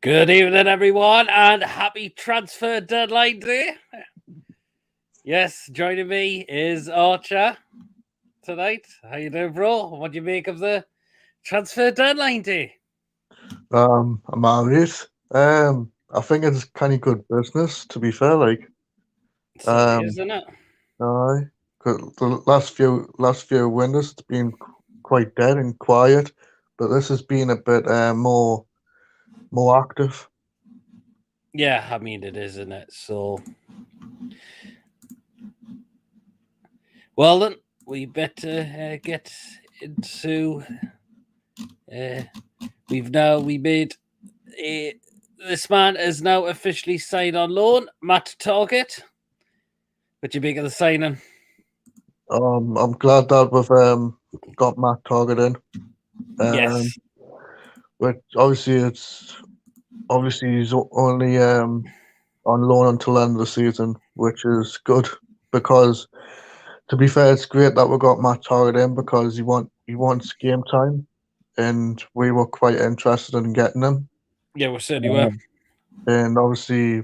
Good evening, everyone, and happy transfer deadline day. Yes, joining me is Archer tonight. How you doing, bro? What do you make of the transfer deadline day? I'm alright. I think it's kind of good business, to be fair. It certainly is, Um, isn't it? aye, 'cause the last few windows it's been quite dead and quiet, but this has been a bit more active. Yeah, I mean it is, isn't it? So, well then, we better get into. Uh, we made uh, this man is now officially signed on loan. Matt Targett. What do you make of the signing? I'm glad that we've got Matt Target in. Um, Yes. but obviously he's only on loan until the end of the season, which is good because to be fair, it's great that we got Matt Target in because he wants game time, and we were quite interested in getting him. Yeah, we certainly were. Um, and obviously,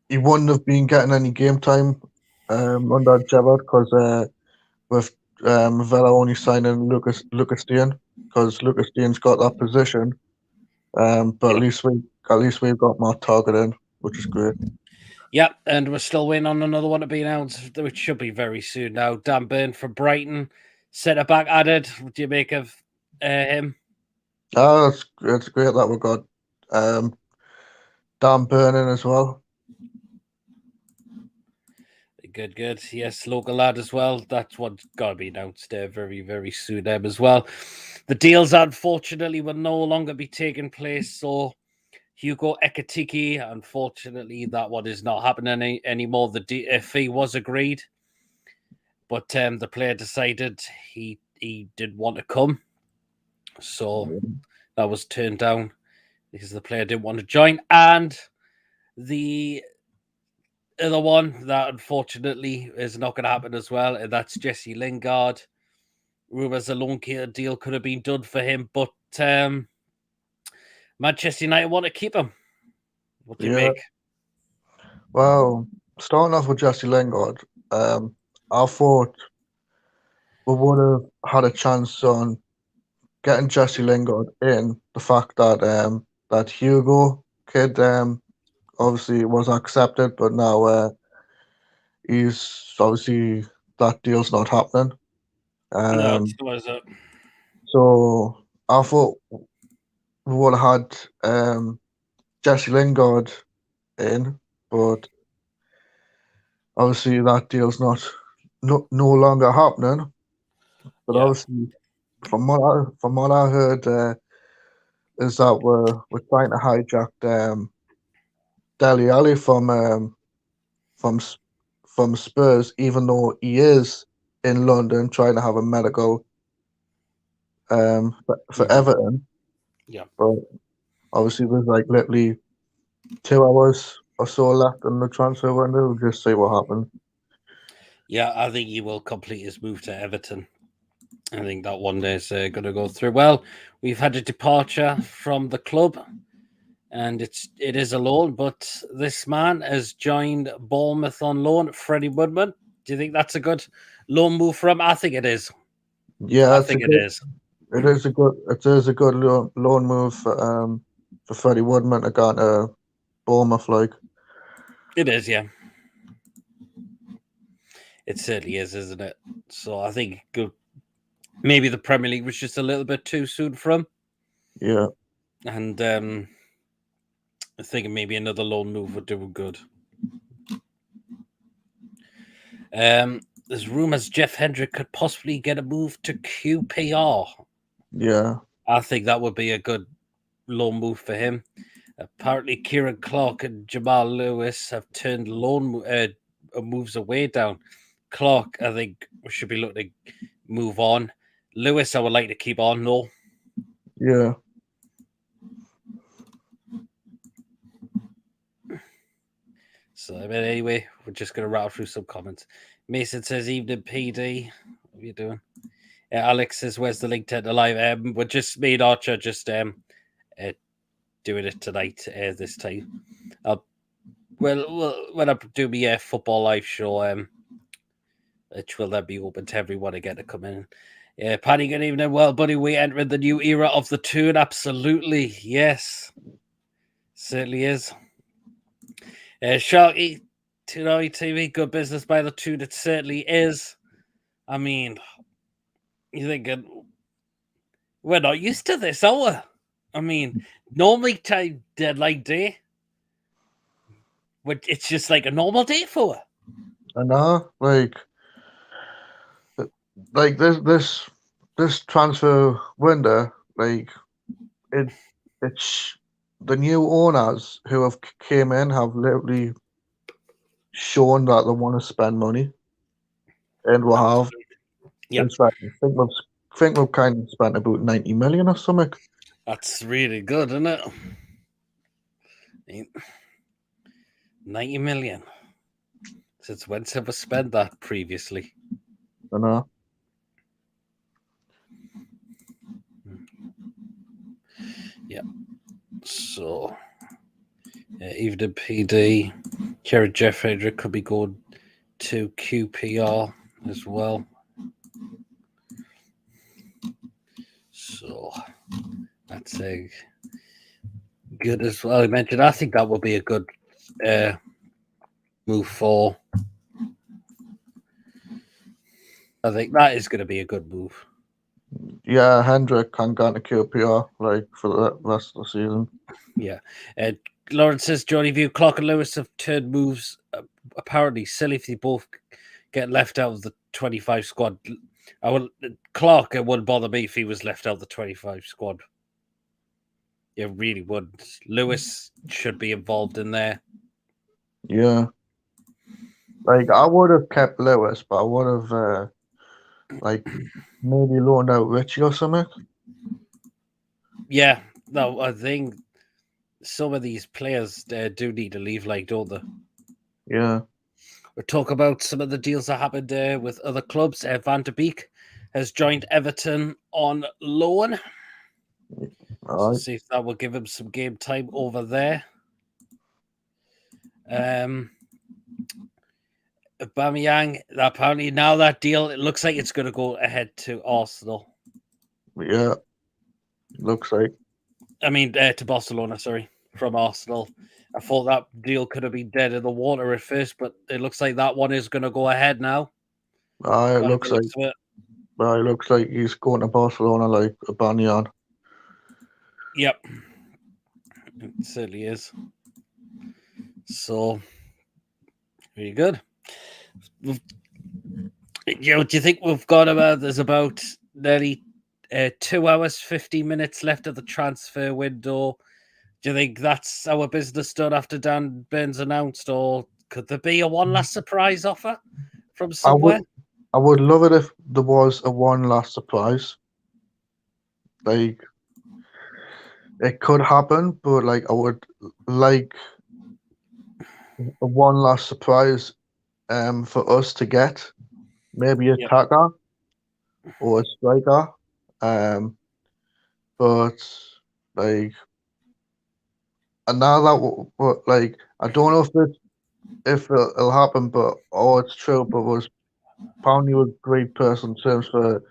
he wouldn't have been getting any game time under Gerrard because with Villa only signing Lucas Digne because Lucas Digne's got that position. But Yep. at least we've got Matt Target in, which is great. Yep, and we're still waiting on another one to be announced, which should be very soon now. Dan Burn from Brighton, centre back added. What do you make of him? It's great that we got um, Dan Burn in as well. Good, good. Yes, local lad as well. That's what's got to be announced very, very soon as well. The deals, unfortunately, will no longer be taking place. So Hugo Ekitike, unfortunately, that one is not happening anymore. The fee was agreed, but the player decided he didn't want to come. So that was turned down because the player didn't want to join. And the other one that unfortunately is not going to happen as well, and that's Jesse Lingard. Rumours a loan deal could have been done for him, but Manchester United want to keep him. What do you Yeah, make? well, starting off with Jesse Lingard, I thought we would have had a chance on getting Jesse Lingard in. The fact that that Hugo kid obviously was accepted, but now he's obviously that deal's not happening. No, it's Um, not as it. so I thought we would have had Jesse Lingard in, but obviously that deal's no longer happening. But Yeah. obviously, from what I heard, is that we're trying to hijack Dele Alli from S- from Spurs, even though he is in London trying to have a medical for Hmm. Everton. Yeah. But obviously, there's like literally 2 hours or so left in the transfer window. We'll just see what happens. Yeah, I think he will complete his move to Everton. I think that one is going to go through well. We've had a departure from the club, and it is a loan, but this man has joined Bournemouth on loan. Freddie Woodman. Do you think that's a good loan move for him? I think it is. Yeah, I think it is. it is a good loan move for Freddie Woodman to go to Bournemouth. Like, It is, yeah. It certainly is, isn't it? So I think maybe the Premier League was just a little bit too soon for him, yeah, and I think maybe another loan move would do him good. There's rumours Jeff Hendrick could possibly get a move to QPR. yeah, I think that would be a good loan move for him. Apparently, Kieran Clark and Jamal Lewis have turned loan moves away down. Clark, I think, we should be looking to move on. Lewis, I would like to keep on, though. yeah. So, anyway, we're just going to rattle through some comments. Mason says, Evening PD. What are you doing? Alex says, Where's the link to the live? We just made Archer just doing it tonight this time. When I do my football live show, which will then be open to everyone again to come in. Paddy, good evening. Well, buddy, we entered the new era of the tune. Absolutely, yes, certainly is. Sharky, Toonami TV, good business by the tune. It certainly is. I mean, you're thinking we're not used to this, are we? I mean, normally time deadline day, it's just like a normal day for her. I know, like this transfer window, like it's the new owners who have came in have literally shown that they want to spend money, and we have. Yep. In fact, I think we've kind of spent about 90 million or something. That's really good, isn't it? 90 million. Since when have we spent that previously? I know. Yeah. So, even PD, Jared Jeff Hedrick could be going to QPR as well. So, that's good as well. I mentioned, I think that would be a good move for. I think that is going to be a good move. Yeah, Hendrick can go to QPR like for the rest of the season. Yeah. Lawrence says Johnny View, Clark and Lewis have turned moves apparently silly if they both get left out of the 25 squad. Clark, it wouldn't bother me if he was left out of the 25 squad. It really wouldn't. Lewis should be involved in there. Yeah. Like, I would have kept Lewis, but I would have, like, maybe loaned out Richie or something. Yeah. No, I think some of these players do need to leave, like, don't they? Yeah. We'll talk about some of the deals that happened with other clubs. Van de Beek has joined Everton on loan. All right. See if that will give him some game time over there. Aubameyang, apparently now that deal, it looks like it's going to go ahead to Arsenal. Yeah. Looks like. I mean, to Barcelona, sorry, from Arsenal. I thought that deal could have been dead in the water at first, but it looks like that one is going to go ahead now. It looks like he's going to Barcelona like Aubameyang. Yep. It certainly is. So, very good. Do you think we've got there's about nearly 2 hours, 50 minutes left of the transfer window? Do you think that's our business done after Dan Burns announced, or could there be a one last surprise offer from somewhere? I would love it if there was a one last surprise. Like, it could happen, but like I would like a one last surprise for us to get. Maybe a attacker or a striker. But like, and now that like I don't know if it'll happen, but it's true. But was apparently a great person in terms for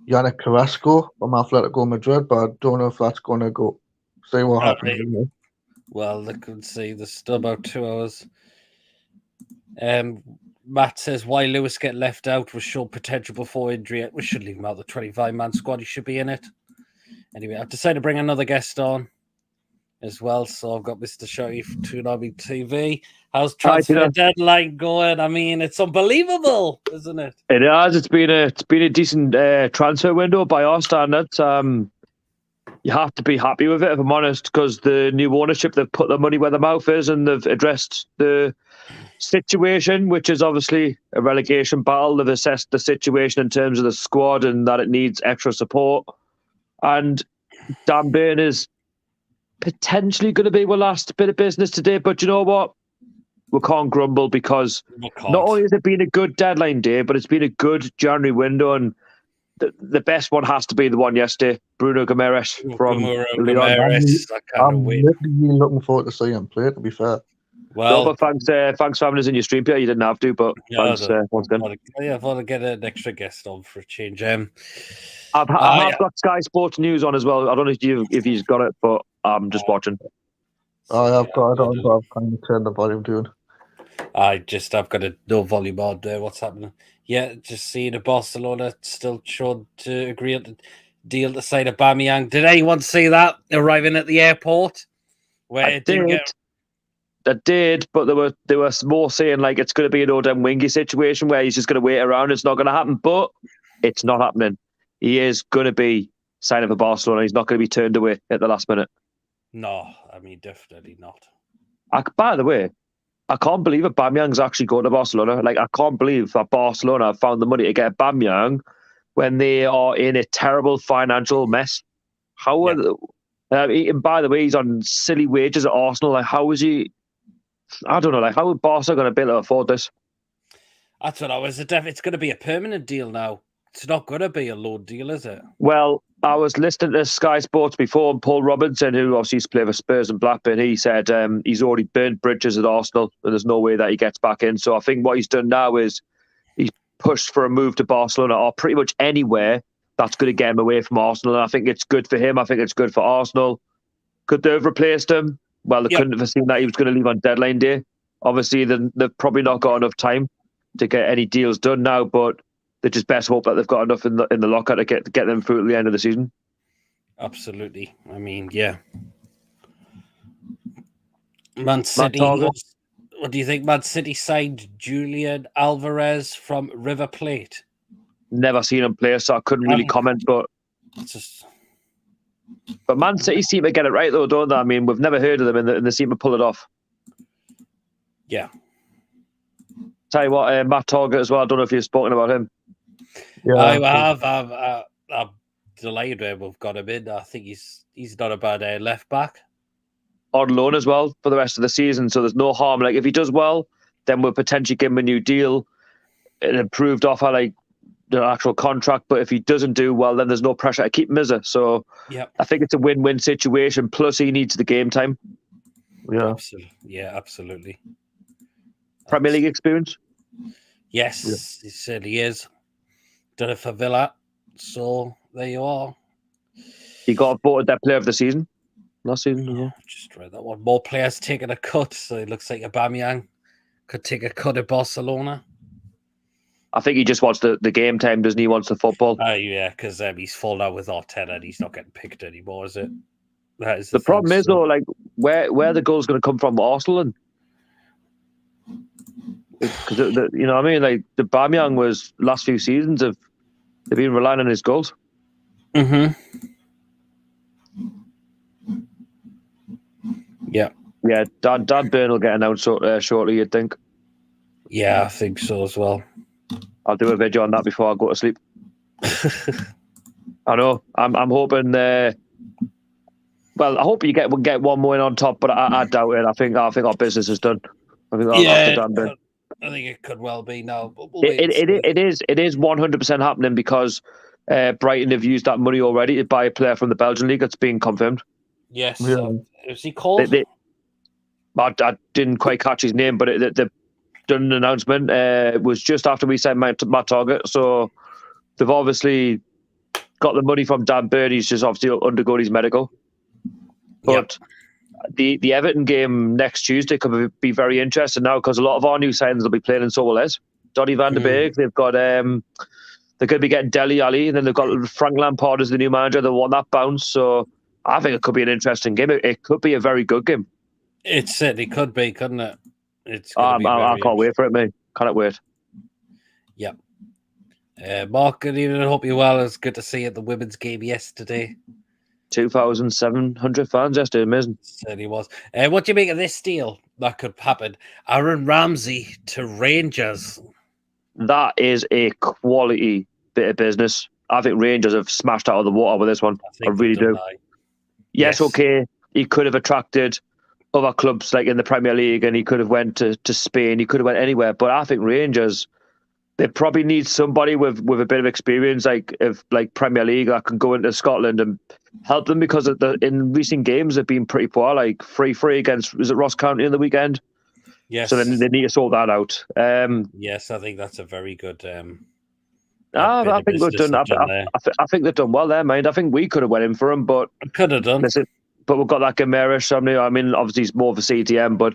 Yannick Carrasco from Atletico Madrid, but I don't know if that's going to go. See what happens. Well, they could see there's still about 2 hours. Matt says why Lewis get left out was shown potential before injury. We should leave him out of the 25-man squad. He should be in it. Anyway, I've decided to bring another guest on as well. So I've got Mr. Shotty from Toonami TV. How's transfer deadline going? I mean, it's unbelievable, isn't it? It has. It's been a decent transfer window by our standards. You have to be happy with it, if I'm honest, because the new ownership, they've put their money where their mouth is, and they've addressed the situation, which is obviously a relegation battle. They've assessed the situation in terms of the squad and that it needs extra support. And Dan Burn is potentially going to be our last bit of business today, but you know what? We can't grumble, because not only has it been a good deadline day, but it's been a good January window, and the best one has to be the one yesterday, Bruno Guimaraes from Lyon. Guimaraes, I can't I'm wait. literally looking forward to seeing him play, to be fair. Well, No, but thanks for having us in your stream, Peter. You didn't have to, but thanks once again. I thought I'd get an extra guest on for a change. I have got Sky Sports News on as well. I don't know if you've got it, but I'm just watching. I've kind of turned the volume down. I've got a no volume on there. What's happening? Yeah, just seeing a Barcelona still showed to agree on the deal to sign Aubameyang. Did anyone see that arriving at the airport? I did, but they were more saying like it's going to be an Odem Wingy situation where he's just going to wait around. It's not going to happen, but it's not happening. He is going to be signing for Barcelona. He's not going to be turned away at the last minute. No, I mean definitely not. By the way, I can't believe Aubameyang's actually going to Barcelona. Like I can't believe that Barcelona have found the money to get Aubameyang when they are in a terrible financial mess. How are and by the way, he's on silly wages at Arsenal. Like how is he? I don't know. Like, how is Barca going to be able to afford this? That's what I was. It's going to be a permanent deal now. It's not going to be a loan deal, is it? Well, I was listening to Sky Sports before, and Paul Robinson, who obviously used to play for Spurs and Blackburn, he said he's already burnt bridges at Arsenal, and there's no way that he gets back in. So I think what he's done now is he's pushed for a move to Barcelona or pretty much anywhere that's going to get him away from Arsenal. And I think it's good for him. I think it's good for Arsenal. Could they have replaced him? Well, they couldn't have seen that he was going to leave on deadline day. Obviously, they've probably not got enough time to get any deals done now, but they just best hope that they've got enough in the locker to get them through to the end of the season. Absolutely. I mean, yeah. Man City. What do you think? Man City signed Julian Alvarez from River Plate. Never seen him play, so I couldn't really comment, but... But Man City seem to get it right, though, don't they? I mean, we've never heard of them, and they seem to pull it off. Yeah. Tell you what, Matt Targett as well. I don't know if you've spoken about him. Yeah, I have. I'm delighted we've got him in. I think he's not a bad left back. On loan as well for the rest of the season, so there's no harm. Like if he does well, then we'll potentially give him a new deal, an improved offer, like the actual contract. But if he doesn't do well, then there's no pressure to keep him, is it? So I think it's a win-win situation. Plus, he needs the game time. Yeah, absolutely. Premier League experience. Yes, he certainly is. Done it for Villa, so there you are. He got voted their player of the season last season as well. Just read that one. More players taking a cut, so it looks like Aubameyang could take a cut at Barcelona. I think he just wants the game time, doesn't he? He wants the football. Yeah, because he's fallen out with Arteta and he's not getting picked anymore, is it? That is the problem is, though, like where the goal's going to come from, Arsenal, and because you know what I mean, like the Aubameyang was last few seasons they've been relying on his goals. Mm-hmm. Yeah. Dan Burn will get announced shortly, you'd think. Yeah, I think so as well. I'll do a video on that before I go to sleep. I know. I'm hoping. Well, I hope we'll get one more in on top, but I doubt it. I think our business is done. I think I think it could well be now. But it is 100% happening because Brighton have used that money already to buy a player from the Belgian league. It's been confirmed. Yes. Is he called? I didn't quite catch his name, but they've done an announcement. It was just after we signed Matt Targett, so they've obviously got the money from Dan Burn. He's just obviously undergoing his medical. But the Everton game next Tuesday could be very interesting now because a lot of our new signings will be playing in Soles. Donny van der Beek. They've got they're going to be getting Dele Alli, and then they've got Frank Lampard as the new manager. They want that bounce, so I think it could be an interesting game. It could be a very good game. It certainly could be, couldn't it? I can't wait for it, mate. Can't wait. Yep. Mark, good evening. I hope you're well. It's good to see you at the women's game yesterday. 2,700 fans yesterday. Amazing. Certainly was. What do you make of this deal that could happen? Aaron Ramsey to Rangers. That is a quality bit of business. I think Rangers have smashed out of the water with this one. I really do. Yes, okay. He could have attracted other clubs like in the Premier League, and he could have went to Spain. He could have went anywhere. But I think Rangers, they probably need somebody with a bit of experience, like Premier League, that can go into Scotland and help them, because in recent games they've been pretty poor, like 3-3 against, was it Ross County on the weekend? Yes. So then they need to sort that out. Yes, I think that's a very good. I think we've done. I think they've done well there, mind. I think we could have went in for him, but could have done. Listen, but we've got that Gamera. Somebody. I mean, obviously he's more of a CTM, but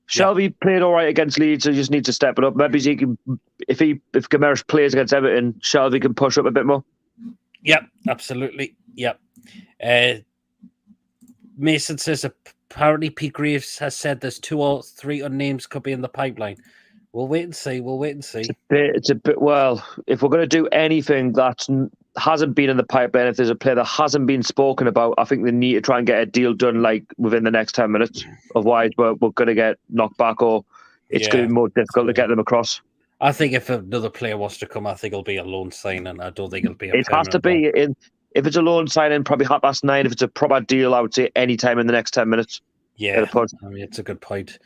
Shelby played all right against Leeds. So he just needs to step it up. Maybe he can, if Gamera plays against Everton, Shelby can push up a bit more. Yep, absolutely. Yep. Mason says apparently Pete Graves has said there's 2 or 3 unnames could be in the pipeline. We'll wait and see. It's a bit. Well, if we're going to do anything that hasn't been in the pipeline, if there's a player that hasn't been spoken about, I think they need to try and get a deal done like within the next 10 minutes. Otherwise, we're going to get knocked back, or it's going to be more difficult to get them across. I think if another player wants to come, I think it'll be a loan signing. I don't think it'll be. It has to be in. If it's a loan signing, probably 9:30. If it's a proper deal, I would say any time in the next 10 minutes. Yeah, I mean, it's a good point.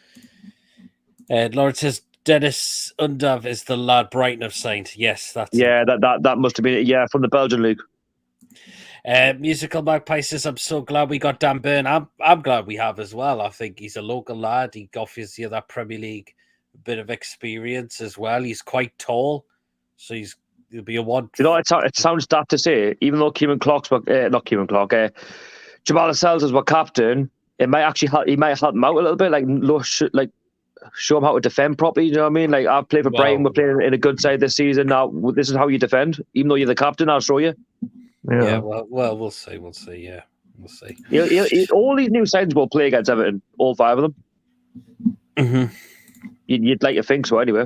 Lawrence says Dennis Undav is the lad Brighton have signed. Yes, that's that must have been it. Yeah, from the Belgian league. Musical Magpie says, I'm so glad we got Dan Burn. I'm glad we have as well. I think he's a local lad. He offers you that Premier League bit of experience as well. He's quite tall, so he'll be a one. You know, it sounds daft to say, even though Jamal Lascelles is our captain, it might actually he might help him out a little bit, like show him how to defend properly. You know what I mean? Like, I've played for Brighton, we're playing in a good side this season. Now, this is how you defend. Even though you're the captain, I'll show you. Yeah, well, we'll see. Yeah, we'll see. All these new sides will play against Everton, all 5 of them. Mm-hmm. You'd like to think so, anyway.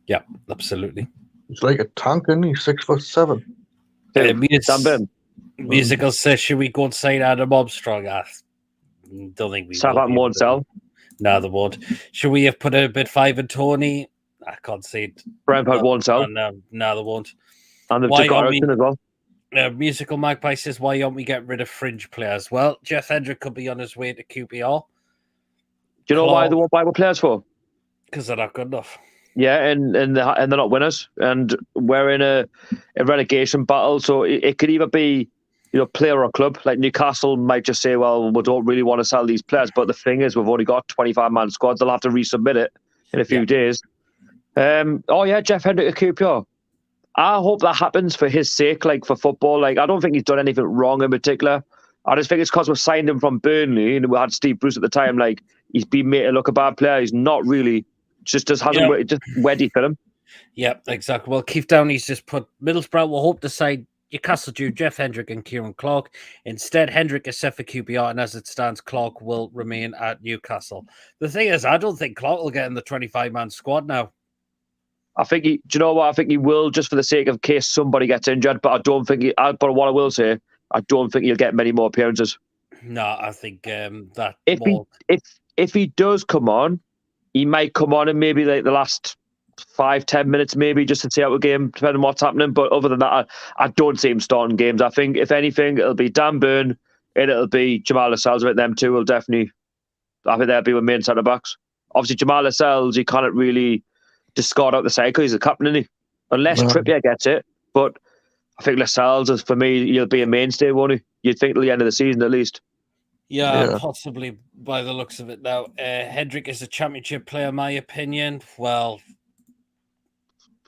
Yeah, absolutely. He's like a tank, isn't he? 6'7". Musical says, should we go and sign Adam Armstrong? I don't think we Southampton won't sell. No, they won't. Should we have put a bid 5 and Tony? I can't see it. Brentford won't sell. No, they won't. And they've just got Eriksen as well. Musical Magpie says, why aren't we getting rid of fringe players? Well, Jeff Hendrick could be on his way to QPR. Do you know why they won't buy more players for? Because they're not good enough. Yeah, and they're not winners. And we're in a relegation battle, so it could either be, player or club. Like Newcastle might just say, well, we don't really want to sell these players. But the thing is, we've only got 25-man squad. They'll have to resubmit it in a few days. Jeff Hendrick at QPR. I hope that happens for his sake, like for football. Like, I don't think he's done anything wrong in particular. I just think it's because we signed him from Burnley and we had Steve Bruce at the time. Like, he's been made to look a bad player. He's not really. Just hasn't just ready for him. Yeah, exactly. Well, Keith Downey's just put Middlesbrough will hope to sign Newcastle due Jeff Hendrick and Kieran Clark. Instead, Hendrick is set for QPR, and as it stands, Clark will remain at Newcastle. The thing is, I don't think Clark will get in the 25-man squad now. I think do you know what? I think he will, just for the sake of case somebody gets injured. But I don't think but what I will say, I don't think he'll get many more appearances. No, I think that if he does come on, he might come on in maybe like the last 5-10 minutes, maybe just to see out the game, depending on what's happening. But other than that, I don't see him starting games. I think if anything, it'll be Dan Burn and it'll be Jamal Lascelles. With them two will definitely. I think they'll be with main centre backs. Obviously, Jamal Lascelles, you can't really discard out the side because he's a captain, isn't he? Unless Trippier gets it. But I think Lascelles is, for me, he'll be a mainstay, won't he? You'd think till the end of the season at least. Yeah, possibly by the looks of it now. Hendrick is a championship player, in my opinion. Well,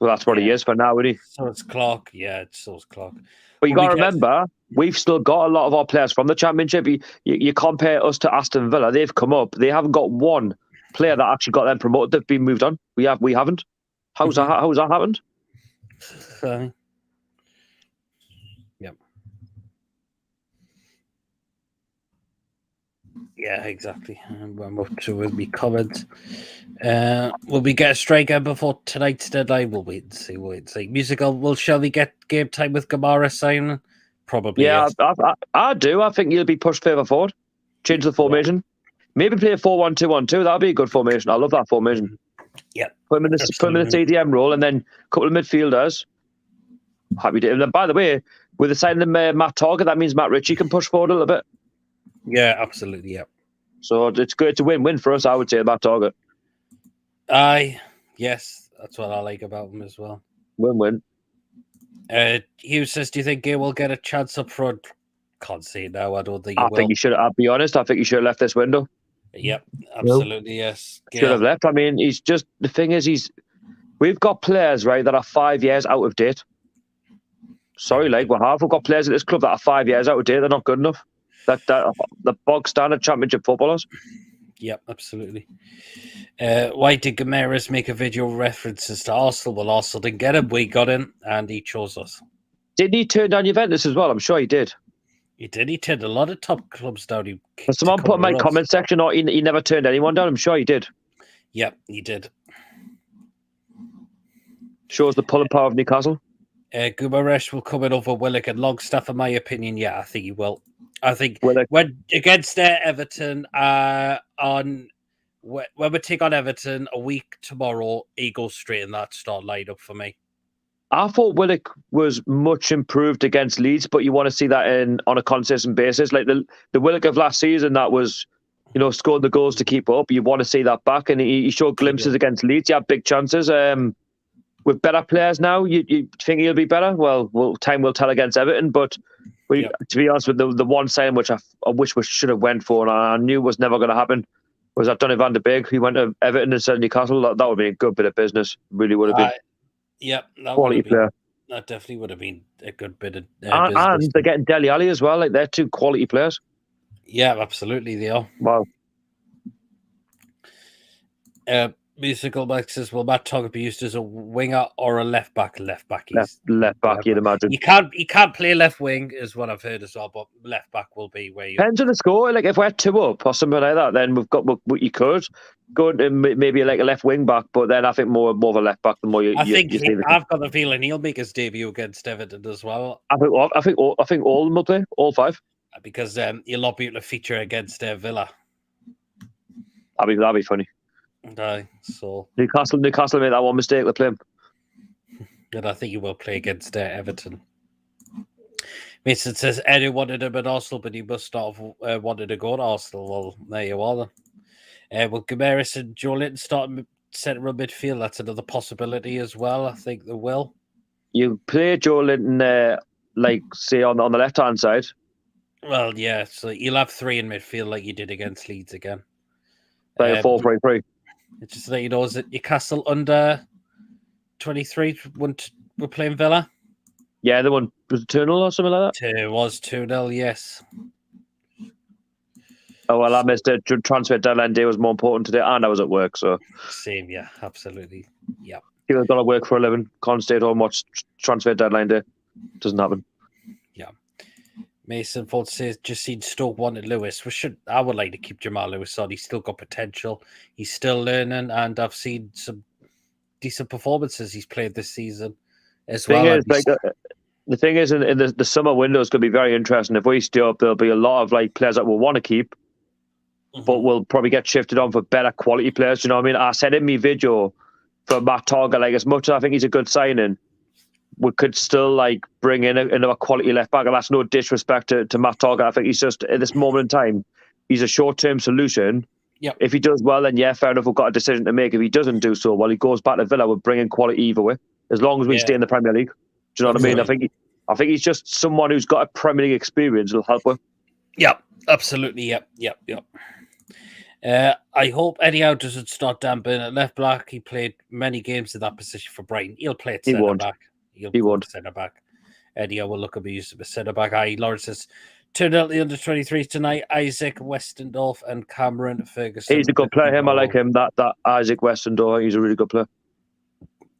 that's what he is for now, isn't he? So it's Clark. Yeah, so it's Clark. But you got to remember, we've still got a lot of our players from the championship. You compare us to Aston Villa, they've come up. They haven't got one player that actually got them promoted. They've been moved on. We haven't. How's that happened? Yeah, exactly. I'm up to with me comments. Will we get a striker before tonight's deadline? We'll wait and see. Musical, shall we get game time with Gamara signing? Probably. Yeah, yes. I do. I think he'll be pushed further forward. Change the formation. Maybe play a 4-1-2-1-2. That'll be a good formation. I love that formation. Yeah. Put him in the CDM role and then a couple of midfielders. Happy to. And then, by the way, with the signing of Matt Targett, that means Matt Ritchie can push forward a little bit. Yeah, absolutely. Yeah. So it's good. It's a win-win for us, I would say, Matt Targett. Yes. That's what I like about him as well. Win-win. Hugh says, "Do you think Gay will get a chance up front?" Can't say no. I don't think he I will. think you should. I'll be honest. I think you should have left this window. Yep, absolutely, yes. Should have left. I mean, he's just the thing is we've got players right that are 5 years out of date. Sorry, we've got players at this club that are 5 years out of date. They're not good enough. That the bog standard championship footballers. Yep, absolutely. Why did Gameras make a video references to Arsenal? Well, Arsenal didn't get him. We got him, and he chose us. Didn't he turn down Juventus as well? I'm sure he did. He did. He turned a lot of top clubs down. Someone put in my comment section, or he never turned anyone down. I'm sure he did. Yep, he did. Shows the pulling power of Newcastle. Gumaresh will come in over Willock and Longstaff, in my opinion. Yeah, I think he will. I think Willock. when against Everton when we take on Everton a week tomorrow, he goes straight in that start lineup for me. I thought Willock was much improved against Leeds, but you want to see that on a consistent basis. Like the Willock of last season, that was, scored the goals to keep up. You want to see that back, and he showed glimpses against Leeds. He had big chances. With better players now, you think he'll be better? Well, time will tell against Everton, but to be honest with the one sign which I wish we should have went for, and I knew was never going to happen, was that Donny van de Beek. He went to Everton instead of Newcastle. That would be a good bit of business. Really would have been. Yep, quality player. That definitely would have been a good bit of business. And they're getting Dele Alli as well. Like, they're two quality players. Yeah, absolutely, they are. Wow. Musical Mike says, "Will Matt Targett be used as a winger or a left back?" Left back. Left back, you'd imagine. He can't play left wing, is what I've heard as well. But left back will be where you. Depends on the score. Like if we're 2-up or something like that, then we've got what you could go into maybe like a left wing back. But then I think more of a left back. The more I've got the feeling he'll make his debut against Everton as well. I think all of them will play, all five, because he'll not be able to feature against Villa. That'd be funny. So Newcastle made that one mistake. They play him. And I think he will play against Everton. Mason says Eddie wanted him at Arsenal, but he must not have wanted to go to Arsenal. Well, there you are then. Will Gameras and Joe Linton start centre midfield? That's another possibility as well. I think they will. You play Joe Linton, say on the left hand side. Well, yeah. So you'll have three in midfield like you did against Leeds again. Play a 4-3-3. It's just that is it Newcastle under 23 we're playing Villa? Yeah, the one was 2-0 or something like that. It was 2-0, yes. Oh well, I missed it. Transfer deadline day was more important today, and I was at work, so same, yeah, absolutely, yeah. People have got to work for a living. Can't stay at home watch transfer deadline day. Doesn't happen. Yeah. Mason Ford says, just seen Stoke wanted Lewis. I would like to keep Jamal Lewis on. He's still got potential. He's still learning, and I've seen some decent performances he's played this season as well. The thing is, in the summer window is going to be very interesting. If we stay up, there'll be a lot of players that we'll want to keep, but we'll probably get shifted on for better quality players. You know what I mean? I said in my video for Matt Targett, as much as I think he's a good signing, we could still bring in another quality left back, and that's no disrespect to Matt Targett. I think he's just at this moment in time, he's a short-term solution. Yeah. If he does well, then yeah, fair enough. We've got a decision to make. If he doesn't do so well, he goes back to Villa. We'll bring in quality either way, as long as we stay in the Premier League. Do you know what I mean? I think he's just someone who's got a Premier League experience. Will help with. Yeah, absolutely. Yep. I hope Eddie Howe doesn't start Dan Burn at left back. He played many games in that position for Brighton. He'll play at centre back. He won't. Centre back. Eddie Howe will look at me used to be centre back. Lawrence says, turned out the under 23s tonight. Isaac Westendorf and Cameron Ferguson. He's a good player. I like him. That Isaac Westendorf. He's a really good player.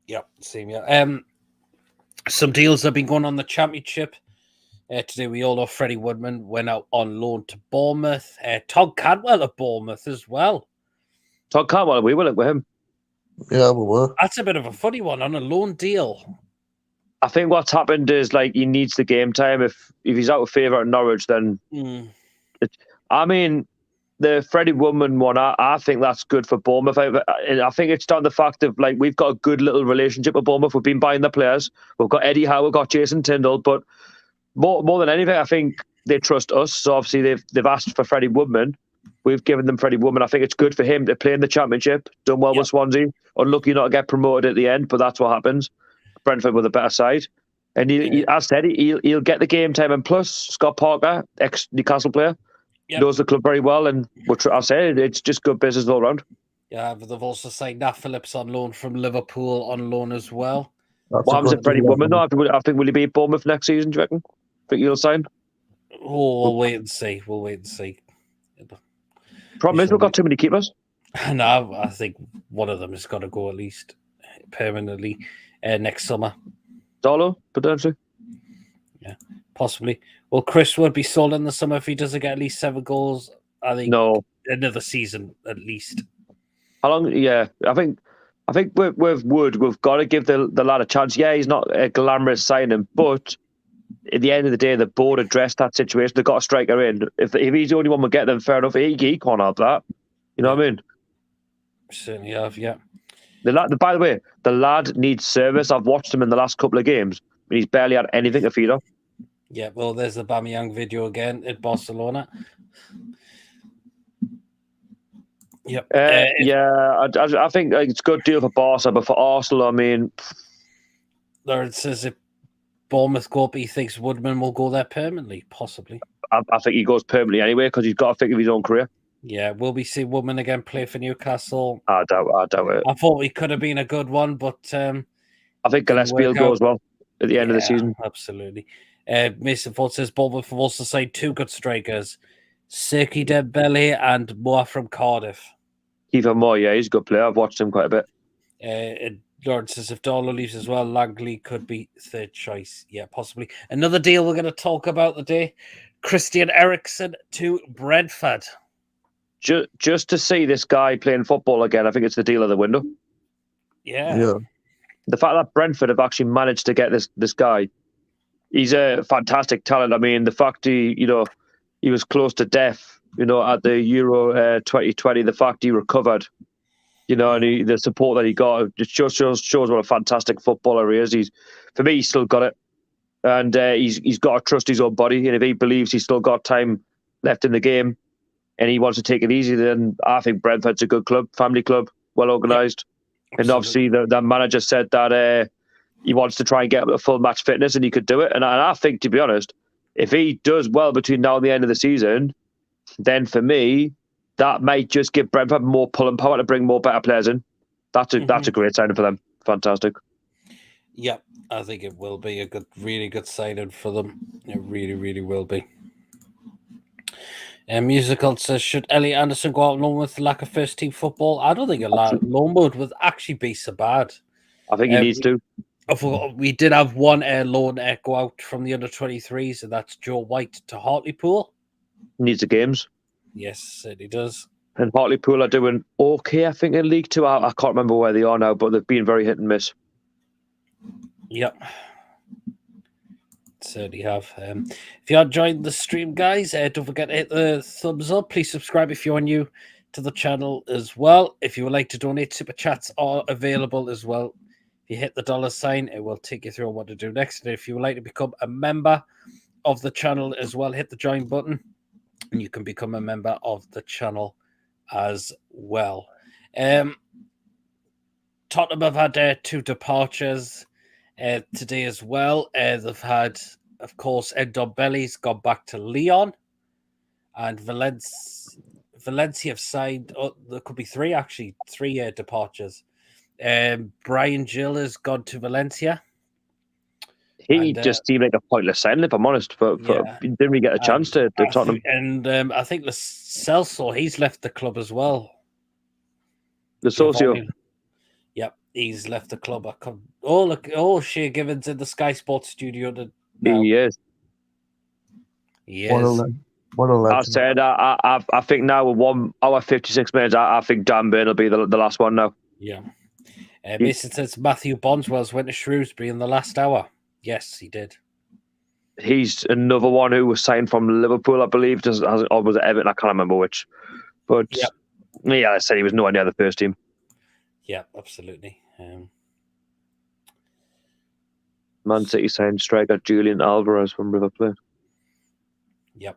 Yeah, same. Yeah. Some deals have been going on the Championship. Today we all know Freddie Woodman went out on loan to Bournemouth. Todd Cantwell at Bournemouth as well. Todd Cantwell, we were with him. Yeah, we were. That's a bit of a funny one on a loan deal. I think what's happened is he needs the game time. If he's out of favour at Norwich, then the Freddie Woodman one, I think that's good for Bournemouth. I think it's down to the fact of we've got a good little relationship with Bournemouth. We've been buying the players. We've got Eddie Howe, we've got Jason Tyndall, but more than anything, I think they trust us. So obviously they've asked for Freddie Woodman. We've given them Freddie Woodman. I think it's good for him to play in the Championship. Done well with Swansea. Unlucky not to get promoted at the end, but that's what happens. Brentford with a better side. And as I said, he'll get the game time. And plus, Scott Parker, ex-Newcastle player, knows the club very well. And I said, it's just good business all around. Yeah, but they've also signed Nat Phillips on loan from Liverpool on loan as well. What happens to Freddie Woodman, though? I think will he be at Bournemouth next season, do you reckon? Think he'll sign? Oh, we'll wait and see. We'll wait and see. Problem is, we've got too many keepers. No, I think one of them has got to go at least permanently next summer. Darlow, potentially. Yeah, possibly. Well, Chris would be sold in the summer if he doesn't get at least 7 goals. I think another season at least. How long? Yeah, I think with Wood, we've got to give the lad a chance. Yeah, he's not a glamorous signing, but at the end of the day, the board addressed that situation. They've got a striker in. If he's the only one we get, then fair enough. He can't have that. You know what I mean? Certainly have, yeah. By the way, the lad needs service. I've watched him in the last couple of games, and he's barely had anything to feed on. Yeah, well, there's the Aubameyang video again at Barcelona. Yep. I think it's a good deal for Barca, but for Arsenal, I mean, Lawrence says if Bournemouth go up, he thinks Woodman will go there permanently, possibly. I think he goes permanently anyway because he's got to think of his own career. Yeah, will we see Woodman again play for Newcastle? I doubt it. I thought he could have been a good one, but I think Gillespie will go as well at the end of the season. Absolutely. Mason Ford says Bournemouth have also signed 2 good strikers, Serki Dembele and Moore from Cardiff. Even more, yeah, he's a good player. I've watched him quite a bit. And Lawrence says if Darlow leaves as well, Langley could be third choice. Yeah, possibly. Another deal we're going to talk about today, Christian Eriksen to Brentford. Just to see this guy playing football again, I think it's the deal of the window. Yeah. The fact that Brentford have actually managed to get this guy, he's a fantastic talent. I mean, the fact he was close to death, at the Euro 2020, the fact he recovered, and the support that he got, it just shows what a fantastic footballer he is. For me, he's still got it, and he's got to trust his own body. And if he believes he's still got time left in the game, and he wants to take it easy, then I think Brentford's a good club, family club, well organised. Yeah, and obviously the manager said that he wants to try and get a full match fitness, and he could do it. And I think, to be honest, if he does well between now and the end of the season, then for me, that might just give Brentford more pulling power to bring more better players in. That's a great signing for them. Fantastic. Yeah, I think it will be a really good signing for them. It really, really will be. Musical says, should Elliot Anderson go out on loan with the lack of first team football? I don't think a loan mode would actually be so bad. I think he needs to. We did have one loan go out from the under-23s, and that's Joe White to Hartlepool. Needs the games. Yes, it does. And Hartlepool are doing okay, I think, in League Two. I can't remember where they are now, but they've been very hit and miss. Yep. Certainly have. If you are enjoying the stream, guys, don't forget to hit the thumbs up. Please subscribe if you're new to the channel as well. If you would like to donate, super chats are available as well. If you hit the $sign, it will take you through on what to do next. And if you would like to become a member of the channel as well, hit the join button and you can become a member of the channel as well. Tottenham have had 2 departures today as well. They've had, of course, Ndombele's gone back to Lyon, and Valencia have signed. There could be 3 departures. Brian Gill has gone to Valencia. He just seemed like a pointless signing, if I'm honest. But he didn't really get a chance to Tottenham. I think Lo Celso, he's left the club as well. Lo Celso. Yep, he's left the club. Shea Givens in the Sky Sports studio. He is. What a legend. I said, I think now with 1 hour 56 minutes, I think Dan Burn will be the last one now. Yeah. Mason says Matthew Bonswell's went to Shrewsbury in the last hour. Yes, he did. He's another one who was signed from Liverpool, I believe, or was it Everton? I can't remember which. But yeah, I said he was nowhere near the first team. Yeah, absolutely. Man City signed striker Julian Alvarez from River Plate. Yep.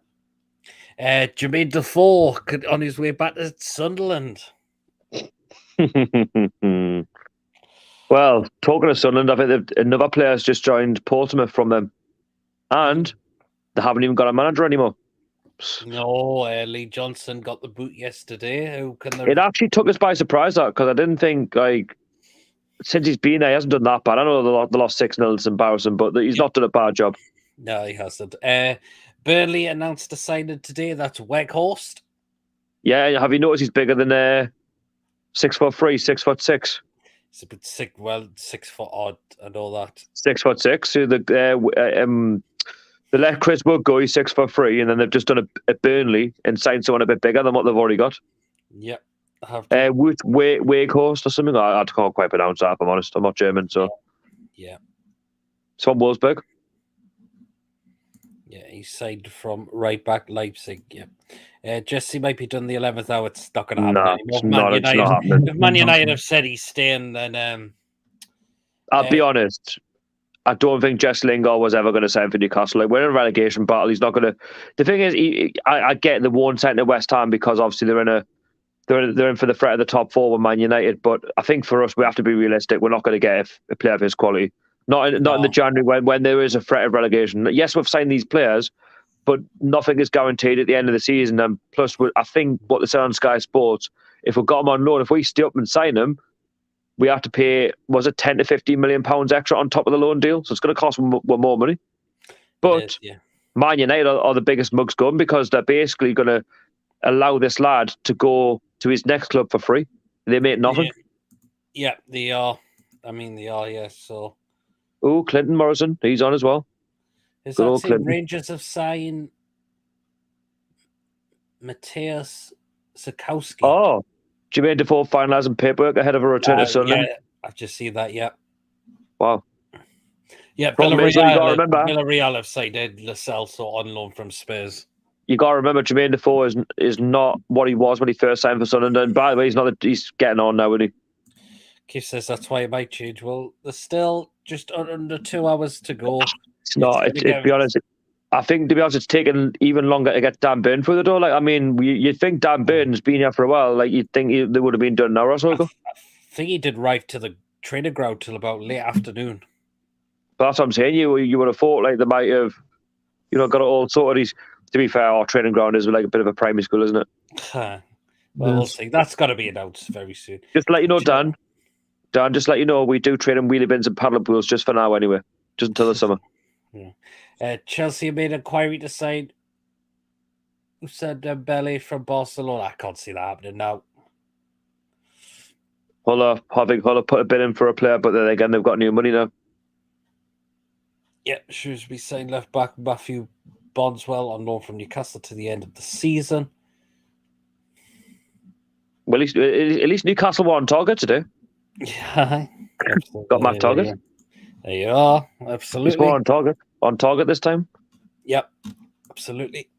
Jermaine Defoe on his way back to Sunderland. Well, talking of Sunderland, I think another player's just joined Portsmouth from them, and they haven't even got a manager anymore. No, Lee Johnson got the boot yesterday. It actually took us by surprise, that, because I didn't think, like, since he's been there, he hasn't done that bad. I know they lost 6-0, it's embarrassing, but he's not done a bad job. No, he hasn't. Burnley announced a signing today. That's Weghorst. Yeah, have you noticed he's bigger than 6'3", 6'6"? He's a bit sick. Well, 6 foot odd and all that. 6'6". So they let Chris Wood go. He's 6'3", and then they've just done a Burnley and signed someone a bit bigger than what they've already got. Yep. Weghorst or something. I can't quite pronounce that, if I'm honest. I'm not German, so. Yeah. It's from Wolfsburg. Yeah, he's signed from right back Leipzig. Yeah. Jesse might be done the 11th hour. It's not going to happen anymore. It's not happening. If Man United have said he's staying, then I'll be honest. I don't think Jesse Lingard was ever going to sign for Newcastle. Like, we're in a relegation battle. He's not going to. The thing is, I get the one sign to West Ham because obviously they're in for the threat of the top four with Man United. But I think for us, we have to be realistic. We're not going to get a player of his quality. Not in the January when there is a threat of relegation. Yes, we've signed these players, but nothing is guaranteed at the end of the season. And plus, I think what they said on Sky Sports, if we got them on loan, if we stay up and sign them, we have to pay, was it 10 to 15 million pounds extra on top of the loan deal? So it's going to cost them more money. But Man United are the biggest mugs going because they're basically going to allow this lad to go to his next club for free. They make nothing. Yeah, they are. I mean, they are, yes. So. Oh, Clinton Morrison, he's on as well. Is that saying Rangers have signed Matthias Sikowski? Oh, Jermaine Defoe finalising paperwork ahead of a return to Sunderland. Yeah, I've just seen that, yeah. Wow. Yeah, Villarreal have signed Lo Celso on loan from Spurs. You got to remember, Jermaine Defoe is not what he was when he first signed for Sunderland. And by the way, he's getting on now, isn't he? Keith says that's why it might change. Well, there's still just under 2 hours to go. It's not. To be honest, I think, to be honest, it's taken even longer to get Dan Burn through the door. Like, I mean, you'd think Dan Burn's been here for a while. Like, you'd think they would have been done an hour or so ago. I think he did arrive to the training ground till about late afternoon. But that's what I'm saying. You would have thought like they might have, got it all sorted. To be fair, our training ground is like a bit of a primary school, isn't it? Well, we'll see. That's got to be announced very soon. Just to let you know, Dan. Dan, just let you know, we do train in wheelie bins and paddle pools just for now anyway. Just until the summer. Yeah. Chelsea made an inquiry to sign who said Dembele from Barcelona. I can't see that happening now. Huller put a bid in for a player, but then again, they've got new money now. Yeah, Shrewsbury signed left back Matthew Bonswell on loan from Newcastle to the end of the season. Well, at least Newcastle were on target today. Yeah, got Matt Targett. There you are. Absolutely. He's more on target. On target this time. Yep, absolutely.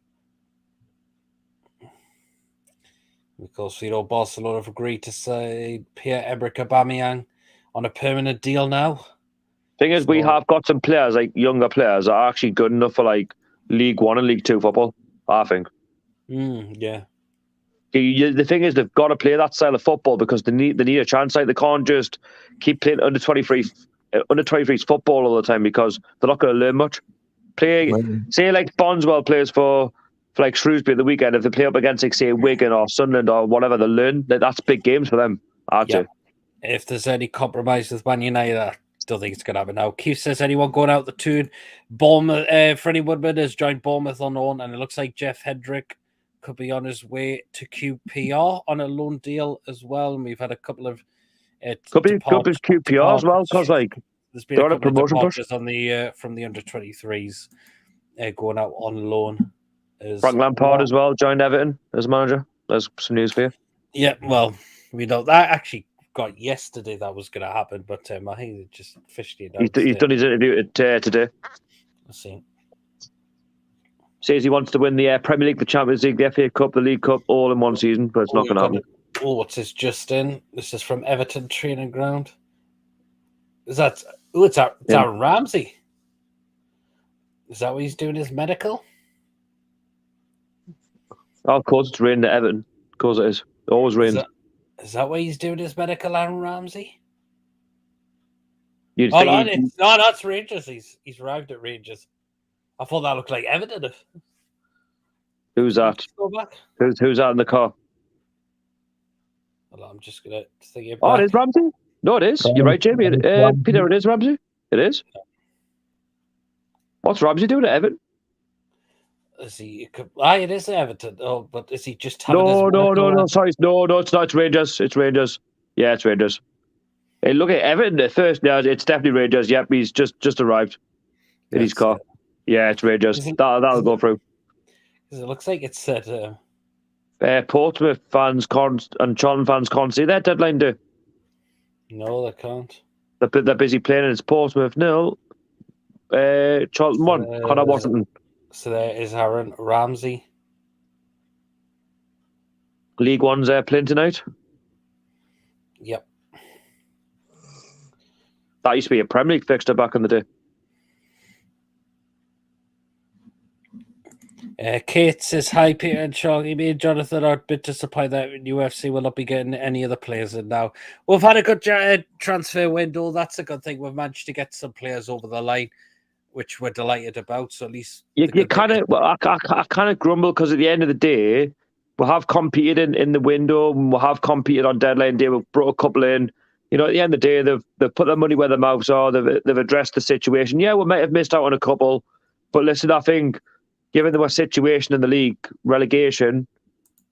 Because Barcelona have agreed to sign Pierre-Emerick Aubameyang on a permanent deal now. Thing is, we have got some players, like younger players, that are actually good enough for like League One and League Two football. I think. Yeah. The thing is, they've got to play that style of football because they need a chance. Like, they can't just keep playing under 23s football all the time because they're not going to learn much. Say like Bonswell plays for like Shrewsbury at the weekend. If they play up against, like, say, Wigan or Sunderland or whatever, they learn. That's big games for them. I'd say. If there's any compromise with Man United, I don't think it's going to happen now. Keith says, anyone going out the tune? Bournemouth, Freddie Woodman has joined Bournemouth on loan, and it looks like Jeff Hendrick could be on his way to QPR on a loan deal as well. And we've had a couple of could be QPR as well, because like there's been a couple of departures on the from the under 23s going out on loan. Frank Lampard as well joined Everton as manager. There's some news for you. Yeah, well, we know that actually got yesterday that was going to happen, but I think they just officially announced he's done his interview today. Let's see. Says he wants to win the Premier League, the Champions League, the FA Cup, the League Cup, all in one season, but it's not going to happen. What's this just in? This is from Everton training ground. Is that? It's Aaron Ramsey. Is that what he's doing? His medical? Oh, of course, it's raining at Everton. Of course it is. It always rains. Is that why he's doing his medical, Aaron Ramsey? You'd Oh, think no, that's Rangers. He's arrived at Rangers. I thought that looked like Everton. who's that? Go back. Who's that in the car? Well, I'm just going to think it Oh, back. it is Ramsey? No, it is. You're right, Jamie. Peter, it is Ramsey. It is. What's Ramsey doing at Everton? Is he? It is Everton. Oh, but is he just having his No. medical? Sorry, no, it's not. It's Rangers. It's Rangers. Yeah, it's Rangers. Hey, look at Everton at first. Now it's definitely Rangers. Yep, he's just arrived in his car. Yeah, it's Rangers. That'll go through. Because it looks like it's said. Portsmouth fans and Charlton fans can't see that deadline day. No, they can't. They're busy playing, and it's Portsmouth 0, Charlton 1, Connor Washington. So there is Aaron Ramsey. League One's playing tonight. Yep. That used to be a Premier League fixture back in the day. Kate says, hi, Peter and Sean. Me and Jonathan are a bit disappointed that NUFC will not be getting any other players in now. We've had a good transfer window. That's a good thing. We've managed to get some players over the line, which we're delighted about. So at least you kind of, I kind of grumble because at the end of the day, we have competed in the window. We have competed on deadline day. We've brought a couple in. You know, at the end of the day, they've put their money where their mouths are. They've addressed the situation. Yeah, we might have missed out on a couple, but listen, I think given the situation in the league, relegation,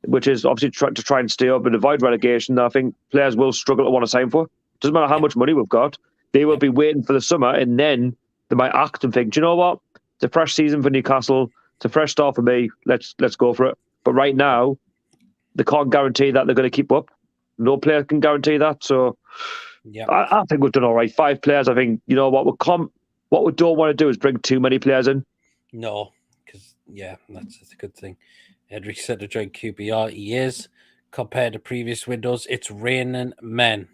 which is obviously to try and stay up and avoid relegation, I think players will struggle to want to sign for. Doesn't matter how much money we've got. They will be waiting for the summer, and then they might act and think, do you know what? It's a fresh season for Newcastle. It's a fresh start for me. Let's go for it. But right now, they can't guarantee that they're going to keep up. No player can guarantee that. So I think we've done all right. 5 players. I think, you know what? What we don't want to do is bring too many players in. No. That's a good thing. Edric said to join QPR. He is. Compared to previous windows, it's raining men.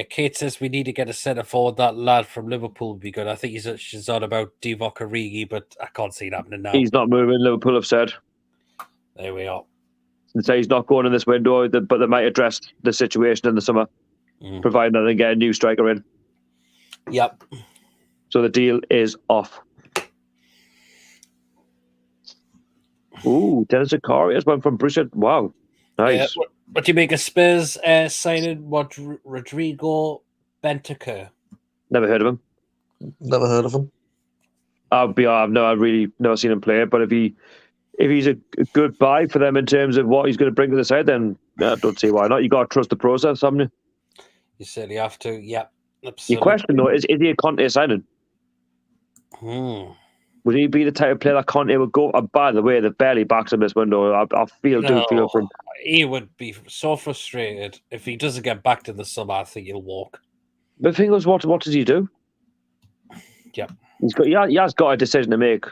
Kate says we need to get a centre forward. That lad from Liverpool would be good. I think she's on about Divock Origi, but I can't see it happening now. He's not moving, Liverpool have said. There we are. And say he's not going in this window, but they might address the situation in the summer, providing that they get a new striker in. Yep. So the deal is off. Ooh, Dennis Zakaria went from Bruce. Wow, nice. What do you make of Spurs signing Rodrigo Bentancur? Never heard of him. Never heard of him. I've really never seen him play. But if he's a good buy for them in terms of what he's going to bring to the side, then I don't see why not. You got to trust the process, haven't you? You certainly have to. Yep. Absolutely. Your question though is he a Conte signing? Would he be the type of player that Conte would go? By the way, they've barely backed him this window. I feel for him. He would be so frustrated if he doesn't get back to the summer. I think he'll walk. But the thing is, what does he do? Yep. He has got a decision to make.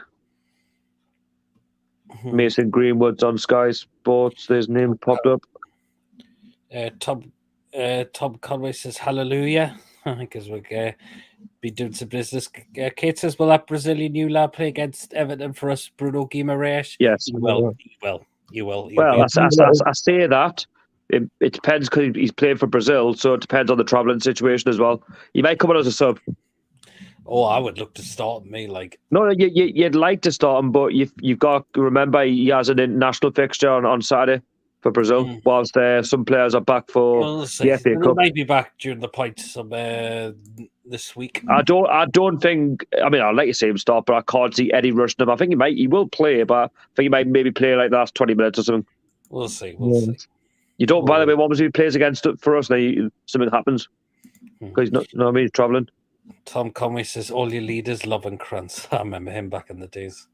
Mason Greenwood's on Sky Sports. His name popped up. Tom Conway says hallelujah because we're going to be doing some business. Kate says, will that Brazilian new lad play against Everton for us, Bruno Guimaraes? Yes. He will. Well, I say that. It depends because he's playing for Brazil, so it depends on the travelling situation as well. He might come on as a sub. Oh, I would look to start me like. No, you'd like to start him, but you've got to remember he has an international fixture on Saturday for Brazil, whilst some players are back for the FA Cup. He might be back during the points this week. I don't think. I mean, I'd like to see him start, but I can't see Eddie rushing him. I think he will play, but I think he might maybe play like the last 20 minutes or something. We'll see. See. You don't. By the way, what was he plays against for us? Now something happens because he's not. You know what I mean? He's travelling. Tom Conway says, all your leaders love and Krantz. I remember him back in the days.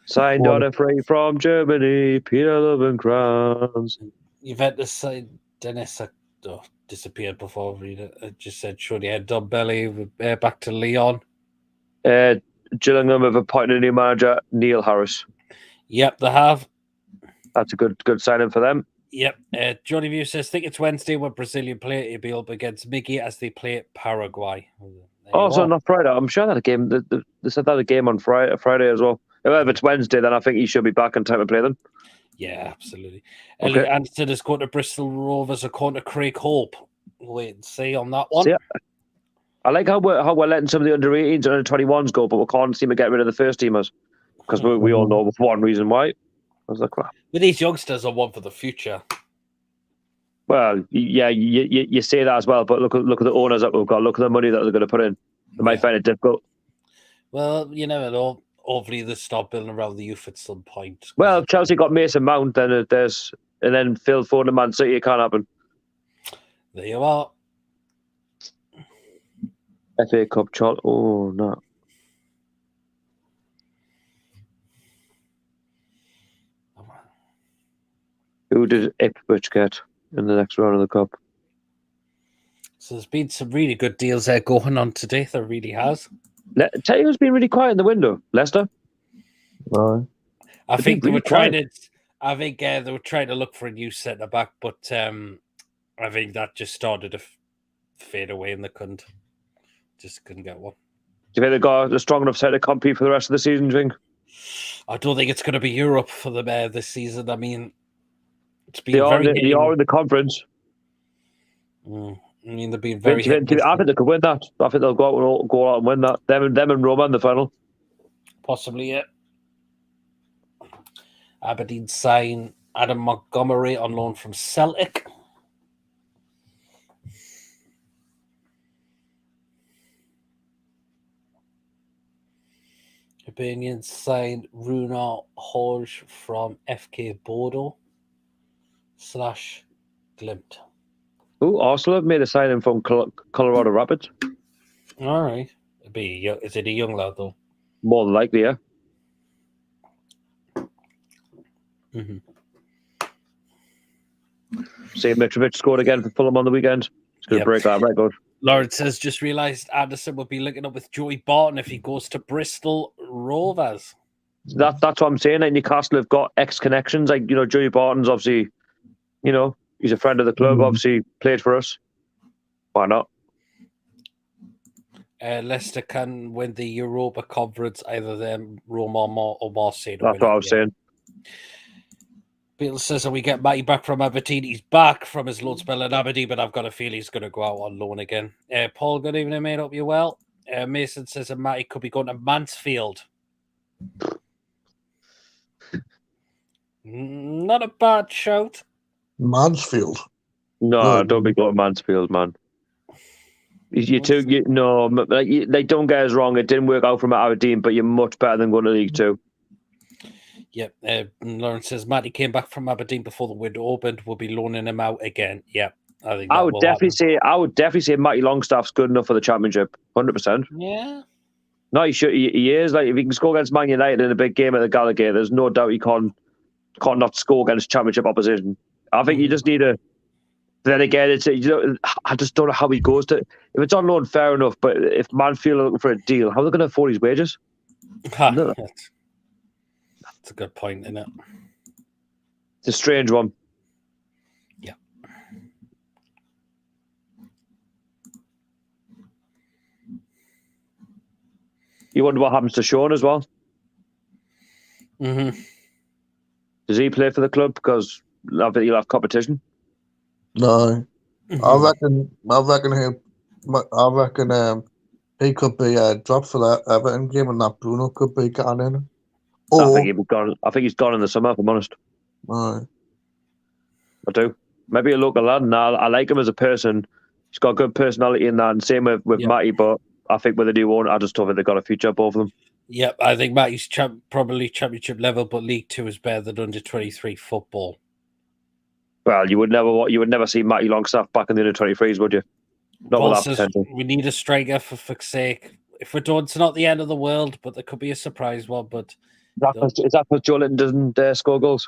Signed on a freight from Germany, Peter Lovenkrantz. Juventus side, Dennis disappeared before I just said, surely had Don Belly back to Lyon. Gillingham have appointed a new manager, Neil Harris. Yep, they have. That's a good signing for them. Yep. Johnny View says, think it's Wednesday when Brazilian play. It'll be up against Mickey as they play Paraguay. So not Friday. I'm sure that a game. They said that a game on Friday as well. If it's Wednesday, then I think he should be back in time to play them. Yeah, absolutely. Okay. Elliot Anderson is going to Bristol Rovers according to Craig Hope. Wait and see on that one. See, I like how we're letting some of the under-18s and under-21s go, but we can't seem to get rid of the first teamers because we all know one reason why. I was like, crap. But these youngsters are one for the future. Well, yeah, you say that as well, but look at the owners that we've got. Look at the money that they're going to put in. They might find it difficult. Well, you never know. Hopefully, they start building around the youth at some point. Well, Chelsea got Mason Mount, and then Phil Foden and Man City. It can't happen. There you are. FA Cup chart. Oh no. Who did Ipswich get in the next round of the cup? So there's been some really good deals there going on today. There really has. Tell you who's been really quiet in the window. Leicester. Right. I think they really were trying quiet. to. I think they were trying to look for a new centre back, but I think that just started to fade away, and they couldn't get one. Do you think they got a strong enough set to compete for the rest of the season? Do you think? I don't think it's going to be Europe for them this season. I mean, it's been They are very. in the conference. I mean, they've been very. I think they could win that. I think they'll go out and win that. Them and Roma in the final. Possibly, yeah. Aberdeen sign Adam Montgomery on loan from Celtic. Hibernian signed Runar Hodge from FK Bodo / Glimt. Oh, Arsenal have made a signing from Colorado Rapids. All right. Is it a young lad, though? More than likely, yeah. Mm-hmm. See, Mitrovic scored again for Fulham on the weekend. He's going to break that record. Lawrence has just realised Anderson will be linking up with Joey Barton if he goes to Bristol Rovers. That's what I'm saying. Like, Newcastle have got ex-connections. Like, Joey Barton's obviously, he's a friend of the club, obviously played for us. Why not? Leicester can win the Europa Conference, either them, Roma or Marseille. That's what I was saying. Beatles says, we get Matty back from Aberdeen. He's back from his loan spell at Aberdeen, but I've got a feeling he's going to go out on loan again. Paul, good evening, mate. Hope you're well. Mason says that Matty could be going to Mansfield. Not a bad shout. Mansfield. No, don't be going to Mansfield, man. Don't get us wrong. It didn't work out from Aberdeen, but you're much better than going to League Two. Yep. Lawrence says Matty came back from Aberdeen before the window opened. We'll be loaning him out again. Yep. I would definitely say Matty Longstaff's good enough for the Championship. 100%. Yeah. No, he is. Like, if he can score against Man United in a big game at the Gallagher, there's no doubt he can't not score against Championship opposition. I think you just need to. Then again, I just don't know how he goes to. If it's on loan, fair enough. But if Mansfield are looking for a deal, how are they going to afford his wages? That's a good point, isn't it? It's a strange one. Yeah. You wonder what happens to Sean as well. Mm-hmm. Does he play for the club? Because I think he'll have competition. No, I reckon he could be dropped for that Everton game, and that Bruno could be getting in. I think he'll be gone. I think he's gone in the summer, if I'm honest. Right. I do. Maybe a local lad, and I like him as a person. He's got good personality in that, and same with Matty. But I think with the new owner, I just don't think they've got a future, both of them. Yep, I think Matty's probably Championship level, but League Two is better than under-23 football. Well, you would never see Matty Longstaff back in the under-23s, would you? Not with that potential. We need a striker for fuck's sake. If we're done, it's not the end of the world, but there could be a surprise one. But is that because Joe Linton doesn't score goals?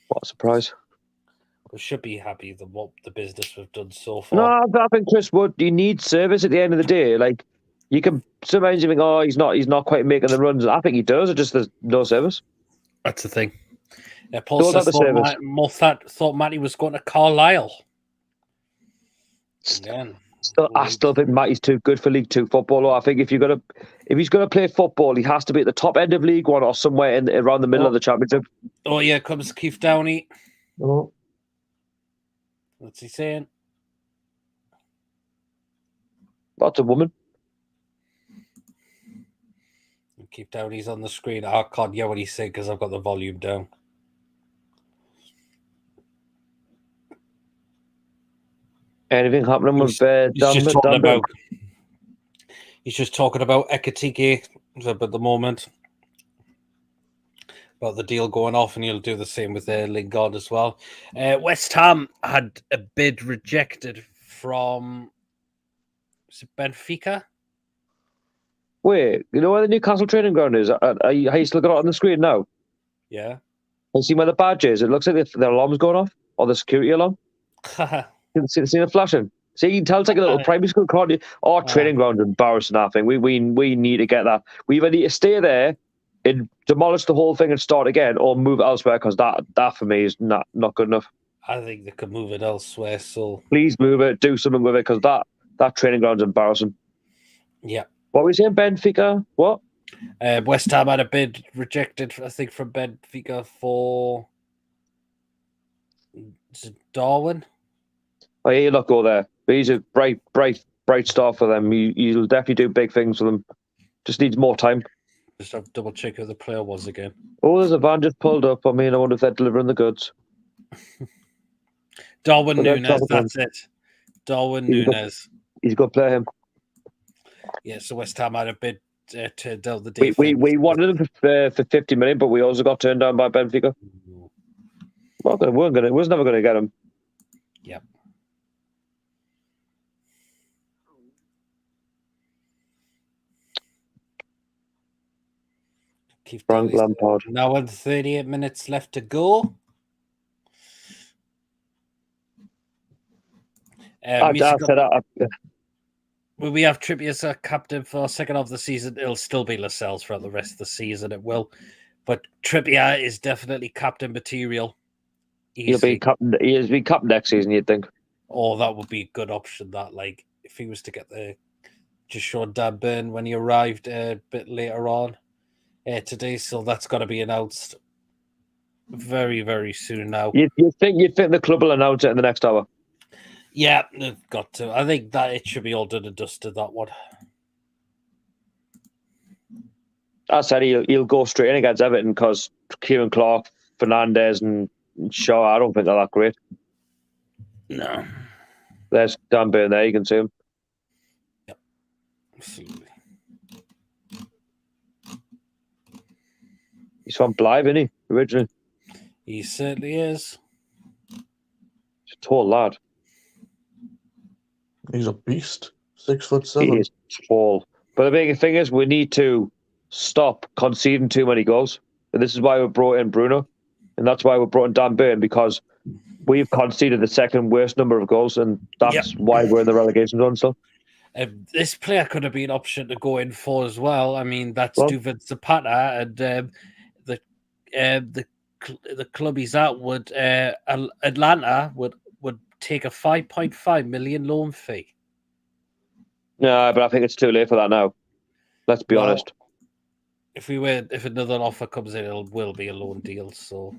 What a surprise! We should be happy with what the business we've done so far. No, I think Chris Wood. You need service at the end of the day. Like, you can sometimes you think, oh, he's not quite making the runs. I think he does. It just there's no service. That's the thing. Paul says thought Matty was going to Carlisle. Again, I still think Matty's too good for League Two football. Or I think if he's gonna play football, he has to be at the top end of League One or somewhere around the middle of the Championship. Oh yeah, comes Keith Downey. Oh, What's he saying? That's a woman. Keith Downey's on the screen. I can't hear what he's saying because I've got the volume down. Anything happening with He's just talking about Ekatike at the moment. About the deal going off, and he'll do the same with Lingard as well. West Ham had a bid rejected from Benfica. Wait, you know where the Newcastle training ground is? Are you still got it on the screen now? Yeah. You see where the badge is? It looks like the alarm's going off, or the security alarm. See it flashing? See, you can tell it's like a little primary school card. Our training ground is embarrassing, I think. We need to get that. We either need to stay there and demolish the whole thing and start again, or move it elsewhere, because that for me is not good enough. I think they could move it elsewhere, so... Please move it, do something with it, because that training ground's embarrassing. Yeah. What were we saying, Benfica? What? West Ham had a bid rejected, I think, from Benfica for... Is it Darwin? Oh, yeah, you'll not go there. But he's a bright star for them. You'll definitely do big things for them. Just needs more time. Just have to double check who the player was again. Oh, there's a van just pulled up. I mean, I wonder if they're delivering the goods. Darwin Núñez, that's it. Darwin Núñez. He's a good player, him. Yeah, so West Ham had a bid to deal the defense. We wanted him for 50 million, but we also got turned down by Benfica. We was never going to get him. Yep. Frank Lampard. Now with 38 minutes left to go. Will we have Trippier as a captain for second half of the season? It'll still be Lascelles throughout the rest of the season. It will. But Trippier is definitely captain material. He'll be captain. He'll be captain next season, you'd think. Oh, that would be a good option. That, like, if he was to get just showed Dan Burn when he arrived a bit later on today, so that's got to be announced very, very soon now. You think the club will announce it in the next hour? Yeah, they've got to. I think that it should be all done and dusted, that one. I said he'll go straight in against Everton because Kieran Clark, Fernandes, and Shaw, I don't think they're that great. No. There's Dan Burn there, you can see him. Yep, absolutely. He's from Blythe, isn't he, originally? He certainly is. He's a tall lad. He's a beast. 6'7". He is tall. But the big thing is we need to stop conceding too many goals. And this is why we brought in Bruno. And that's why we brought in Dan Burn, because we've conceded the second worst number of goals, and that's why we're in the relegation zone still. This player could have been an option to go in for as well. I mean, that's Duvan Zapata, and the club he's at would Atlanta would take a 5.5 million loan fee. No, but I think it's too late for that now. Let's be honest. If another offer comes in, it will be a loan deal. So,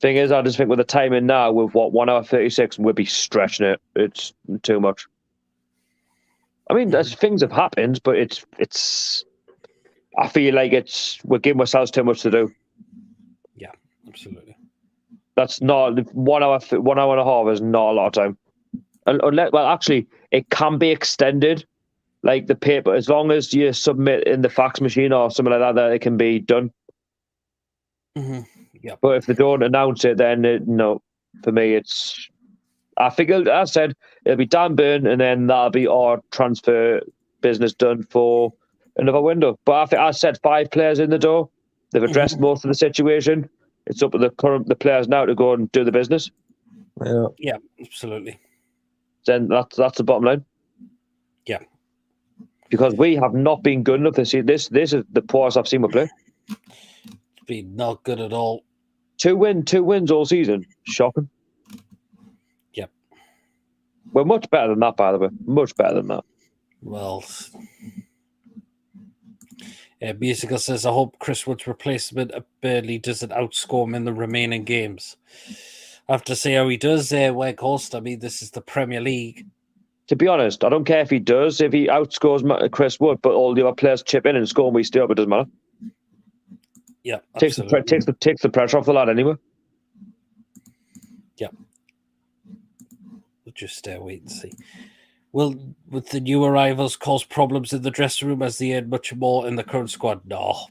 thing is, I just think with the timing now, with 1 hour 36, we'll be stretching it. It's too much. I mean, things have happened, but it's. I feel like we're giving ourselves too much to do. Yeah, absolutely. That's not 1 hour. 1 hour and a half is not a lot of time. Unless, well, actually, it can be extended. Like the paper, as long as you submit in the fax machine or something like that it can be done. Mm-hmm. Yeah. But if they don't announce it, then no. For me, it's. I figured, as I said, it'll be Dan Burn, and then that'll be our transfer business done for another window. But I said 5 players in the door. They've addressed most of the situation. It's up to the players now to go and do the business. Yeah, absolutely. Then that's the bottom line. Yeah. Because we have not been good enough this year. This is the poorest I've seen we play. It's been not good at all. 2 wins all season. Shocking. Yep. We're much better than that, by the way. Much better than that. Well, Musical says, I hope Chris Wood's replacement at Burnley doesn't outscore him in the remaining games. I have to see how he does, Weghorst. I mean, this is the Premier League. To be honest, I don't care if he does, if he outscores Chris Wood, but all the other players chip in and score and we stay up, it doesn't matter. Yeah, takes the pressure off the lad anyway. Yeah. We'll just wait and see. Will the new arrivals cause problems in the dressing room as they earn much more in the current squad? No.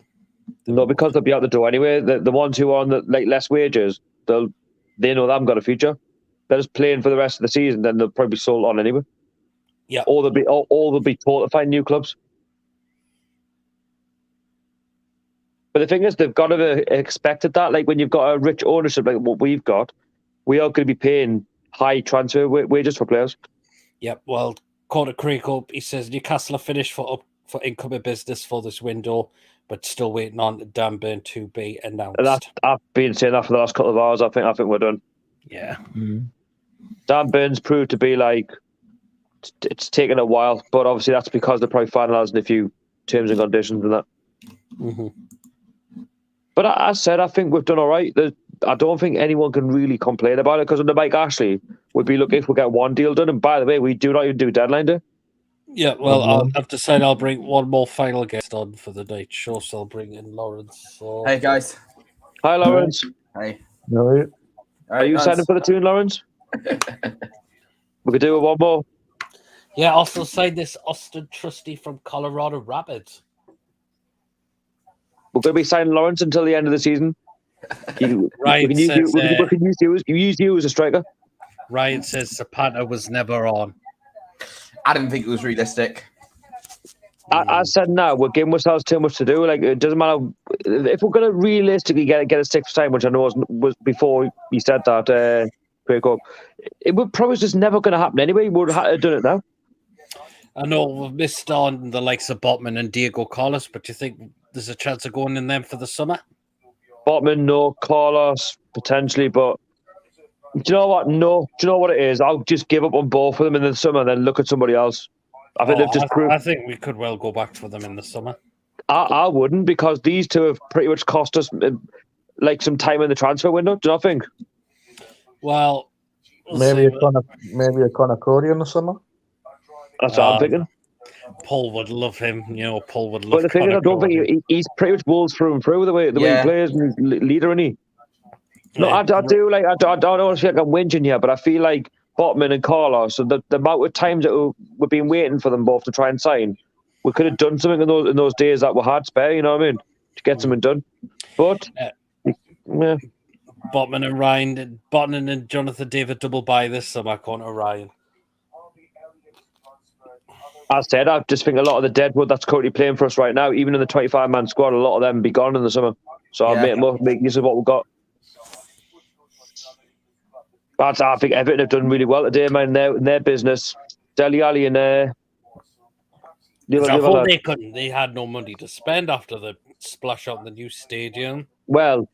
No, because they'll be out the door anyway. The ones who are on the less wages, they know they haven't got a future. They're just playing for the rest of the season, then they'll probably be sold on anyway. Yeah. Or they'll be taught to find new clubs. But the thing is, they've got to have expected that. Like when you've got a rich ownership like what we've got, we are going to be paying high transfer wages for players. Yep. Well, Carter Craig up. He says Newcastle are finished for incoming business for this window, but still waiting on Dan Burn to be announced. And I've been saying that for the last couple of hours. I think we're done. Yeah. Mm-hmm. Dan Burn's proved to be like it's taken a while, but obviously that's because they're probably finalising a few terms and conditions and that. Mm-hmm. But as I said, I think we've done all right. I don't think anyone can really complain about it because under Mike Ashley, we'd be looking if we get one deal done. And by the way, we do not even do deadline day. Yeah, well, I've decided I'll bring one more final guest on for the night show, so I'll bring in Lawrence. So... Hey, guys. Hi, Lawrence. Hey. No. Are you signing for the tune, Lawrence? We could do one more. Yeah, also signed this Austin Trusty from Colorado Rapids. We're going to be signing Lawrence until the end of the season. Ryan says... We can use you as a striker. Ryan says Zapata was never on. I didn't think it was realistic. I said no, we're giving ourselves too much to do. Like it doesn't matter if we're going to realistically get a sixth time, which I know was before you said that. It would probably just never going to happen anyway. We'd have done it now. I know we've missed on the likes of Botman and Diego Carlos, but do you think there's a chance of going in them for the summer? Botman, no. Carlos, potentially, but do you know what? No. Do you know what it is? I'll just give up on both of them in the summer and then look at somebody else. I think they've just proved... I think we could well go back for them in the summer. I wouldn't, because these two have pretty much cost us like some time in the transfer window. Do you not think? Well, maybe a Conor Cody in the summer. That's what I'm thinking. Paul would love him. You know, Paul would love. But the thing is, I don't think he's pretty much Wolves through and through the way he plays and he's leader, isn't he? No, I do like. I don't feel like I'm whinging here, but I feel like Botman and Carlos, so the amount of times that we've been waiting for them both to try and sign, we could have done something in those days that we had spare. You know what I mean? To get something done, but yeah. Botman and Jonathan David double buy this summer. Conor Ryan. As I said, I just think a lot of the deadwood that's currently playing for us right now, even in the 25-man squad, a lot of them be gone in the summer. So I'll make use of what we've got. But I think Everton have done really well today, man, in their business. Dele Alli and they had no money to spend after the splash out in the new stadium. Well,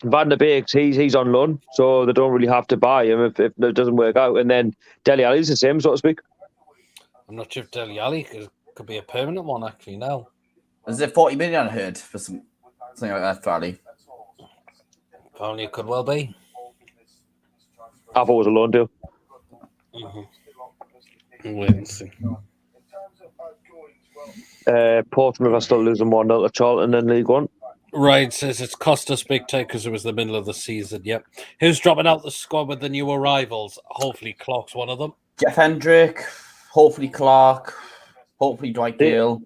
Van der Beek, he's on loan, so they don't really have to buy him if it doesn't work out. And then Dele Alli's the same, so to speak. I'm not sure if Dele Alli could be a permanent one, actually, now. Is it 40 million I heard for something like that for Ali? Apparently it could well be. I thought it was a loan deal. Mm-hmm. Wait and see. Portsmouth are still losing 1-0 to Charlton in League One. Ryan says it's cost us big time because it was the middle of the season. Yep. Who's dropping out the squad with the new arrivals? Hopefully Clark's one of them. Jeff Hendrick. Hopefully Clark. Hopefully Dwight Gale.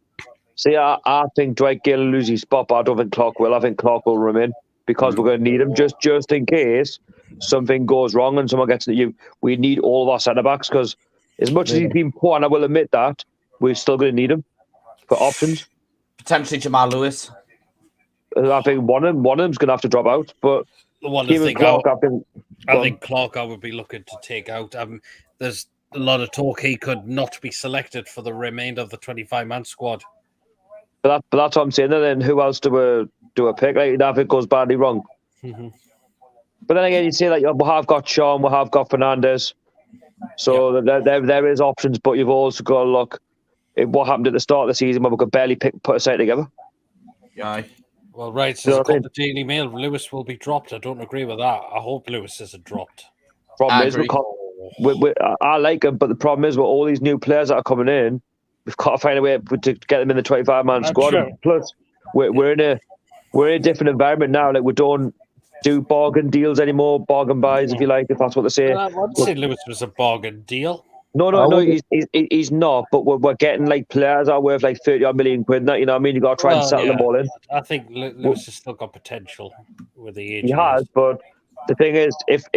See, I think Dwight Gale will lose his spot, but I don't think Clark will. I think Clark will remain because we're going to need him just in case something goes wrong and someone gets to you. We need all of our centre-backs because as much as he's been poor, and I will admit that, we're still going to need him for options. Potentially Jamal Lewis. I think one of them's going to have to drop out, but the one Clark, I think Clark I would be looking to take out. There's a lot of talk he could not be selected for the remainder of the 25-man squad. But that's what I'm saying. And then who else do a pick? Like if it goes badly wrong. Mm-hmm. But then again, you say like we have got Sean, we have got Fernandez. So there is options, but you've also got to look at what happened at the start of the season when we could barely put a side together. Yeah. Well, right, You says know a what I mean? the Daily Mail, Lewis will be dropped. I don't agree with that. I hope Lewis isn't dropped. Problem I is, agree. I like him, but the problem is with all these new players that are coming in, we've got to find a way to get them in the 25-man squad. Sure. Plus, we're in a different environment now. Like, we don't do bargain deals anymore, bargain buys, if you like, if that's what they say. I would say Lewis was a bargain deal. No, he's not. But we're getting like players that are worth like 30 million quid. You know what I mean? You got to try and settle them all in. I think Lewis has still got potential with the age. He has, but the thing is, if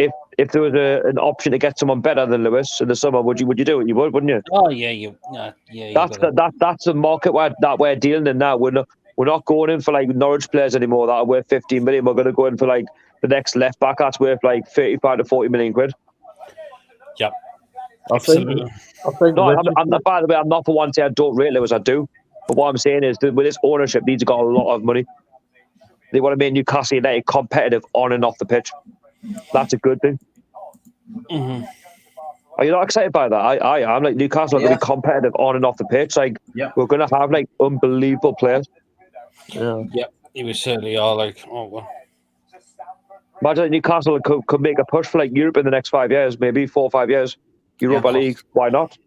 there was an option to get someone better than Lewis in the summer, would you do it? You would, wouldn't you? Oh yeah, That's the market that we're dealing in now. We're not going in for like Norwich players anymore that are worth 15 million. We're going to go in for like the next left back that's worth like 35 to 40 million quid. Yep. I think. By the way, I'm not for one to say I don't rate Lewis. I do, but what I'm saying is that with his ownership, he's got a lot of money. They want to make Newcastle United competitive on and off the pitch. That's a good thing. Mm-hmm. Are you not excited by that? I am. Like, Newcastle are going to be competitive on and off the pitch. Like, we're going to have like unbelievable players. Yeah. Yep. We certainly are. Like, oh well. Imagine Newcastle could make a push for like Europe in the next 5 years, maybe 4 or 5 years. Europa League, why not?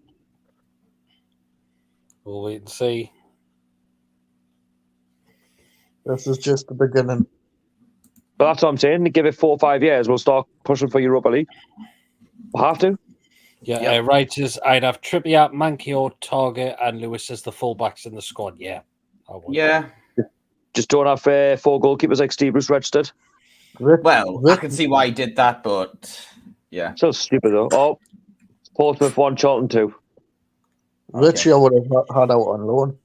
We'll wait and see. This is just the beginning. But that's what I'm saying. Give it 4 or 5 years, we'll start pushing for Europa League. We'll have to. Yeah, writers. I'd have Trippier, Mankio, Targett, and Lewis as the fullbacks in the squad. Yeah, I would. Yeah. Just don't have 4 goalkeepers like Steve Bruce registered. Well, I can see why he did that, but yeah. So stupid though. Oh, Portsmouth 1, Charlton 2. Richie, I would have had out on loan.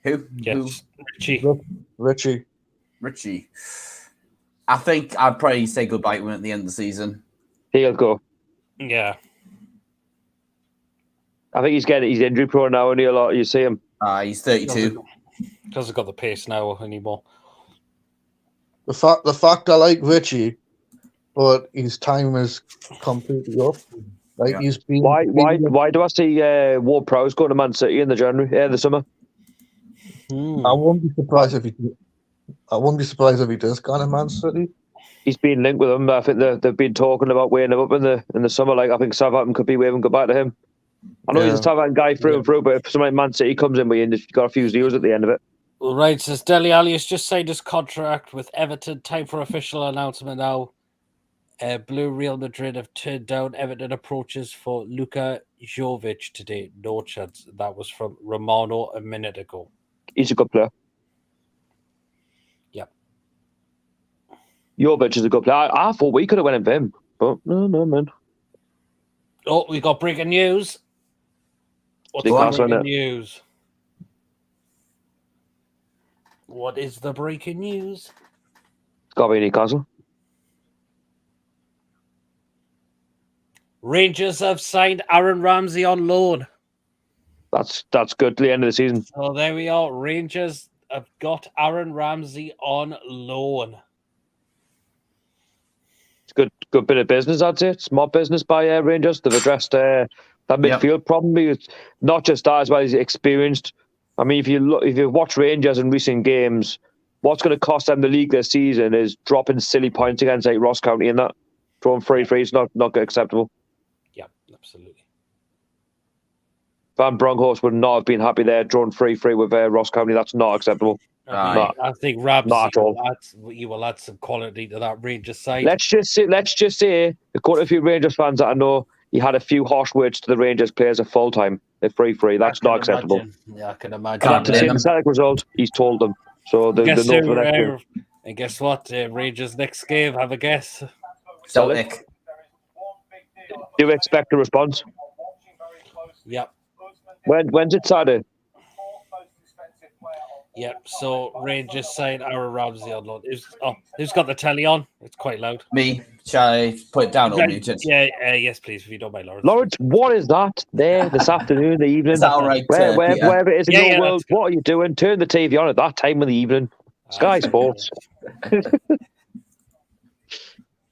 Who? Yes, Richie. Richie. I think I'd probably say goodbye to him at the end of the season. He'll go. Yeah. I think he's injury prone now, and you see him. He's 32. Doesn't got the pace now anymore. The fact I like Richie, but his time is completely up. Like he's been. Why do I see Ward-Prowse going to Man City in the summer? I won't be surprised if he. I won't be surprised if he does go to Man City. He's been linked with them. I think they've been talking about weighing him up in the summer. Like, I think Southampton could be waving goodbye to him. I know he's a Southampton guy through and through, but if somebody Man City comes in with you, you've got a few zeros at the end of it. Well, right, says Dele Alli has just signed his contract with Everton. Time for official announcement now. Blue Real Madrid have turned down Everton approaches for Luka Jovic today. No chance. That was from Romano a minute ago. He's a good player. Yep. Jovic is a good player. I thought we could have went in for him, but no, man. Oh, we got breaking news. What's the breaking news? What is the breaking news? It's got to be Newcastle. Rangers have signed Aaron Ramsey on loan. That's good to the end of the season. So there we are. Rangers have got Aaron Ramsey on loan. It's good bit of business, I'd say. Smart business by Rangers. They've addressed that midfield problem. It's not just that, as well as experienced. I mean, if you watch Rangers in recent games, what's going to cost them the league this season is dropping silly points against like Ross County and that. Throwing free is not acceptable. Yeah, absolutely. Van Bronckhorst would not have been happy there, drawn free with Ross County. That's not acceptable. I think Ramsey not at all. You will add some quality to that Rangers side. Let's just say, according to a few Rangers fans that I know, he had a few harsh words to the Rangers players at full time. They're free. That's not acceptable. Yeah, I can imagine. After seeing the Celtic result, he's told them. So the note for the next game. And guess what? Rangers next game. Have a guess. Celtic. Do you expect a response? Yep. When's it Saturday? Yep. So Rangers signed Aaron Ramsey on loan. Who's got the telly on? It's quite loud. Me. Shall I put it down or muted? Yeah. Yes, please. If you don't mind, Lawrence. Lawrence, what is that there this afternoon, the evening? Is that all right? Wherever it is in your world, what are you doing? Turn the TV on at that time of the evening. Sky Sports.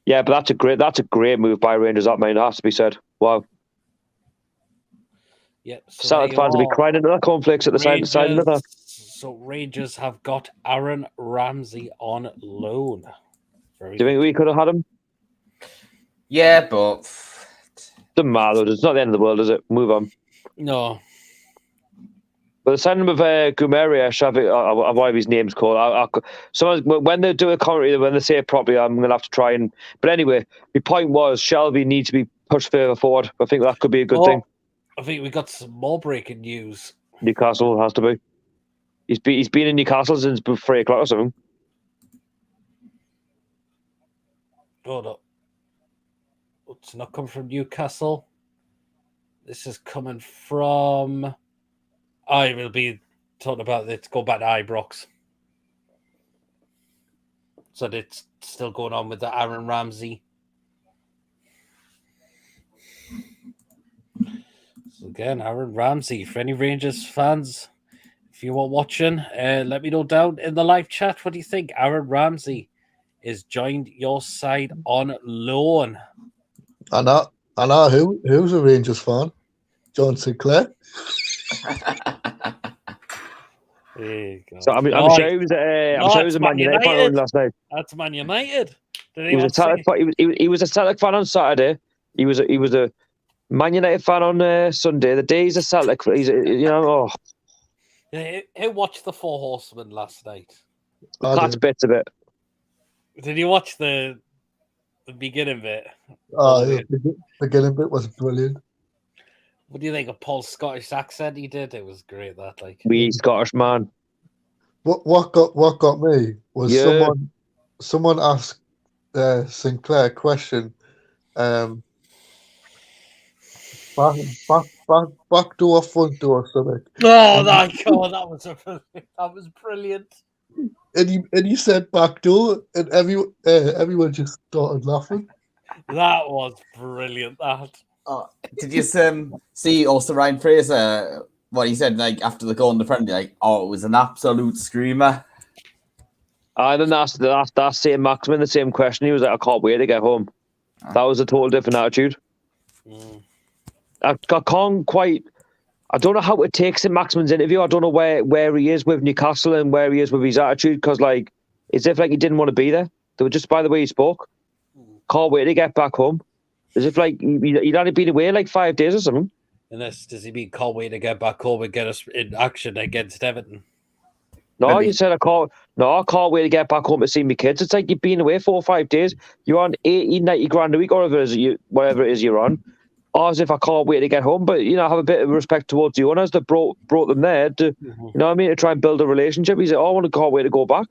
Yeah, but that's a great move by Rangers. That has to be said. Wow. Yeah, so Celtic fans will be crying into their cornflakes at the side of that. So Rangers have got Aaron Ramsey on loan. Do you think we could have had him? Yeah, but Doesn't matter. It's not the end of the world, is it? Move on. No. But the signing of Gumerish, I whatever his name's called. When they do a commentary, when they say it properly, I'm going to have to try and. But anyway, my point was Shelby needs to be pushed further forward. I think that could be a good thing. I think we got some more breaking news. Newcastle has to be. He's been in Newcastle since 3 o'clock or something. Hold up. It's not coming from Newcastle. This is coming from. I will be talking about it. Go back to Ibrox. So it's still going on with the Aaron Ramsey. So again, Aaron Ramsey. For any Rangers fans, if you are watching, let me know down in the live chat. What do you think? Aaron Ramsey is joined your side on loan. I know who's a Rangers fan? John Sinclair. So I'm sure he was a Man United fan last night. That's Man United. He was a Celtic fan on Saturday. He was a Man United fan on Sunday. The day he's a Celtic, Who watched the Four Horsemen last night? That's bits of it. Did you watch the beginning bit? The beginning bit was brilliant. What do you think of Paul's Scottish accent he did? It was great, that We Scottish man. What got me was someone asked Sinclair a question. Back door, front door, something. Oh my god, that was brilliant. And he said back door, and everyone just started laughing. That was brilliant. That. Did you see also Ryan Fraser? What he said after the goal in the Premier League? Oh, it was an absolute screamer. I then asked that same Maximin the same question. He was like, I can't wait to get home. That was a total different attitude. I can't quite. I don't know how it takes in Maximin's interview. I don't know where he is with Newcastle and where he is with his attitude, because it's if he didn't want to be there. They were just by the way he spoke. Can't wait to get back home. As if he'd only been away 5 days or something. Unless does he mean can't wait to get back home and get us in action against Everton? No, Maybe. you said I can't wait to get back home to see my kids. It's like you've been away 4 or 5 days. You're on 80, 90 grand a week, or whatever it is you're on. Or as if I can't wait to get home. But have a bit of respect towards the owners that brought them there to to try and build a relationship. He said, can't wait to go back.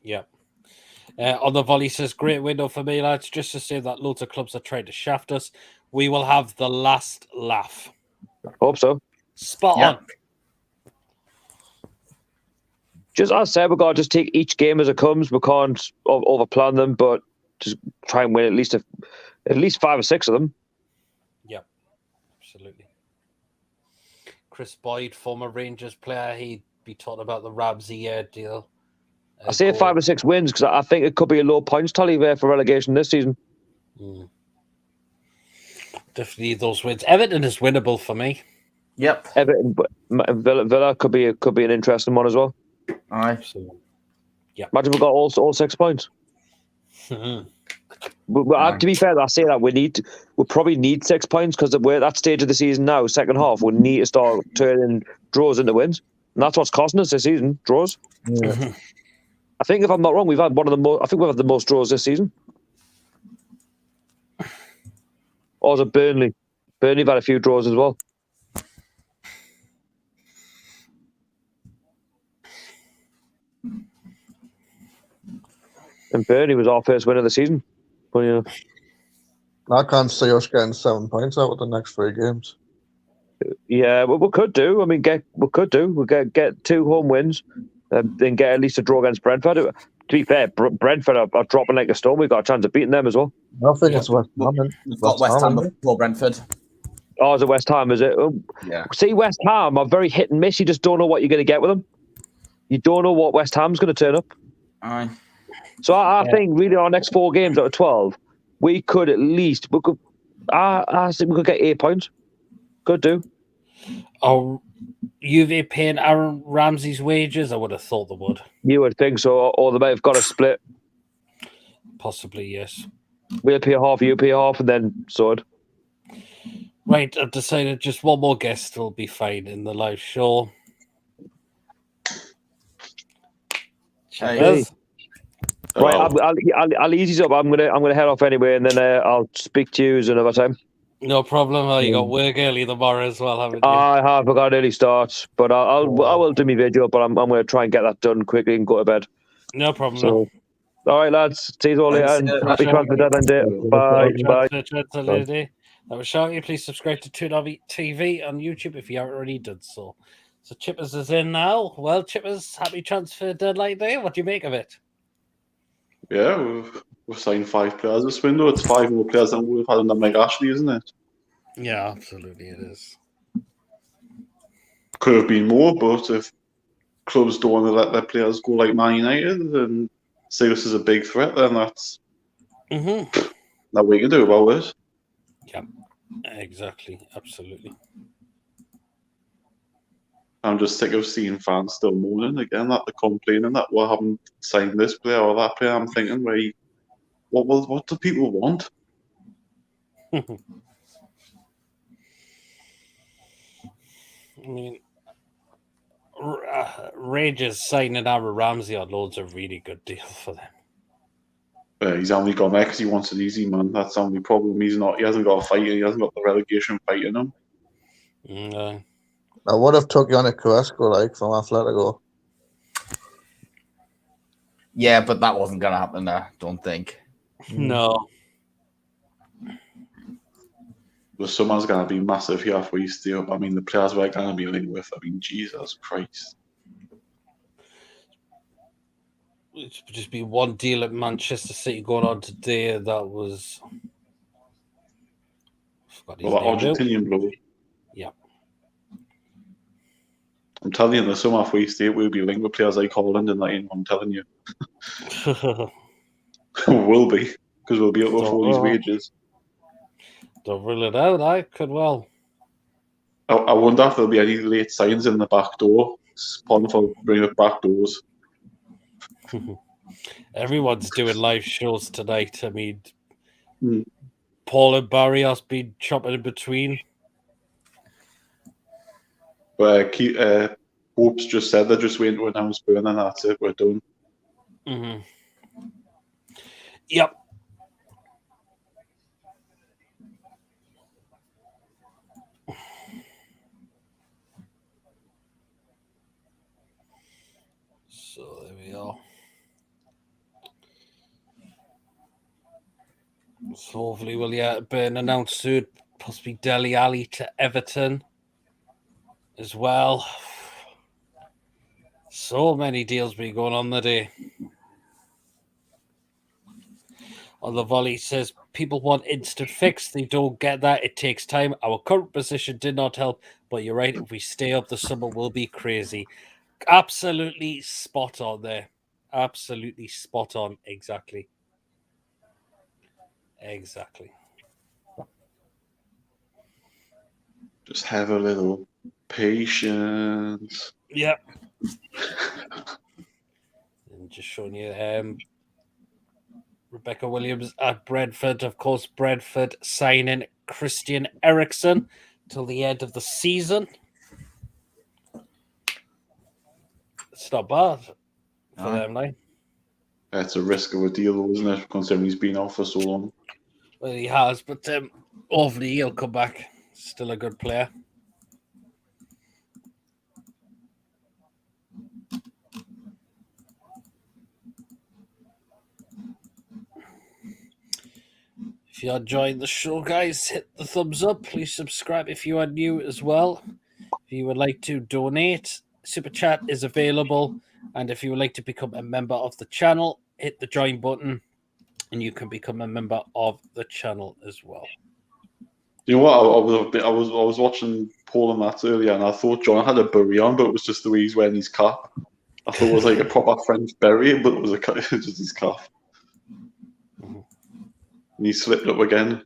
Yeah. On the volley says, great window for me, lads. Just to say that loads of clubs are trying to shaft us. We will have the last laugh. Hope so. Spot on. Just as I said, we've got to just take each game as it comes. We can't overplan them, but just try and win at least 5 or 6 of them. Yeah, absolutely. Chris Boyd, former Rangers player, he'd be talking about the Ramsey deal. I say 5 or 6 wins because I think it could be a low points tally there for relegation this season. Definitely those wins. Everton is winnable for me. Yep. Everton, but Villa could be an interesting one as well. All right. So, yeah. Imagine we got all 6 points. But to be fair, I say that we probably need 6 points because we're at that stage of the season now. Second half, we need to start turning draws into wins, and that's what's costing us this season. Draws. Yeah. I think if I'm not wrong, we've had one of the most. I think we've had the most draws this season. Or was it Burnley? Burnley have had a few draws as well. And Burnley was our first win of the season. But, I can't see us getting 7 points out of the next 3 games. Yeah, well, we could do. I mean, we'll get 2 home wins, then get at least a draw against Brentford. To be fair, Brentford are dropping like a stone. We've got a chance of beating them as well. I think it's West Ham. We've got West Ham before Brentford. Oh, is it West Ham, is it? Yeah. See, West Ham are very hit and miss. You just don't know what you're going to get with them. You don't know what West Ham's going to turn up. Aye. So I think really our next 4 games out of 12, I think we could get 8 points. Could do. Are Juve paying Aaron Ramsey's wages? I would have thought they would. You would think so, or they might have got a split. Possibly, yes. We'll pay half, you pay half, and then sort. Right, I've decided just one more guest will be fine in the live show. Hey. Right, I'll ease you up. I'm gonna head off anyway, and then I'll speak to you another time. No problem. Oh, you got work early tomorrow as well, haven't you? I have. I got an early start, but I will do my video. But I'm going to try and get that done quickly and go to bed. No problem. So, all right, lads. See you all later. And happy transfer deadline day. Bye. Bye. That was Sharky. Please subscribe to Toon TV on YouTube if you haven't already done so. So Chippers is in now. Well, Chippers, happy transfer deadline day. What do you make of it? Yeah, we've signed 5 players this window. It's 5 more players than we've had under Mike Ashley, isn't it? Yeah, absolutely it is. Could have been more, but if clubs don't want to let their players go like Man United and see us as a big threat, then that's that we can do about it. Yeah, exactly. Absolutely. I'm just sick of seeing fans still moaning again that they're complaining that we haven't signed this player or that player. I'm thinking, what do people want? I mean, Rangers signing Aaron Ramsey on loads of really good deals for them. He's only gone there because he wants it easy, man. That's the only problem. He hasn't got a fight. He hasn't got the relegation fight in him. No. I would have took Yannick Carrasco from Atletico. Yeah, but that wasn't going to happen there, don't think. No. The summer's going to be massive here for East Europe. I mean, the players we're going to be linked with, I mean, Jesus Christ. It's just been one deal at Manchester City going on today that was... Well, that Argentinian bloke. Yeah. I'm telling you, in the summer for East Europe, we'll be linked with players like Holland and that. I'm telling you. We'll be, because we'll be able to afford these wages. Don't rule it out, I could well. I wonder if there'll be any late signs in the back door. Spawn for bringing up back doors. Everyone's doing live shows tonight. I mean, Paul and Barrios been chopping in between. Hope's just said they're just waiting to announce Burn and that's it. We're done. Yep. So there we are. So hopefully we'll Burn announced soon. Possibly Dele Alli to Everton as well. So many deals been going on the day. On the volley says people want instant fix. They don't get that. It takes time. Our current position did not help, but you're right. If we stay up, the summer will be crazy. Absolutely spot on there. Absolutely spot on. Exactly. Just have a little patience. Yep. And just showing you Rebecca Williams at Brentford. Of course, Brentford signing Christian Eriksen till the end of the season. It's not bad for them, like. It's a risk of a deal, isn't it? Considering he's been out for so long. Well, he has, but hopefully he'll come back. Still a good player. If you're enjoying the show, guys, hit the thumbs up. Please subscribe if you are new as well. If you would like to donate, Super Chat is available. And if you would like to become a member of the channel, hit the join button and you can become a member of the channel as well. You know what? I was watching Paul and Matt earlier, and I thought John had a beret on, but it was just the way he's wearing his cap. I thought it was like a proper French beret, but it was just his cap. And he slipped up again.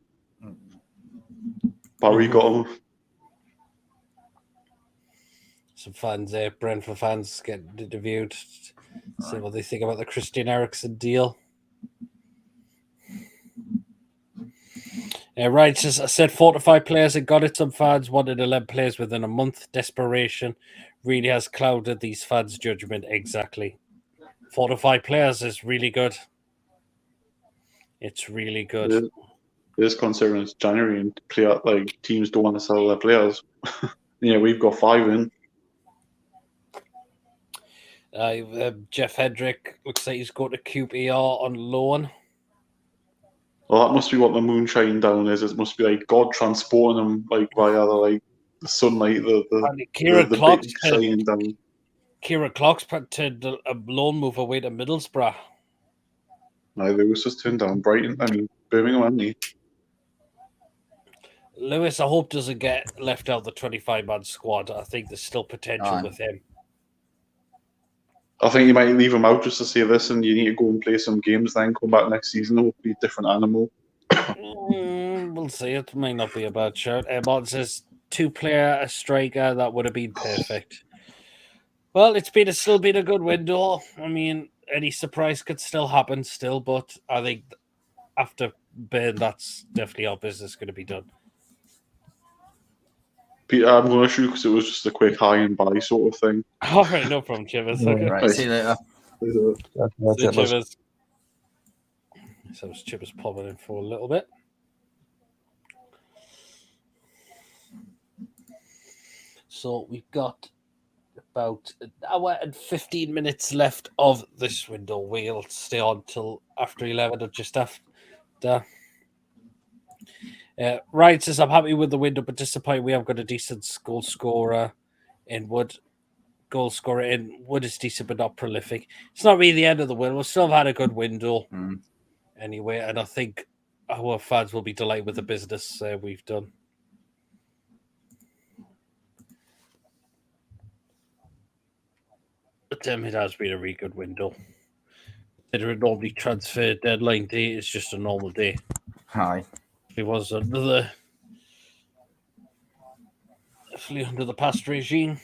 Barry got him. some fans there, Brentford fans, get interviewed, see what they think about the Christian Eriksen deal. Right, as I said, 4 to 5 players and got it. Some fans wanted 11 players within a month. Desperation really has clouded these fans' judgment. Exactly. 4 to 5 players is really good. It's really good. It is considering it's January and teams don't want to sell their players. Yeah, we've got 5 in. Jeff Hedrick looks like he's going to QPR on loan. Well, that must be what the moonshine down is. It must be like God transporting them via the sunlight, the big shining down. Kieran Clark's turned a loan move away to Middlesbrough. No, Lewis has turned down Brighton. I mean Birmingham, hasn't he? Lewis, I hope, doesn't get left out the 25-man squad. I think there's still potential with him. I think you might leave him out just to say this, and you need to go and play some games, then come back next season, hopefully a different animal. We'll see. It might not be a bad shout. Martin says 2-player, a striker, that would have been perfect. Well, it's still been a good window. I mean, any surprise could still happen still, but I think after Burn, that's definitely how business is going to be done. Peter, I'm going to shoot because it was just a quick high and buy sort of thing. All right, no problem, Chivers. Okay. Right, see you later. See you, Chivers. So Chivers popping in for a little bit. So we've got about an hour and 15 minutes left of this window. We'll stay on till after 11 or just after. Ryan says, I'm happy with the window, but disappointed we have got a decent goal scorer in Wood. Goal scorer in Wood is decent, but not prolific. It's not really the end of the world. We'll still have had a good window anyway, and I think our fans will be delighted with the business we've done. But it has been a really good window. Normally transfer deadline day is just a normal day. Hi. It was definitely under the past regime.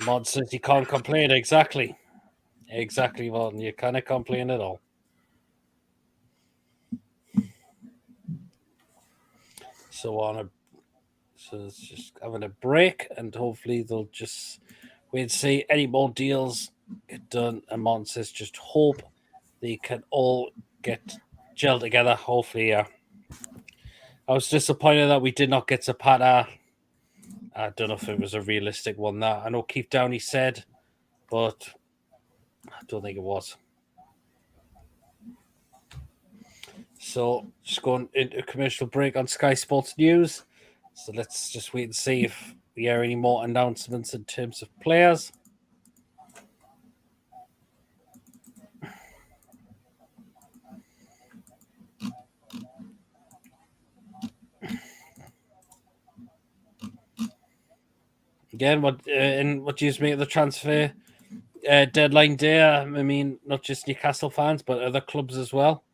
Mod says you can't complain. Exactly, Mod. You can't complain at all. So it's just having a break, and hopefully they'll just wait and see any more deals get done. And Mon says just hope they can all get gelled together. Hopefully, I was disappointed that we did not get Zapata. I don't know if it was a realistic one. That I know Keith Downey said, but I don't think it was. So just going into a commercial break on Sky Sports News. So let's just wait and see if we hear any more announcements in terms of players. Again, what do you make of the transfer deadline day? I mean, not just Newcastle fans, but other clubs as well.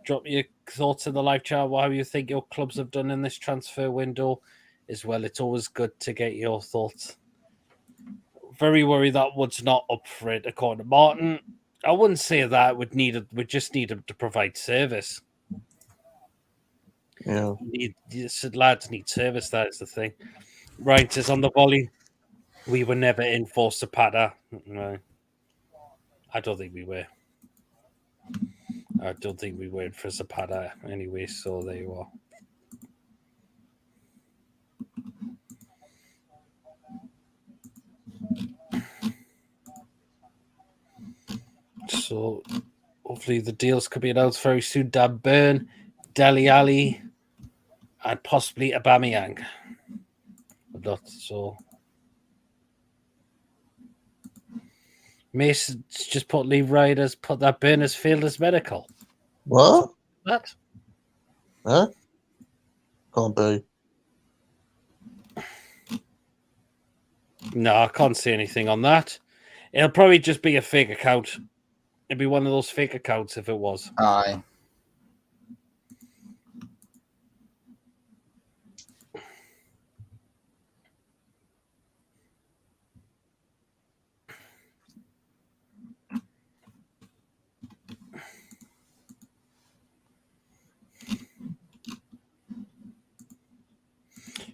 Drop your thoughts in the live chat. How you think your clubs have done in this transfer window as well. It's always good to get your thoughts. Very worried that Wood's not up for it, according to Martin. I wouldn't say that. We just need him to provide service. Yeah. Lads need service. That is the thing. Ryan says on the volley, we were never in for Zapata. No, I don't think we were. I don't think we were in for Zapata anyway, so there you are. So hopefully the deals could be announced very soon. Dan Burn, Dele Alli, and possibly Aubameyang. But not so. Mason's just put Lee Riders, put that Burn has failed his medical. What? That? Huh? Can't be. No, I can't see anything on that. It'll probably just be a fake account. It'd be one of those fake accounts if it was. Aye.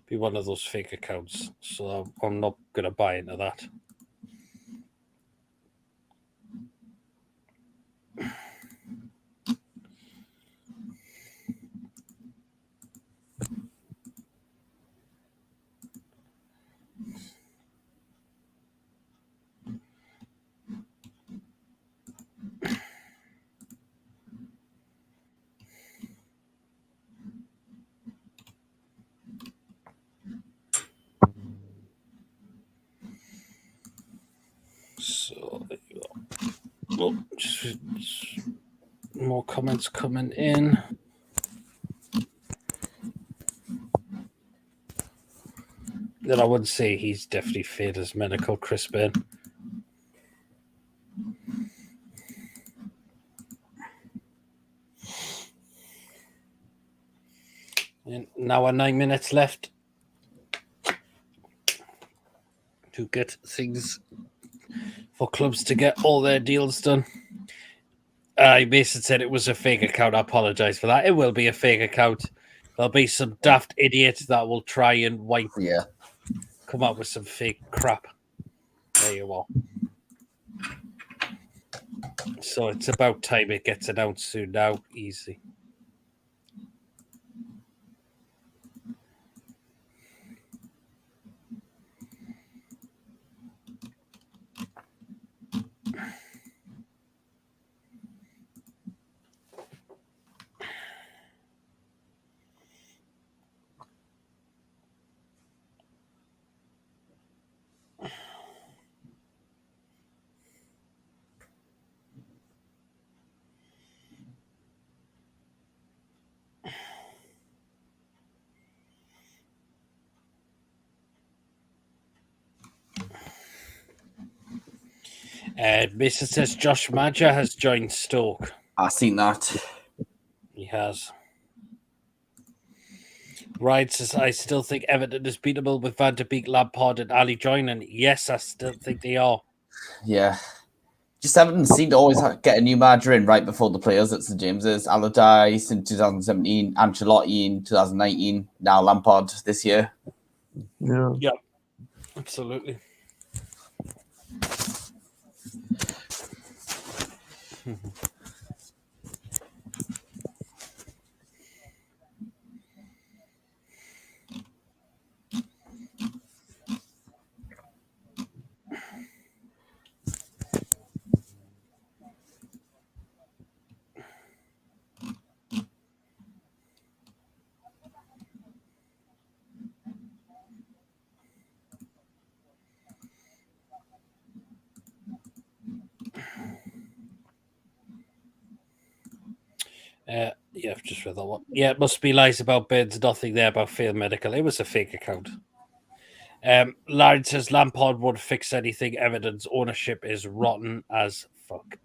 be one of those fake accounts. So I'm not going to buy into that. So there you go. Oh, just more comments coming in. Then I would say he's definitely fit as medical, Chris Ben. And now 9 minutes left to get things for clubs to get all their deals done. I basically said it was a fake account. I apologize for that. It will be a fake account. There'll be some daft idiots that will try and come up with some fake crap. There you are. So it's about time it gets announced soon now. Easy. Mason says Josh Madger has joined Stoke. I've seen that. He has. Ryan says, I still think Everton is beatable with Van de Beek, Lampard, and Ali joining. Yes, I still think they are. Yeah. Just Everton seem to always get a new manager in right before the players at St James's. Allardyce in 2017, Ancelotti in 2019, now Lampard this year. Yeah. Absolutely. Yeah, I've just read that one. Yeah, it must be lies about beds, nothing there about failed medical. It was a fake account. Larry says Lampard won't fix anything. Everton's ownership is rotten as fuck.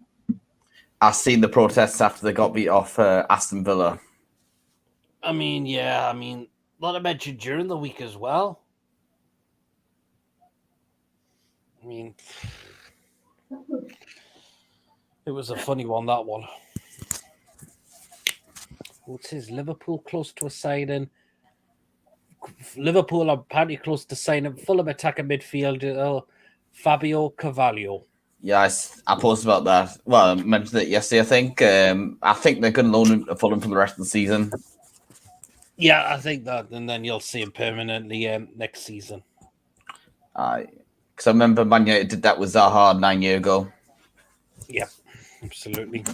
I've seen the protests after they got beat off Aston Villa. I mean, yeah, a lot of mentioned during the week as well. I mean, it was a funny one, that one. What's his Liverpool close to a signing? Liverpool are apparently close to signing Fulham attacker midfielder Fabio Carvalho. Yeah, I posted about that. Well, I mentioned it yesterday, I think. I think they're going to loan him to Fulham for the rest of the season. Yeah, I think that, and then you'll see him permanently next season. Because I remember Man United did that with Zaha 9 years ago. Yeah, absolutely.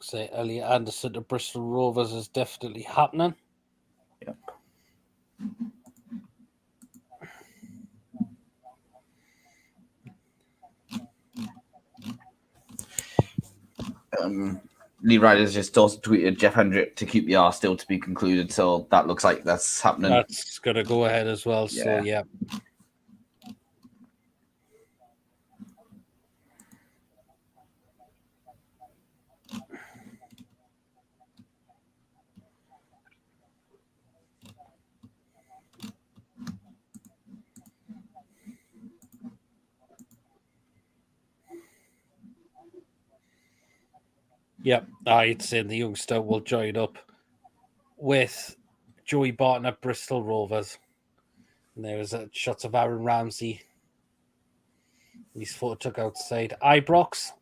Say Elliot Anderson to Bristol Rovers is definitely happening. Yep. Lee Ryder's just also tweeted Jeff Hendrick to QPR still to be concluded, so that looks like that's happening. That's going to go ahead as well. So yeah. Yep, I'd say the youngster will join up with Joey Barton at Bristol Rovers. And there was shots of Aaron Ramsey. His photo took outside Ibrox.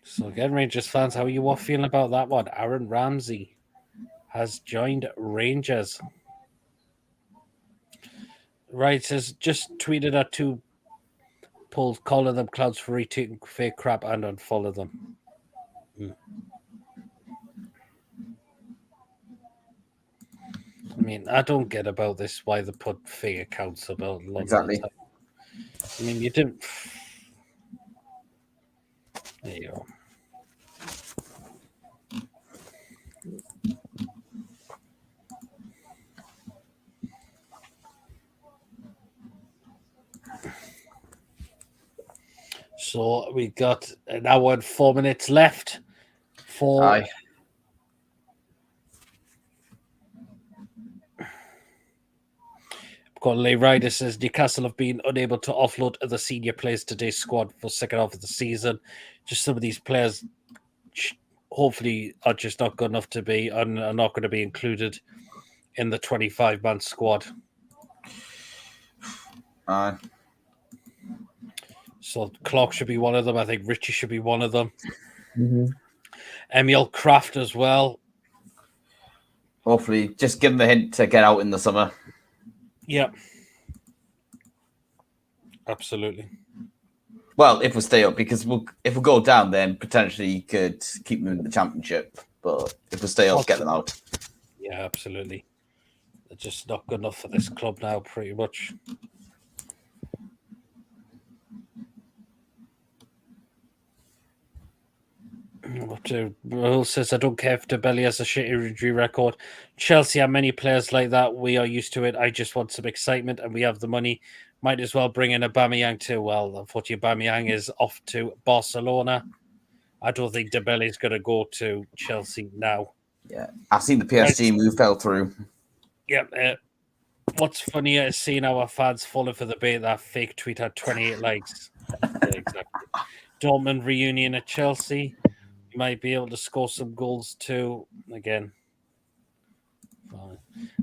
So again, Rangers fans, how are you all feeling about that one? Aaron Ramsey has joined Rangers. Right, says just tweeted at two polls calling them clouds for retweeting fake crap and unfollow them. I mean, I don't get about this why they put fake accounts about a lot Exactly. of the time. I mean, you didn't. There you go. So we got an hour and 4 minutes left for Aye. Lee Ryder says Newcastle have been unable to offload other senior players to today's squad for second half of the season. Just some of these players hopefully are just not good enough to be and are not going to be included in the 25-man squad. Aye. So Clark should be one of them. I think Richie should be one of them. Mm-hmm. Emil Kraft as well. Hopefully, just give them the hint to get out in the summer. Yep. Absolutely. Well, if we stay up, because if we go down, then potentially you could keep them in the championship. But if we stay up, get them out. Yeah, absolutely. They're just not good enough for this club now, pretty much. Will says, I don't care if Dele has a shit injury record. Chelsea have many players like that. We are used to it. I just want some excitement, and we have the money. Might as well bring in Aubameyang too. Well, unfortunately, Aubameyang is off to Barcelona. I don't think Dele is going to go to Chelsea now. Yeah, I've seen the PSG move fell through. Yep. What's funnier is seeing our fans falling for the bait. That fake tweet had 28 likes. Yeah, exactly. Dortmund reunion at Chelsea. You might be able to score some goals too. Again, fine.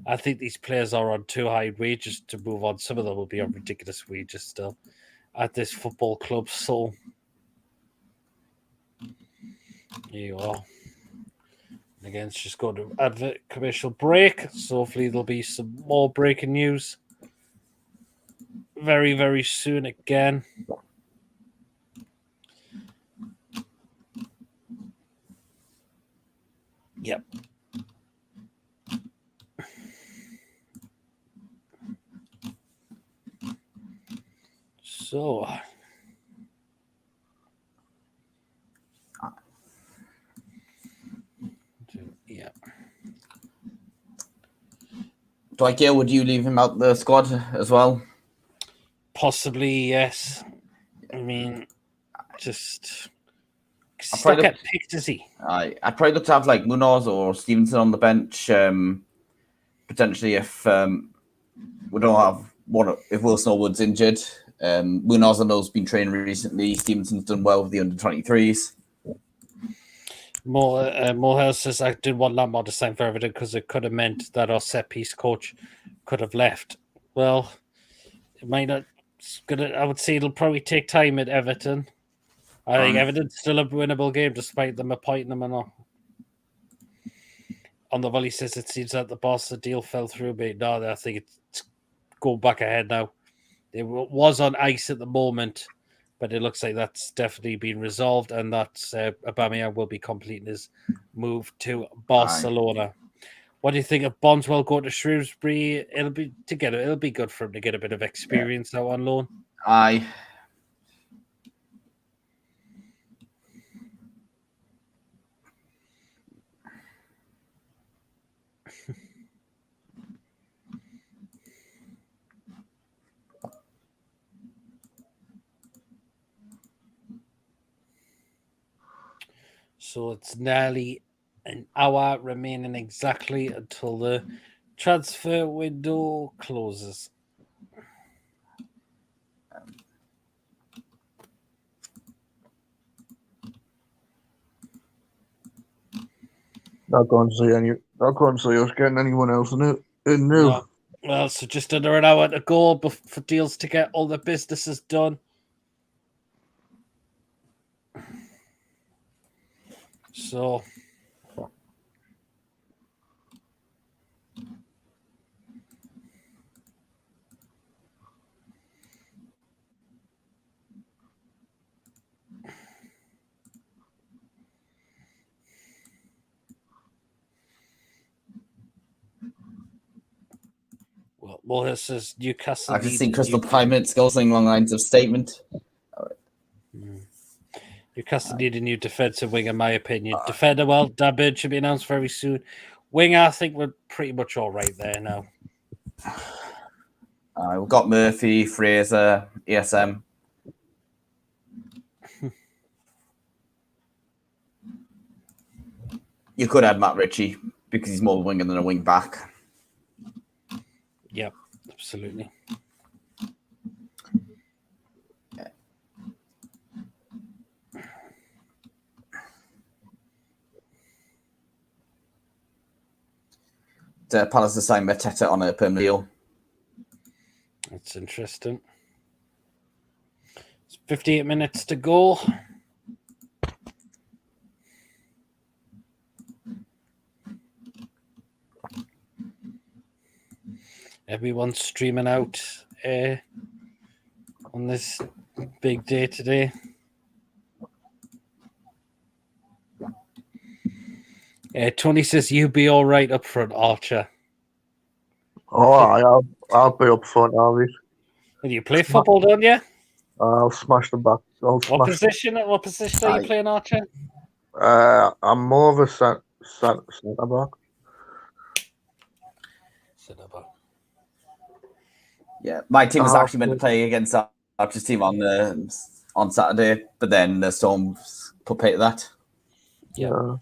I think these players are on too high wages to move on. Some of them will be on ridiculous wages still at this football club. So here you are. Again, it's just going to advert commercial break. So hopefully there'll be some more breaking news very, very soon again. Yep. So, yeah. Dwight Gale, would you leave him out the squad as well? Possibly, yes. I mean, just I'd get picked, is he? I'd probably look to have like Munoz or Stevenson on the bench. Potentially, if we don't have one, if Wilson or Wood's injured, Munoz I know's been training recently. Stevenson's done well with the under-23s. Morehouse says I did want Lampard to sign for Everton because it could have meant that our set piece coach could have left. Well, it might not. I would say it'll probably take time at Everton. I think Everton's still a winnable game despite them appointing them or not. On the volley says it seems that the Barca deal fell through, but no, I think it's going back ahead now. It was on ice at the moment, but it looks like that's definitely been resolved, and that Aubameyang will be completing his move to Barcelona. Aye. What do you think of Bondswell going to Shrewsbury? It'll be good for him to get a bit of experience out on loan. Aye. So it's nearly an hour remaining exactly until the transfer window closes. Not going to see us getting anyone else in new. No. Well, so just under an hour to go for deals to get all the businesses done. So, well, this says Newcastle. I just seen Crystal 5 minutes ago, something along the lines of statement. Newcastle need a new defensive wing, in my opinion. Defender, well, Dabbard should be announced very soon. Winger, I think we're pretty much all right there now. We've got Murphy, Fraser, ESM. You could add Matt Ritchie because he's more of a winger than a wing back. Yep, absolutely. Palace has signed Mateta on a permanent deal. That's interesting. It's 58 minutes to go. Everyone's streaming out on this big day today. Tony says you'll be all right up front, Archer. Oh, I'll be up front, Harvey. When you play football, don't you? I'll smash the back. What position are you playing, Archer? I'm more of a centre back. Centre back. Yeah, my team was actually meant to play against Archer's team on Saturday, but then the Storms put pay to that. Yeah.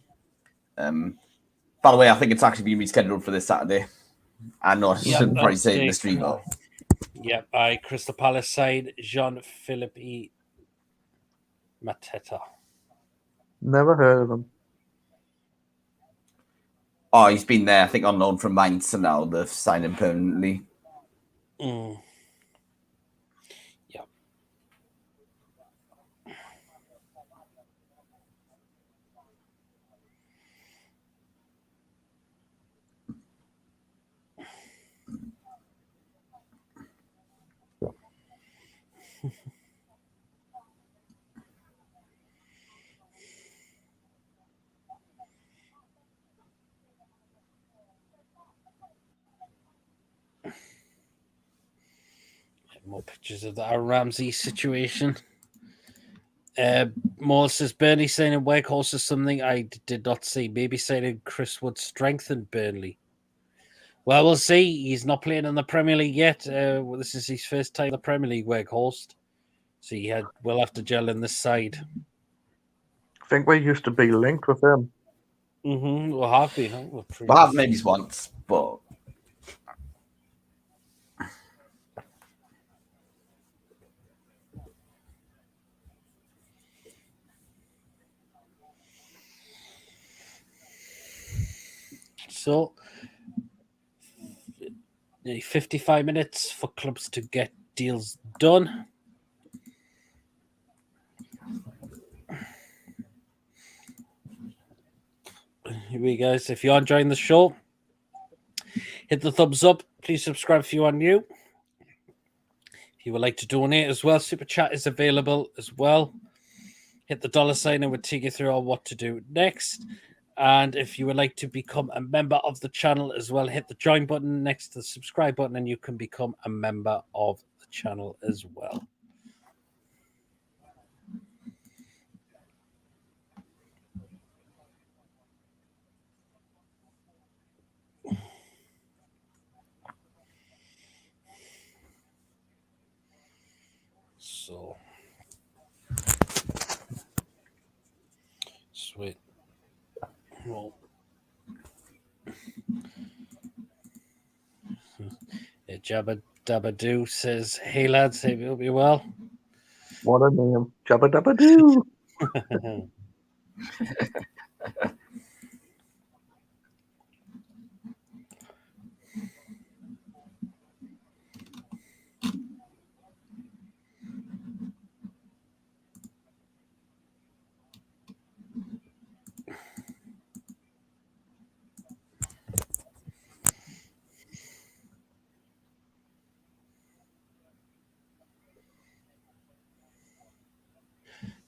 By the way, I think it's actually been rescheduled for this Saturday. I know I shouldn't probably say it in the stream though. Yep, by Crystal Palace side, Jean-Philippe Mateta. Never heard of him. Oh, he's been there, I think, on loan from Mainz, and now they've signed him permanently. Yeah. More pictures of the Ramsey situation. Moore says Burnley signing Weghorst is something I did not see. Maybe signing Chris would strengthen Burnley. Well, we'll see. He's not playing in the Premier League yet. This is his first time in the Premier League, Weghorst. So we'll have to gel in this side. I think we used to be linked with him. We'll have been. Huh? We'll have maybe once, but so 55 minutes for clubs to get deals done. Here we go, guys. If you're enjoying the show, hit the thumbs up. Please subscribe if you are new. If you would like to donate as well, Super Chat is available as well. Hit the $sign and we'll take you through on what to do next. And if you would like to become a member of the channel as well, hit the join button next to the subscribe button and you can become a member of the channel as well. So, sweet. Well, Jabba Dabba Doo says, "Hey lads, hope you'll be well." What a name, Jabba Dabba Doo.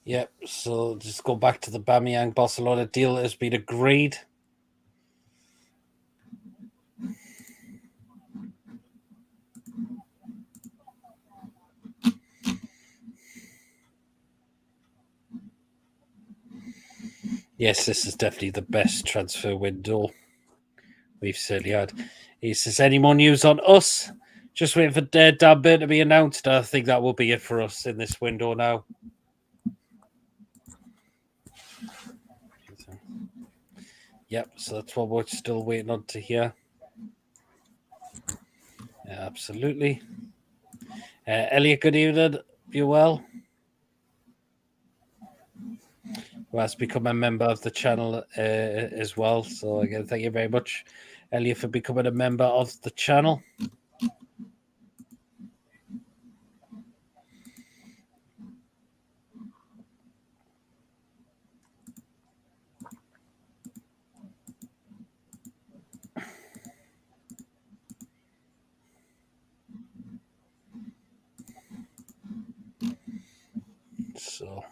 Yep, so just go back to the Aubameyang Barcelona deal that has been agreed. Yes, this is definitely the best transfer window we've certainly had. He says, any more news on us? Just waiting for Dan Burn to be announced. I think that will be it for us in this window now. Yep, so that's what we're still waiting on to hear. Yeah, absolutely. Elliot, good evening. You well? Who has become a member of the channel as well. So again, thank you very much, Elliot, for becoming a member of the channel. So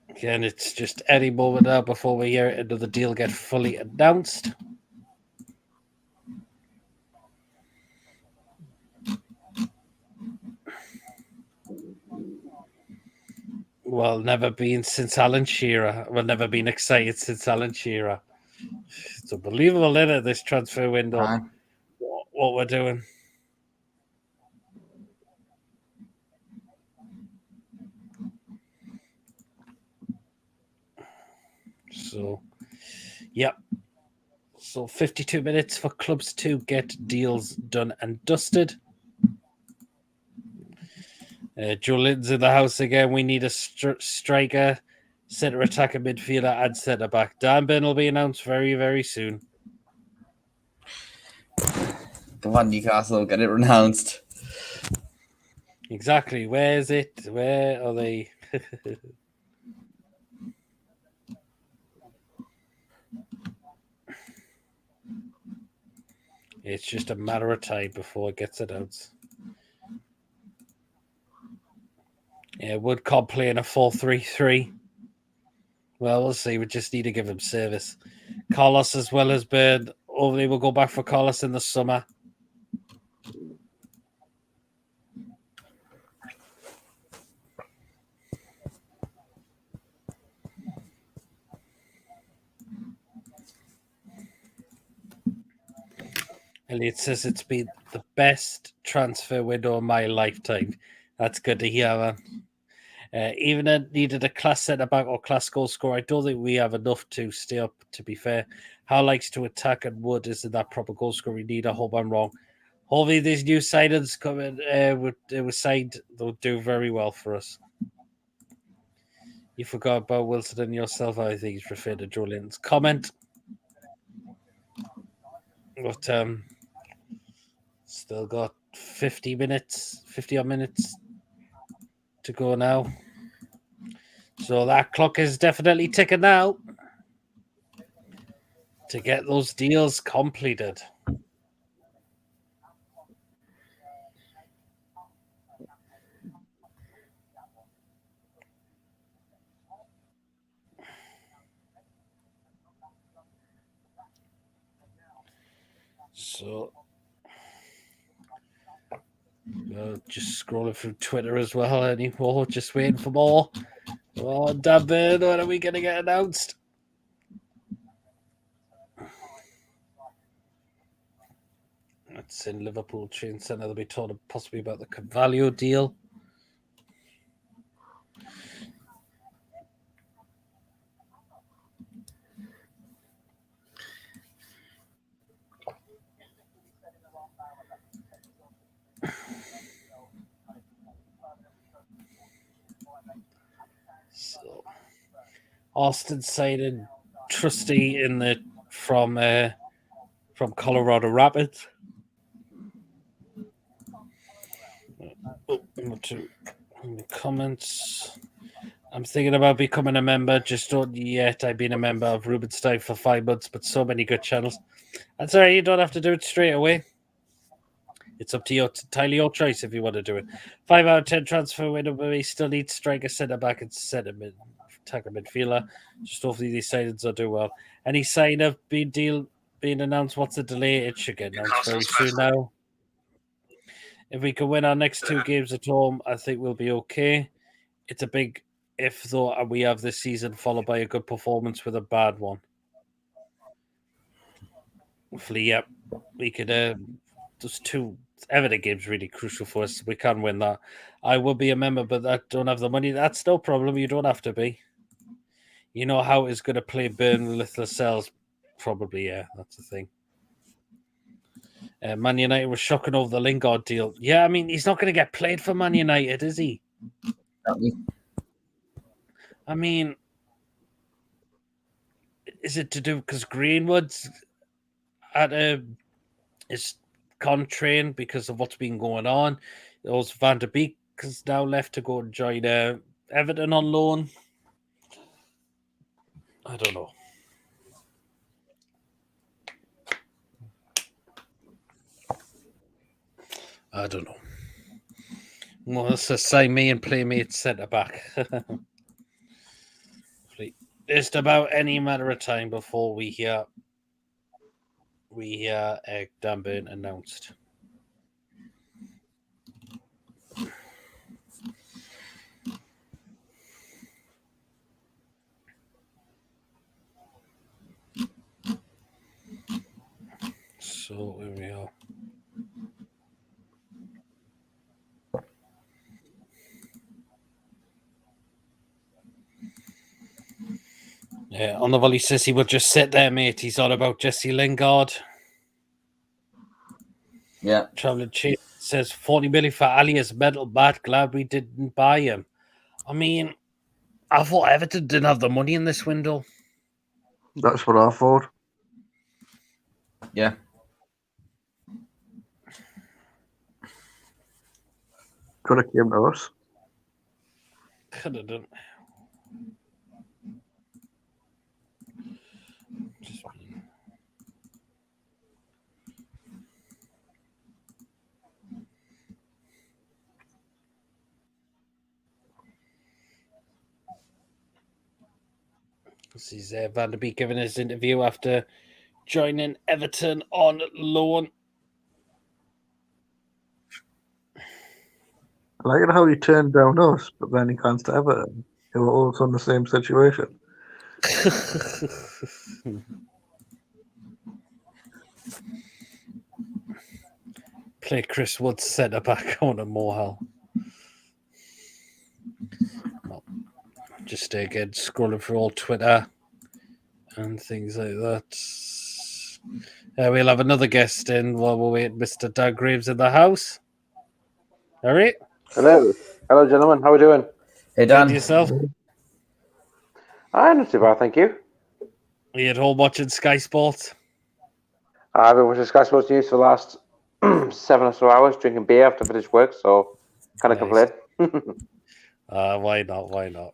again, it's just any moment now before we hear another deal get fully announced. Well, never been since Alan Shearer. Well, never been excited since Alan Shearer. It's unbelievable, isn't it, this transfer window? What we're doing. So, yep. So 52 minutes for clubs to get deals done and dusted. Joe Linton's in the house again. We need a striker, centre attacker, midfielder, and centre back. Dan Burn will be announced very, very soon. Come on, Newcastle, get it renounced. Exactly. Where is it? Where are they? It's just a matter of time before it gets announced. Yeah, Woodcock playing a 4-3-3. Well, we'll see. We just need to give him service. Carlos as well as Bird. Hopefully we'll go back for Carlos in the summer. Elliot says it's been the best transfer window of my lifetime. That's good to hear, man. Even if needed a class centre back or class goal scorer, I don't think we have enough to stay up, to be fair. How likes to attack and Wood isn't that proper goal scorer we need. I hope I'm wrong. Hopefully these new signings coming was signed, they'll do very well for us. You forgot about Wilson and yourself. I think he's referred to Joe Linton's comment. But still got 50 odd minutes to go now. So that clock is definitely ticking now to get those deals completed. So just scrolling through Twitter as well anymore, just waiting for more. Oh, damn it, when are we going to get announced? That's in Liverpool Train Centre. They'll be told possibly about the Carvalho deal. So, Austin signing Trusty in the from Colorado Rapids. To comments. I'm thinking about becoming a member. Just don't yet. I've been a member of Rubenstein for 5 months, but so many good channels. That's all right. You don't have to do it straight away. It's up to you. It's entirely your choice if you want to do it. 5 out of 10 transfer window, but we still need striker, centre back, and centre mid, attacker midfielder. Just hopefully these signings will do well. Any sign of being announced? What's the delay? It should get announced very soon now. If we can win our next 2 games at home, I think we'll be okay. It's a big if, though, and we have this season followed by a good performance with a bad one. Hopefully, yep, we could. Those 2 Everton games really crucial for us. We can win that. I will be a member, but I don't have the money. That's no problem. You don't have to be. You know how it's going to play Burnley with Lascelles? Probably, yeah. That's the thing. Man United was shocking over the Lingard deal. Yeah, I mean, he's not going to get played for Man United, is he? I mean, is it to do because Greenwood's at is contrain because of what's been going on? Also, Van der Beek has now left to go and join Everton on loan. I don't know. Well, let's just sign me and play me at centre back. Just about any matter of time before we hear Dan Burn announced. So here we are. Yeah, on the volley says he will just sit there, mate. He's all about Jesse Lingard. Yeah. Traveling Chief says 40 million for Ali is metal bad. Glad we didn't buy him. I mean, I thought Everton didn't have the money in this window. That's what I thought. Yeah. Could have came to us. Could have done. This is Van der Beek giving his interview after joining Everton on loan. I like it how he turned down us, but then he comes to Everton. They were also in the same situation. Play Chris Woods centre back on a Morehouse. Just again scrolling through all Twitter and things like that. We'll have another guest in while we're waiting. Mr. Doug Graves in the house. All right. Hello, gentlemen. How are we doing? Hey, Dan. And yourself? Not too bad, thank you. Are you at home watching Sky Sports? I've been watching Sky Sports News for the last 7 or so hours, drinking beer after finished work, so can't complain. Why not? Why not?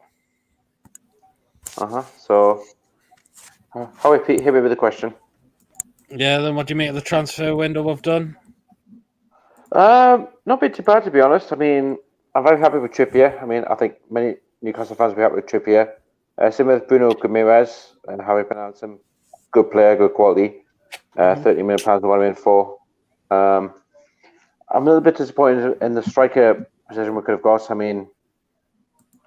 So, how are Pete? Hit me with the question. Yeah, then what do you make of the transfer window we've done? Not been too bad, to be honest. I mean, I'm very happy with Trippier. I mean, I think many Newcastle fans will be happy with Trippier. Same with Bruno Guimaraes and how we pronounce him. Good player, good quality. £30 million I want him in for. I'm a little bit disappointed in the striker position we could have got. I mean,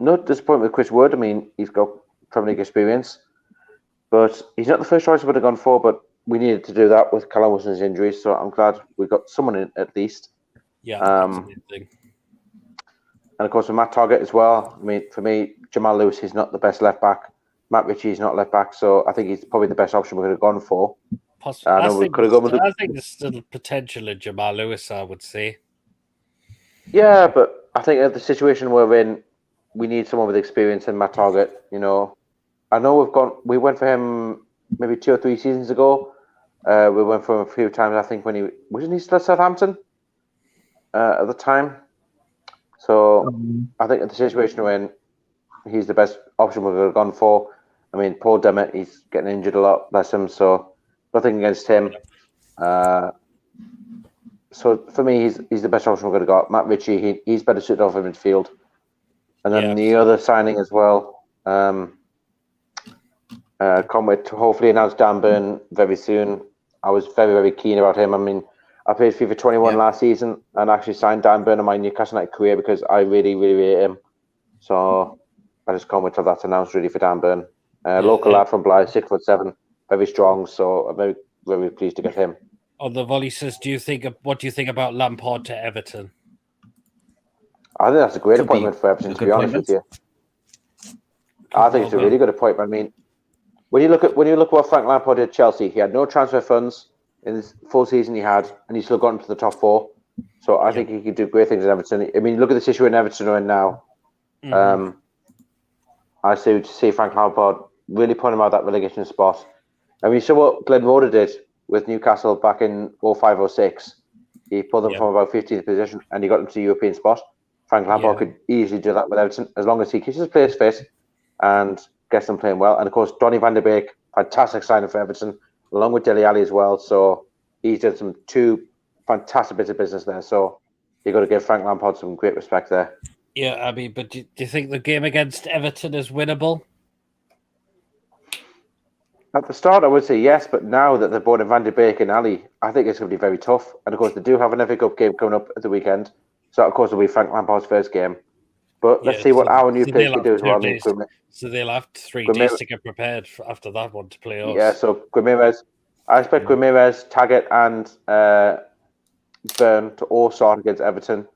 not disappointed with Chris Wood. I mean, he's got Premier League experience, but he's not the first choice I would have gone for. But we needed to do that with Callum Wilson's injury, so I'm glad we got someone in at least. Yeah, that's a good thing. And of course, with Matt Targett as well. I mean, for me, Jamal Lewis is not the best left back. Matt Ritchie is not left back, so I think he's probably the best option we could have gone for. I think there's still potential in Jamal Lewis, I would say. Yeah, but I think at the situation we're in, we need someone with experience in Matt Targett. You know, I know we went for him maybe 2 or 3 seasons ago. We went for him a few times. I think when wasn't he still at Southampton at the time. So I think at the situation we're in, he's the best option we could have gone for. I mean, Paul Demmett, he's getting injured a lot, bless him. So nothing against him. But So for me, he's the best option we're going to got. Matt Ritchie, he's better suited off in midfield. And then the other signing as well, Conway to hopefully announce Dan Burn very soon. I was very, very keen about him. I mean, I played FIFA 21 last season and actually signed Dan Burn in my Newcastle United career because I really, really rate him. So I just can't wait till that's announced really for Dan Burn. Local lad from Blythe, 6'7", very strong. So I'm very, very pleased to get him. On the volley says, what do you think about Lampard to Everton? I think that's a great appointment for Everton, to be honest with you. I think it's a really good appointment. I mean, when you look at what Frank Lampard did at Chelsea, he had no transfer funds in this full season he had, and he still got into the top 4. So I think he could do great things at Everton. I mean, look at the situation Everton are in now. Mm-hmm. I see Frank Lampard really putting him out that relegation spot. I mean, you saw what Glenn Roeder did with Newcastle back in 05-06. He pulled them from about 15th position, and he got them to the European spot. Frank Lampard could easily do that with Everton as long as he keeps his players fit and gets them playing well. And of course, Donny van der Beek, fantastic signing for Everton, along with Dele Alli as well. So he's done 2 fantastic bits of business there. So you've got to give Frank Lampard some great respect there. Yeah, I mean, but do you think the game against Everton is winnable? At the start, I would say yes, but now that they're both in Van der Beek and Ali, I think it's going to be very tough. And of course, they do have an FA Cup game coming up at the weekend. So, of course, it'll be Frank Lampard's first game. But let's see what our new players can do as well. So they'll have 3 days to get prepared after that one to play us. Yeah, so I expect Ramirez, Targett, and Byrne to all start against Everton.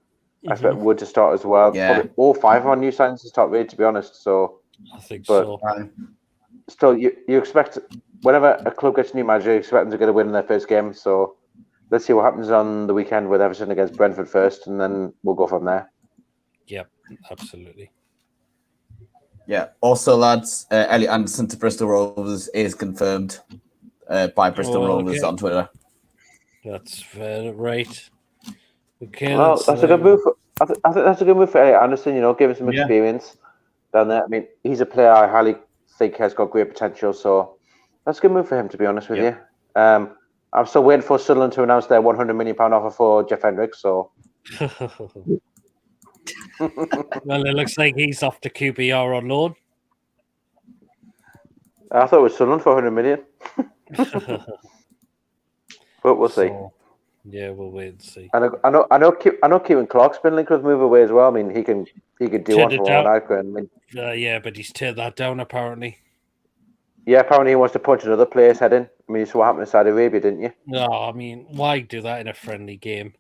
I expect Wood to start as well. Yeah. Probably all 5 of our new signings to start with, to be honest. So I think so. Still, you expect whenever a club gets a new manager, you expect them to get a win in their first game. So let's see what happens on the weekend with Everton against Brentford first, and then we'll go from there. Yep, absolutely. Yeah. Also, lads, Elliot Anderson to Bristol Rovers is confirmed by Bristol Rovers on Twitter. That's right. Okay. Well, that's a good move. I think that's a good move for Elliot Anderson. You know, give him some experience down there. I mean, he's a player I highly think has got great potential. So that's a good move for him, to be honest with you. I'm still waiting for Sunderland to announce their £100 million offer for Jeff Hendricks. So. Well, it looks like he's off to QPR on loan. I thought it was Sunderland for $100 million. But we'll see. Yeah, we'll wait and see. I know Kieran Clark's been linked with move away as well. I mean, he could do one for one. Yeah, but he's turned that down apparently. Yeah, apparently he wants to punch another player's head in. I mean, you saw what happened in Saudi Arabia, didn't you? No, I mean, why do that in a friendly game?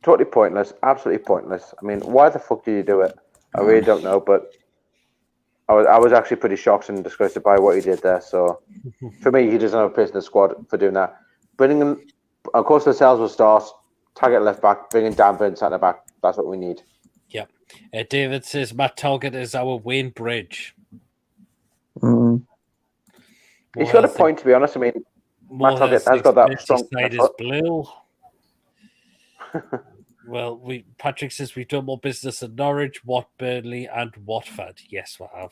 Totally pointless. Absolutely pointless. I mean, why the fuck did you do it? I really don't know, but I was actually pretty shocked and disgusted by what he did there. So, for me, he doesn't have a place in the squad for doing that. Bringing him, of course, the sales will start. Target left back, bringing Dan Burn centre back. That's what we need. Yeah. David says Matt Targett is our Wayne Bridge. He's got a point, to be honest. I mean, Matt Targett has got that strong. Side is blue. Well, Patrick says we've done more business at Norwich, Burnley, and Watford. Yes, we have.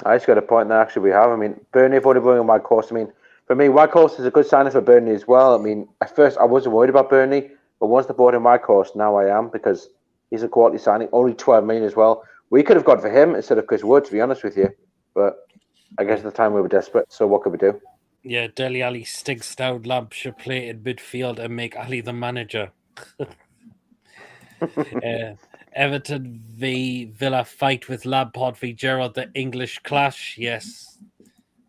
I just got a point there. Actually, we have. I mean, Burnley have only brought in Whitehorse. I mean, for me, Whitehorse is a good signing for Burnley as well. I mean, at first I wasn't worried about Burnley, but once they brought in Whitehorse, now I am, because he's a quality signing. Only 12 million as well. We could have gone for him instead of Chris Wood, to be honest with you. But I guess at the time we were desperate. So what could we do? Yeah, Dele Alli stinks down. Lamp should play in midfield and make Ali the manager. Everton v Villa fight with Lampard v Gerrard, the English clash. Yes,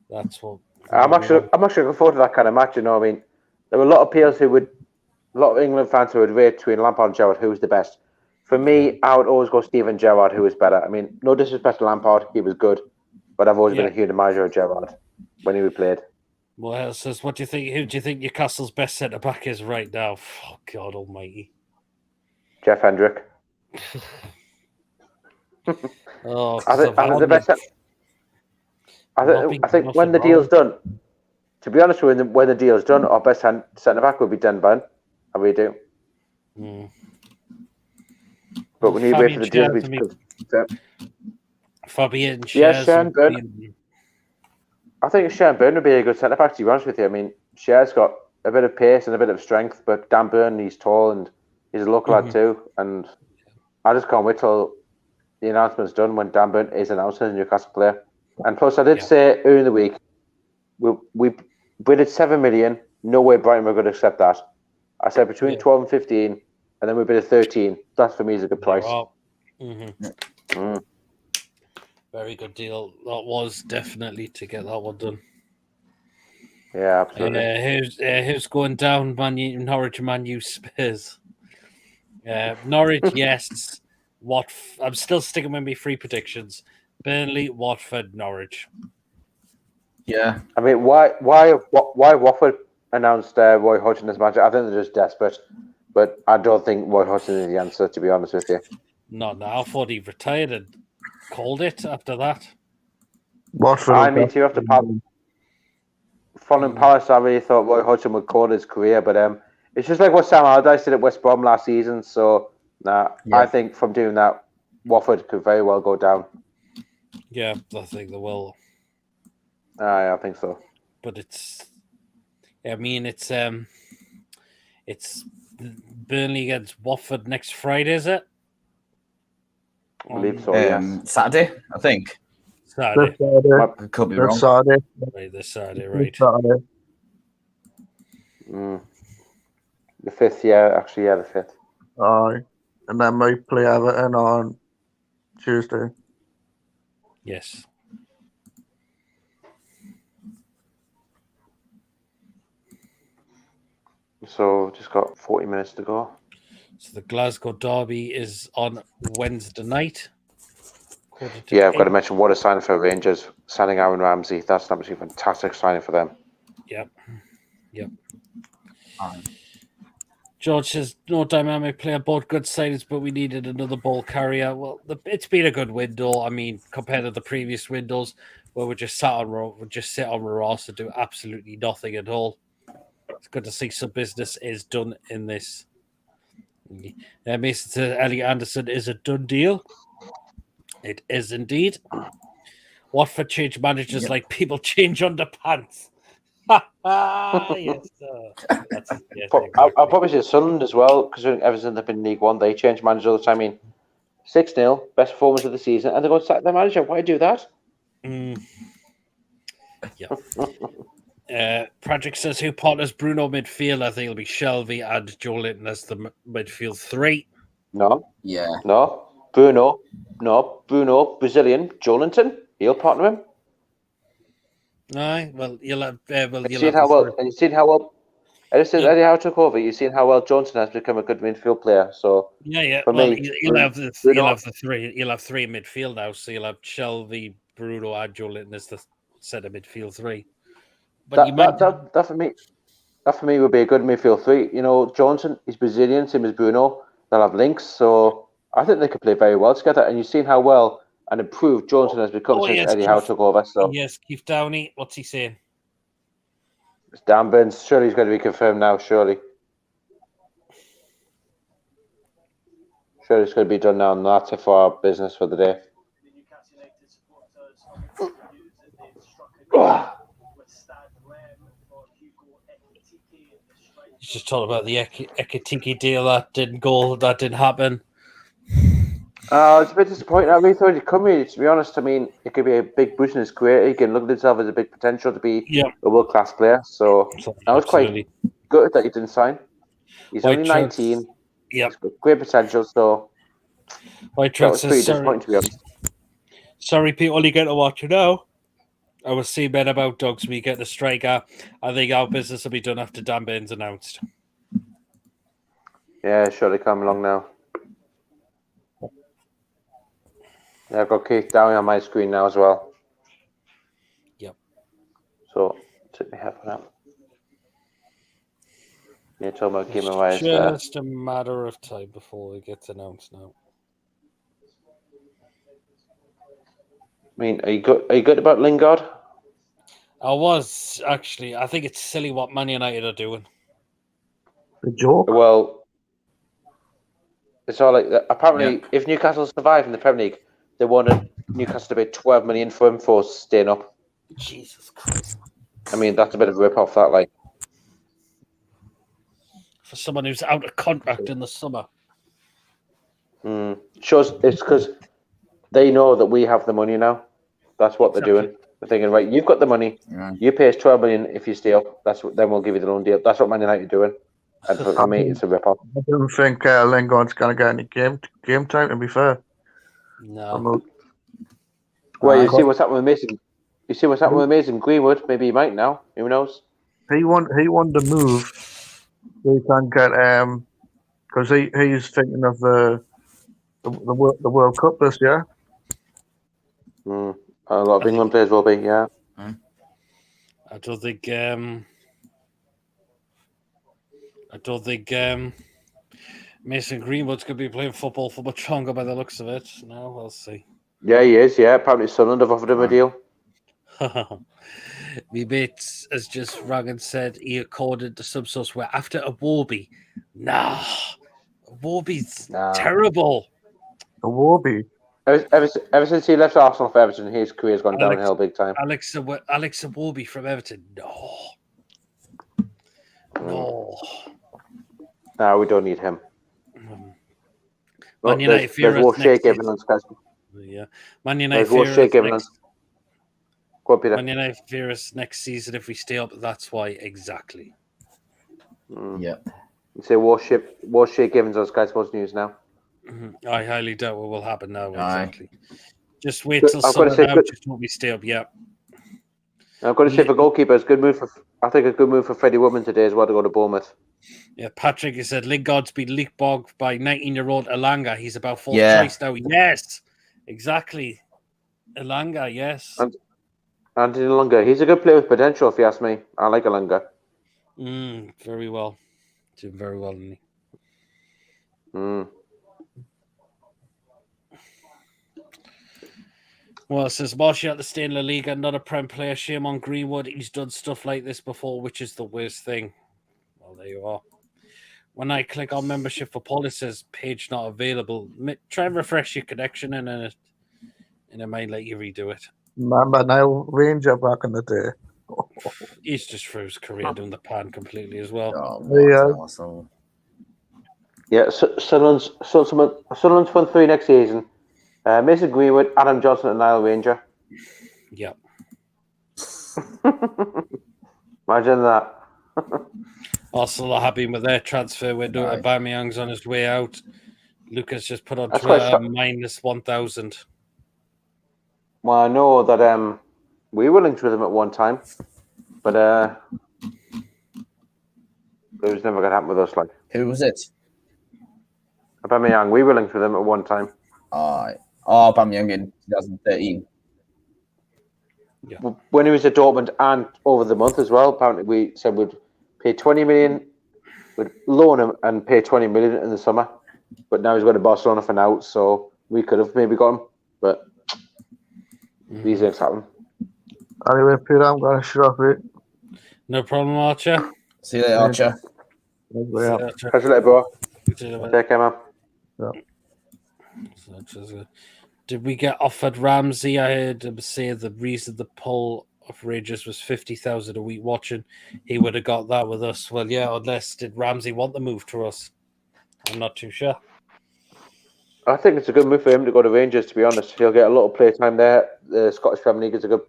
that's what I'm actually looking forward to that kind of match. You know, I mean, there were a lot of peers a lot of England fans who would rate between Lampard and Gerrard who was the best. For me, I would always go Steven Gerrard, who was better. I mean, no disrespect to Lampard, he was good, but I've always been a huge admirer of Gerrard when he played. Well, says, what do you think? Who do you think Newcastle's best centre back is right now? Oh, God Almighty, Jeff Hendrick. I think when the deal's done, to be honest, when the deal's done, our best centre back will be Den Burn. I really do. But we need to wait for the deal to be. Fabian, Sharon Burn. I think Sharon Burn would be a good centre back. To be honest with you, I mean, Cher's got a bit of pace and a bit of strength, but Dan Burn, he's tall and he's a local lad too. And I just can't wait till the announcement's done when Dan Burn is announced as a Newcastle player. And plus, I did say earlier in the week, we bidded 7 million. No way Brighton were going to accept that. I said between 12 and 15, and then we bid 13. That for me is a good price. Very good deal. That was definitely to get that one done. Yeah, absolutely. Who's going down? Norwich, Man U, Spurs. Norwich, yes. I'm still sticking with my 3 predictions. Burnley, Watford, Norwich. Yeah. I mean, why Watford announced Roy Hodgson as manager? I think they're just desperate, but I don't think Roy Hodgson is the answer, to be honest with you. Not now. I thought he retired and called it after that. Watford. I mean, too, after following Palace, I really thought Roy Hodgson would call his career, but it's just like what Sam Allardyce did at West Brom last season. So, I think from doing that, Watford could very well go down. Yeah, I think they will. I think so. But it's Burnley against Watford next Friday, is it? I believe so, yes. Saturday, I think. Saturday. I could be wrong. Saturday. Right, this Saturday, right. Saturday. The 5th, the 5th. Aye. And then we play Everton on Tuesday. Yes. So just got 40 minutes to go. So the Glasgow derby is on Wednesday night. I've got to mention what a signing for Rangers, signing Aaron Ramsey. That's an absolutely fantastic signing for them. Yep. George says, no dynamic player, both good signings, but we needed another ball carrier. Well, it's been a good window. I mean, compared to the previous windows where we just sit on Ross and do absolutely nothing at all. It's good to see some business is done in this. Mason says Elliot Anderson is a done deal. It is indeed. Watford change managers like people change underpants. Yes, exactly. I'll probably say Sunderland as well, because Everton have been in League One. They change managers all the time. I mean, 6-0, best performance of the season, and they're going to sack their manager. Why do that? Patrick says, who partners Bruno midfield? I think it'll be Shelby and Joe Linton as the midfield 3. No. Yeah. No. Bruno, Brazilian, Joe Linton. He'll partner him. Aye, well, you'll have. You've seen how well Eddie Howe took over. You've seen how well Johnson has become a good midfield player. So For me, you'll have the 3. You'll have 3 midfield now. So you'll have Shelby, Bruno, and Joe Linton as the centre midfield 3. But that for me would be a good midfield 3. You know, Johnson is Brazilian, same as Bruno. They'll have links, so I think they could play very well together. And you've seen how well and improved Johnson has become since Eddie Howe took over. So yes, Keith Downey. What's he saying? It's Dan Burns. Surely he's going to be confirmed now. Surely it's going to be done now, and that's it for our business for the day. He's just talking about the Ekitike deal that didn't happen. It's a bit disappointing. I really thought he'd come here, to be honest. I mean, it could be a big boost in his career. He can look at himself as a big potential to be a world-class player. So I was quite good that he didn't sign. He's only 19. He's got great potential. So that was pretty disappointing, to be honest. Sorry, people, you get to watch it now. I was seeing men about dogs. We get the striker. I think our business will be done after Dan Bain's announced. Yeah, surely come along now. Yeah, I've got Keith Downey on my screen now as well. Yep. So, let me have that. You're talking about Game of Wires. Just a matter of time before it gets announced now. I mean, are you good about Lingard? I was, actually. I think it's silly what Man United are doing. The joke? Well, it's all like that. Apparently, if Newcastle survive in the Premier League, they wanted Newcastle to pay 12 million for him for staying up. Jesus Christ. I mean, that's a bit of a rip-off, that, like. for someone who's out of contract in the summer. Shows it's because they know that we have the money now. That's what they're doing. They're thinking, right, you've got the money. Yeah. You pay us 12 million if you stay up. Then we'll give you the loan deal. That's what Man United are doing. And for me, it's a rip-off. I don't think Lingard's going to get any game time, to be fair. No. Well, you see what's happening with Mason. You see what's happening with Mason Greenwood. Maybe he might now. Who knows? He wanted to move so he can get because he's thinking of the World Cup this year. A lot of England players will be, yeah. I don't think Mason Greenwood's going to be playing football for much longer by the looks of it. No, we'll see. Yeah, he is, yeah. Apparently Sunderland have offered him a deal. Me mate has just rang and said he accorded to some source where after Iwobi. Nah. Iwobi's terrible. Iwobi. Ever since he left Arsenal for Everton, his career's gone downhill big time. Alex Iwobi from Everton. No. No, we don't need him. Man United there's more shake evidence, guys. Yeah. Man United There's more shake evidence. Go on, Peter. Man United fear us next season if we stay up. That's why, exactly. Yeah. You say war shake Evans on Sky Sports News now. I highly doubt what will happen now. Aye. Exactly. Just wait till summer now. Just hope we stay up. Yeah. I've got to say for goalkeepers, I think a good move for Freddie Woodman today as well to go to Bournemouth. Yeah, Patrick, he said Lingard's been leapfrogged by 19-year-old Elanga. He's about fourth choice now. Yes, exactly. Elanga, yes. Anthony Elanga, he's a good player with potential, if you ask me. I like Elanga. Very well. Doing very well, isn't he? Well, it says Martial to stay in La Liga, not a Prem player. Shame on Greenwood. He's done stuff like this before, which is the worst thing. Well, there you are. When I click on membership for Paul, it says page not available. Try and refresh your connection and it might let you redo it. Remember now, Ranger back in the day. He's just through his career doing the pan completely as well. Yeah, Sunderland's front three next season. Mason Greenwood, Adam Johnson, and Niall Ranger. Yep. Imagine that. Arsenal are happy with their transfer window. Aubameyang's on his way out. Lucas just put on Twitter minus 1,000. Well, I know that we were linked with him at one time, but it was never going to happen with us. Like, who was it? Aubameyang. We were linked with him at one time. Aubameyang in 2013. Yeah. When he was at Dortmund and over the month as well. Apparently, we said we'd pay 20 million, we'd loan him and pay 20 million in the summer. But now he's going to Barcelona for now, so we could have maybe got him, but these things happen. Anyway, Peter, I'm going to shut off it. No problem, Archer. See you later, Archer. Catch you later, bro. Take care, man. Yeah. Did we get offered Ramsey? I heard him say the reason the pull of Rangers was 50,000 a week watching. He would have got that with us. Well, yeah, unless did Ramsey want the move to us? I'm not too sure. I think it's a good move for him to go to Rangers, to be honest. He'll get a lot of play time there. The Scottish Premier League is a good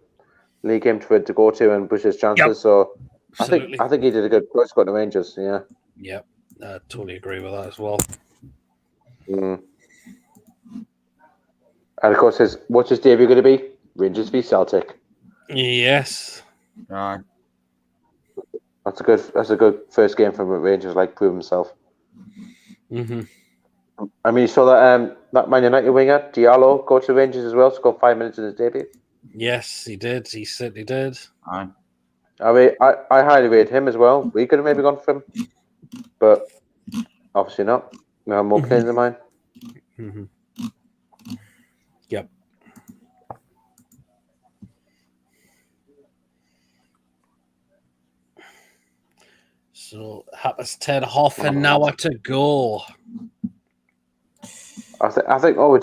league game for him to go to and push his chances. Yep. So I think he did a good choice going to Rangers, yeah. Yeah, I totally agree with that as well. And of course, what's his debut going to be? Rangers v Celtic. Yes. That's a good first game for Rangers, like prove himself. I mean, you saw that Man United winger Diallo go to Rangers as well, scored 5 minutes in his debut. Yes, he did. He certainly did. I highly rate him as well. We could have maybe gone for him, but obviously not. We have more players in mind. Yep. So Happers 10, half an hour to go. I think all we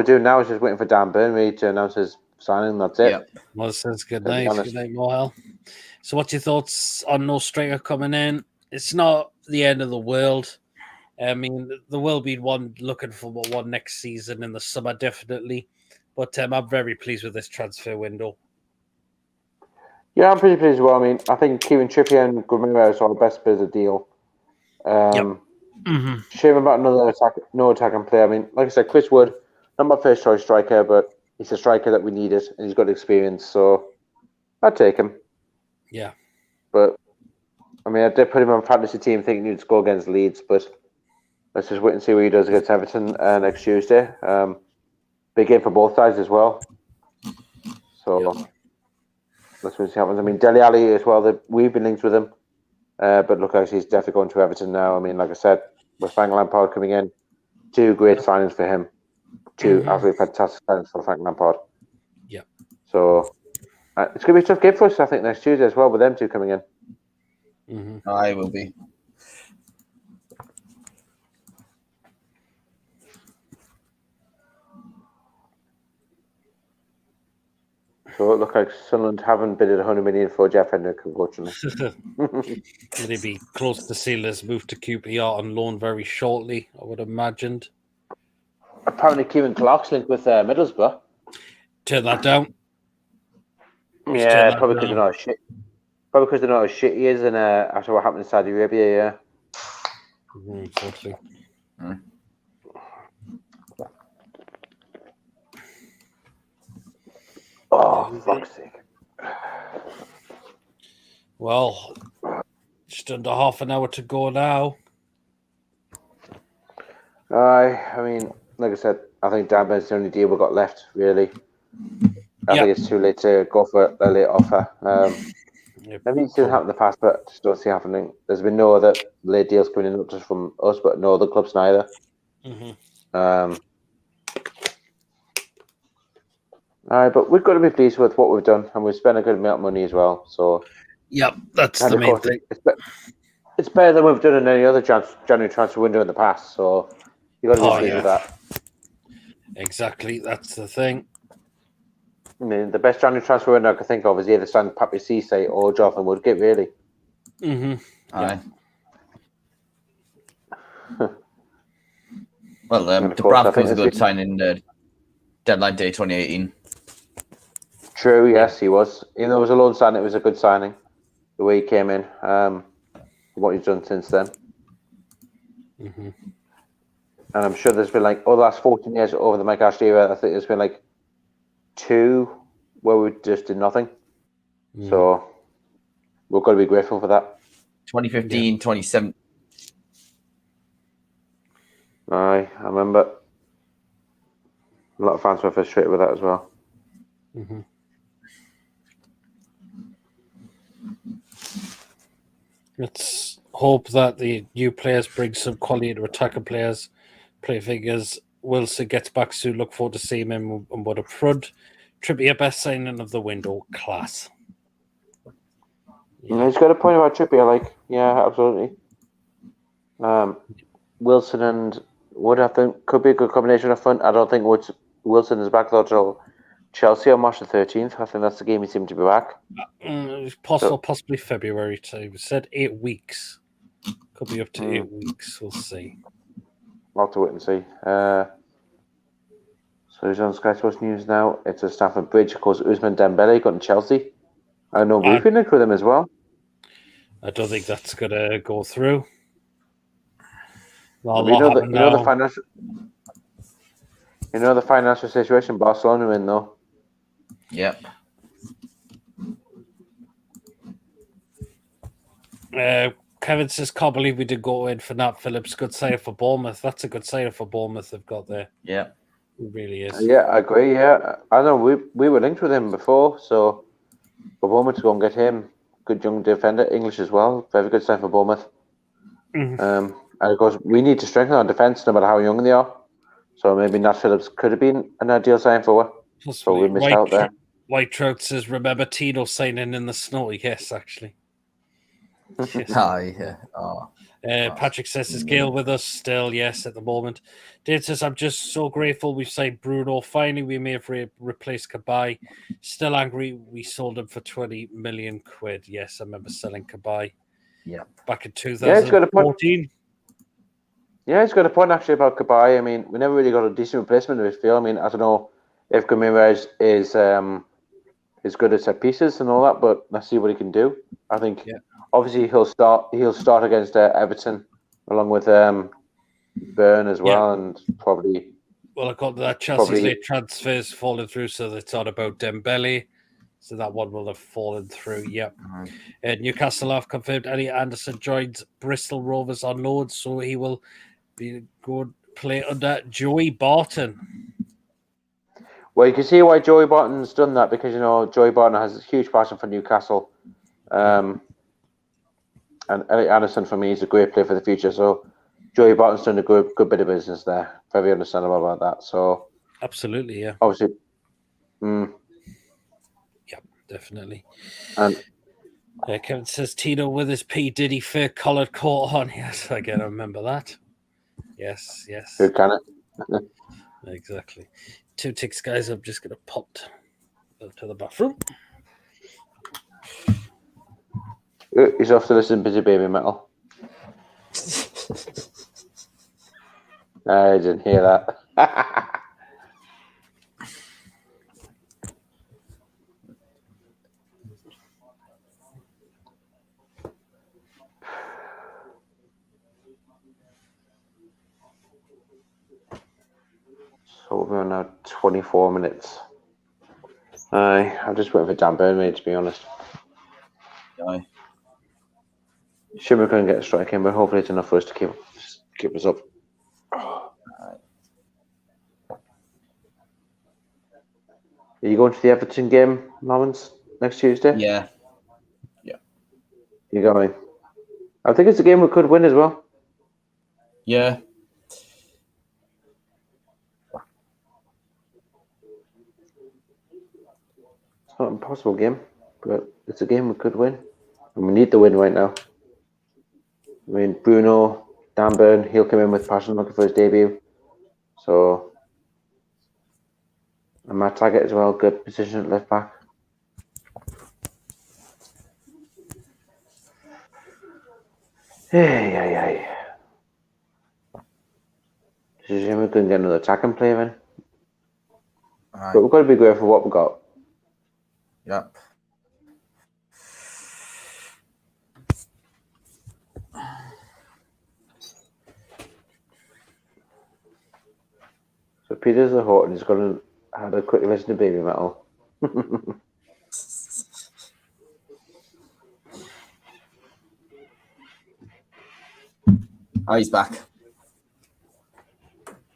do now is just waiting for Dan Burnley to announce his signing. That's it. Yep. Well, it says good night. Good night, Mohel. So, what's your thoughts on no striker coming in? it's not the end of the world. I mean, there will be one looking for one next season in the summer, definitely. But I'm very pleased with this transfer window. Yeah, I'm pretty pleased as well. I mean, I think Kieran Trippier and Guimaraes are the best bit of the deal. Shame about no attacking player. I mean, like I said, Chris Wood, not my first choice striker, but he's a striker that we needed, and he's got experience, so I'd take him. Yeah. But I mean, I did put him on fantasy team thinking he'd score against Leeds, but let's just wait and see what he does against Everton next Tuesday. Big game for both sides as well. So let's see what happens. I mean, Dele Alli as well. We've been linked with him, but look, actually, he's definitely going to Everton now. I mean, like I said, with Frank Lampard coming in, 2 great signings for him. 2 absolutely fantastic signings for Frank Lampard. Yeah. So it's going to be a tough game for us, I think, next Tuesday as well, with them 2 coming in. I will be. So it looks like Sunderland haven't bidded 100 million for Jeff Hendrick, unfortunately. Would he be close to seeing his move to QPR on loan very shortly, I would have imagined. Apparently, Kieran Clark's linked with Middlesbrough. Turn that down. Yeah, probably because they're not as shit. Probably because they're not as shit he is, and after what happened in Saudi Arabia, yeah. Totally. Oh, fuck's sake. Well, just under half an hour to go now. I mean, like I said, I think Danbur's the only deal we've got left, really. I think it's too late to go for a late offer. Maybe it's happened in the past, but just don't see it happening. There's been no other late deals coming in, not just from us, but no other clubs neither. But we've got to be pleased with what we've done, and we've spent a good amount of money as well. So, that's the main thing. It's better than we've done in any other January transfer window in the past. So, you've got to be pleased with that. Exactly, that's the thing. I mean, the best January transfer window I can think of is either Stan Papi Cisse or Jonathan Woodgate, really. Aye. Well, Dubravka was a good signing deadline day 2018. True, yes, he was. Even though it was a loan signing, it was a good signing. The way he came in, what he's done since then. And I'm sure there's been the last 14 years over the Mike Ashley era, I think there's been 2 where we just did nothing. So we've got to be grateful for that. 2015, 2017. I remember. A lot of fans were frustrated with that as well. Let's hope that the new players bring some quality to attacking players. Play figures. Wilson gets back soon. Look forward to seeing him on board up front. Trippier, best signing of the window. Class. Yeah. He's got a point about Trippier. Yeah, absolutely. Wilson and Wood, I think, could be a good combination up front. I don't think Wilson is back though till Chelsea on March the 13th. I think that's the game he seemed to be back. Possibly February too. We said 8 weeks. Could be up to 8 weeks. We'll see. I'll have to wait and see. So he's on Sky Sports News now. It's a Stamford Bridge. Of course, Ousmane Dembele got in Chelsea. I know we've been linked with him as well. I don't think that's going to go through. You know the financial situation Barcelona are in, though. Yep. Kevin says, can't believe we did go in for Nat Phillips. Good sign for Bournemouth. That's a good sign for Bournemouth they've got there. Yeah. It really is. Yeah, I agree. Yeah, I know we were linked with him before, so for Bournemouth to go and get him, good young defender, English as well. Very good sign for Bournemouth. And of course, we need to strengthen our defence no matter how young they are. So maybe Nat Phillips could have been an ideal sign for us. So we missed out there. White Trout says, remember Tino signing in the snow? Yes, actually. Yes. Yeah. Oh. Patrick says, is Gail with us still? Yes, at the moment. Dave says, I'm just so grateful we've signed Bruno. Finally, we may have replaced Kabay. Still angry we sold him for 20 million quid. Yes, I remember selling Kabay. Yeah. back in Yeah, it's got a point. 2014. Yeah, it's got a point actually about Kabay. I mean, we never really got a decent replacement in midfield. I mean, I don't know if Ramirez is good at set pieces and all that, but let's see what he can do. I think obviously he'll start against Everton along with Burn as well, and probably. Well, according to that, Chelsea's late transfers fallen through, so it's on about Dembele. So that one will have fallen through. Yep. Newcastle have confirmed Elliot Anderson joins Bristol Rovers on loan, so he will be good play under Joey Barton. Well, you can see why Joey Barton's done that, because Joey Barton has a huge passion for Newcastle, and Elliot Anderson for me is a great player for the future. So Joey Barton's done a good bit of business there. Very understandable about that. So absolutely, yeah, obviously, definitely. And Kevin says Tino with his P Diddy fur collared coat on. Yes, I can remember that. Yes. Who can it? Exactly. 2 ticks, guys. I'm just gonna pop to the bathroom. He's off to listen to Busy Baby Metal. I didn't hear that. So we're now 24 minutes. I'm just waiting for Dan Burn, mate, to be honest. Aye. Sure, we're going to get a strike in, but hopefully it's enough for us to keep us up. Are you going to the Everton game, Lawrence, next Tuesday? Yeah. You're going? I think it's a game we could win as well. Yeah. It's not an impossible game, but it's a game we could win. And we need the win right now. I mean, Bruno, Dan Burn, he'll come in with passion looking for his debut. So, and Matt Targett as well, good position at left back. Hey. This is we couldn't get another attacking player in. Right. But we've got to be grateful for what we've got. Yep. So Peter's the Horton is going to have a quick listen to Baby Metal. Oh, he's back.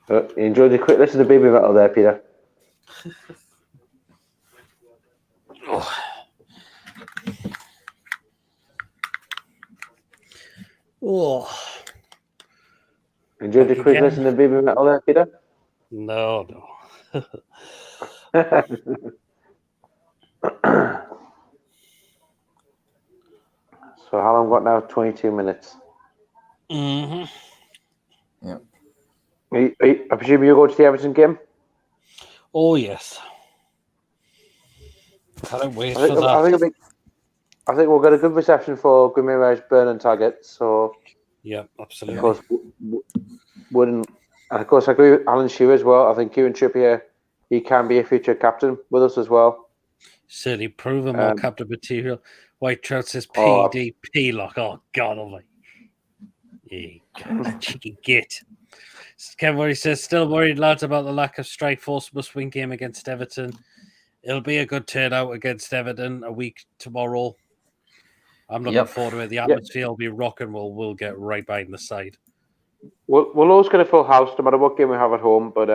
You enjoyed the quick listen to Baby Metal there, Peter. Oh. Enjoyed the quick listen to Baby Metal there, Peter? No. So how long got now? 22 minutes. Mm-hmm. Yeah. I presume you go to the Everton game? Oh, yes. Can't wait for that. I think we'll get a good reception for Ramirez, Burn and Targett. So yeah, absolutely. Of course, of course, I agree with Alan Shearer as well. I think Kieran Trippier, he can be a future captain with us as well. Certainly proven more captain material. White Trout says PDP lock. Oh, God almighty. Yeah, cheeky git. Kevin Worry says, still worried, lads, about the lack of strike force must-win game against Everton. It'll be a good turnout against Everton a week tomorrow. I'm looking forward to it. The atmosphere will be rocking. We'll get right behind the side. We'll always get a full house no matter what game we have at home. But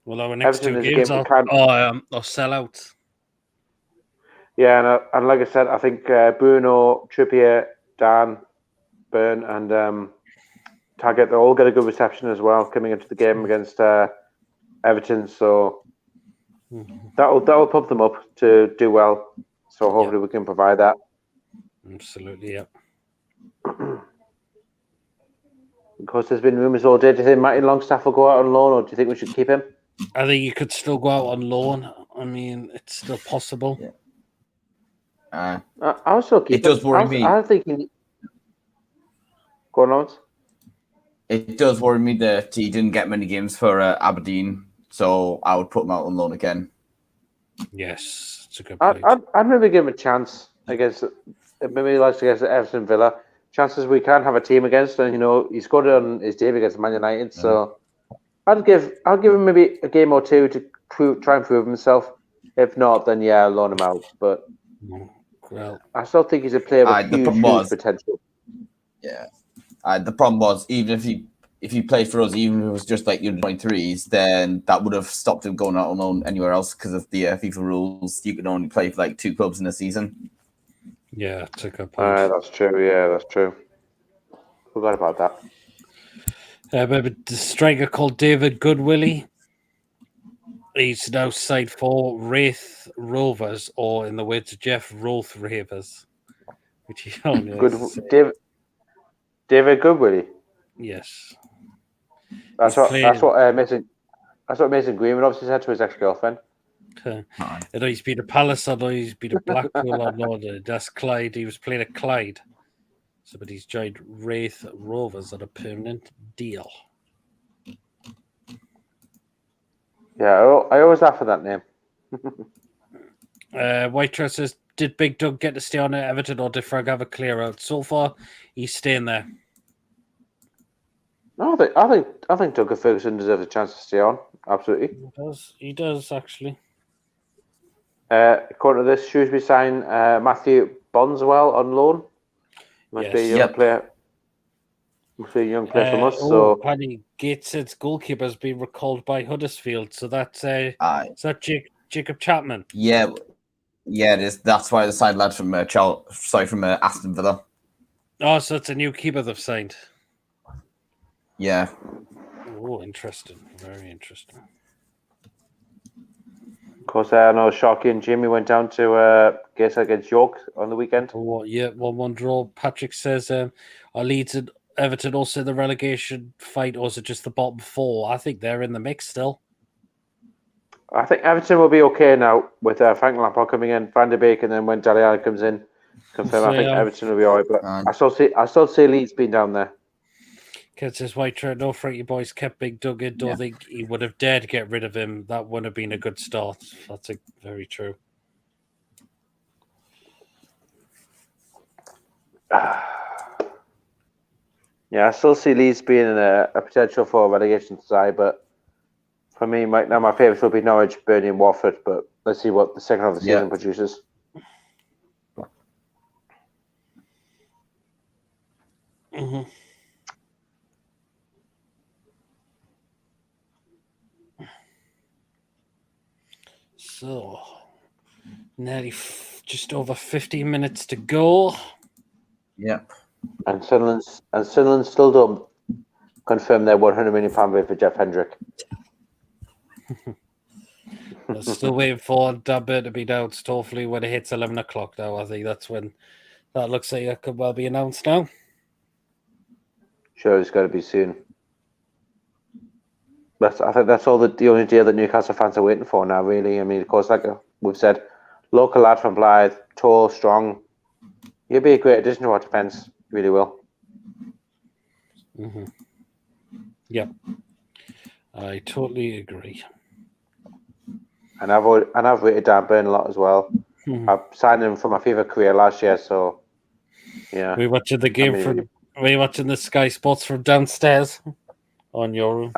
well, our next Everton two games are sell out. Yeah, and like I said, I think Bruno, Trippier, Dan, Burn, and Targett, they all get a good reception as well coming into the game against Everton. So that'll pump them up to do well. So hopefully we can provide that. Absolutely, yeah. Of course, there's been rumours all day. Do you think Martin Longstaff will go out on loan, or do you think we should keep him? I think you could still go out on loan. I mean, it's still possible. I was still keeping. It does worry me. I think Go on, Lawrence. It does worry me that he didn't get many games for Aberdeen, so I would put him out on loan again. Yes, it's a good point. I'd maybe give him a chance against maybe like against Everton Villa. Chances we can have a team against, and he scored on his debut against Man United. So I'll give him maybe a game or two to try and prove himself. If not, then I'll loan him out. But Well, I still think he's a player with huge potential. Yeah. The problem was, even if he played for us, even if it was just like U23s, then that would have stopped him going out on loan anywhere else because of the FIFA rules. You can only play for like 2 clubs in a season. yeah, it's a good point. That's true. Yeah, that's true. Forgot about that. But the striker called David Goodwillie, he's now signed for Wraith Rovers, or in the words of Jeff, Roth Ravers, which he only David Goodwillie. Yes, That's what Mason Greenwood obviously said to his ex-girlfriend. I know he's been a Palace, I know he's been a Blackpool, I know that's Clyde. He was playing at Clyde, but he's joined Wraith Rovers on a permanent deal. Yeah, I always laugh at that name. White Trust says, did Big Doug get to stay on at Everton, or did Frank have a clear out? So far, he's staying there. No, I think Doug Ferguson deserves a chance to stay on. Absolutely. He does actually. According to this, Shrewsbury signed Matthew Bondswell on loan. Must be a young player. Must be a young player from us. So Paddy Gateshead's goalkeeper has been recalled by Huddersfield. So that's is that Jacob Chapman? Yeah, it is. That's why the signed lad from Aston Villa. Oh, so it's a new keeper they've signed. Yeah. Oh, interesting. Very interesting. Of course, I know Sharky and Jimmy went down to guess against York on the weekend. Oh, yeah, 1-1 draw. Patrick says, are Leeds and Everton also in the relegation fight, or is it just the bottom 4? I think they're in the mix still. I think Everton will be okay now with Frank Lampard coming in, Van de Beek, and then when Dele Alli comes in, confirm. I think Everton will be all right. But I still see Leeds being down there. Kid says, White Trent, no Frankie boys kept Big Doug in. Don't think he would have dared get rid of him. That wouldn't have been a good start. That's very true. Yeah, I still see Leeds being a potential for a relegation side, but for me, right now, my favourites will be Norwich, Burnley, and Watford. But let's see what the second half of the season produces. Mm-hmm. So, nearly just over 15 minutes to go. Yep. And Sunderland still don't confirm their £100 million bid for Jeff Hendrick. I'm still waiting for that bid to be announced. Hopefully, when it hits 11 o'clock now, I think that's when that looks like it could well be announced now. Sure, it's got to be soon. I think that's all the only deal that Newcastle fans are waiting for now, really. I mean, of course, like we've said, local lad from Blythe, tall, strong. He'll be a great addition to our defence. Really will. Mm-hmm. Yep, I totally agree. And I've rated Dan Burn a lot as well. Mm-hmm. I signed him for my FIFA career last year, so yeah. We're watching the game from. We're watching the Sky Sports from downstairs on your room.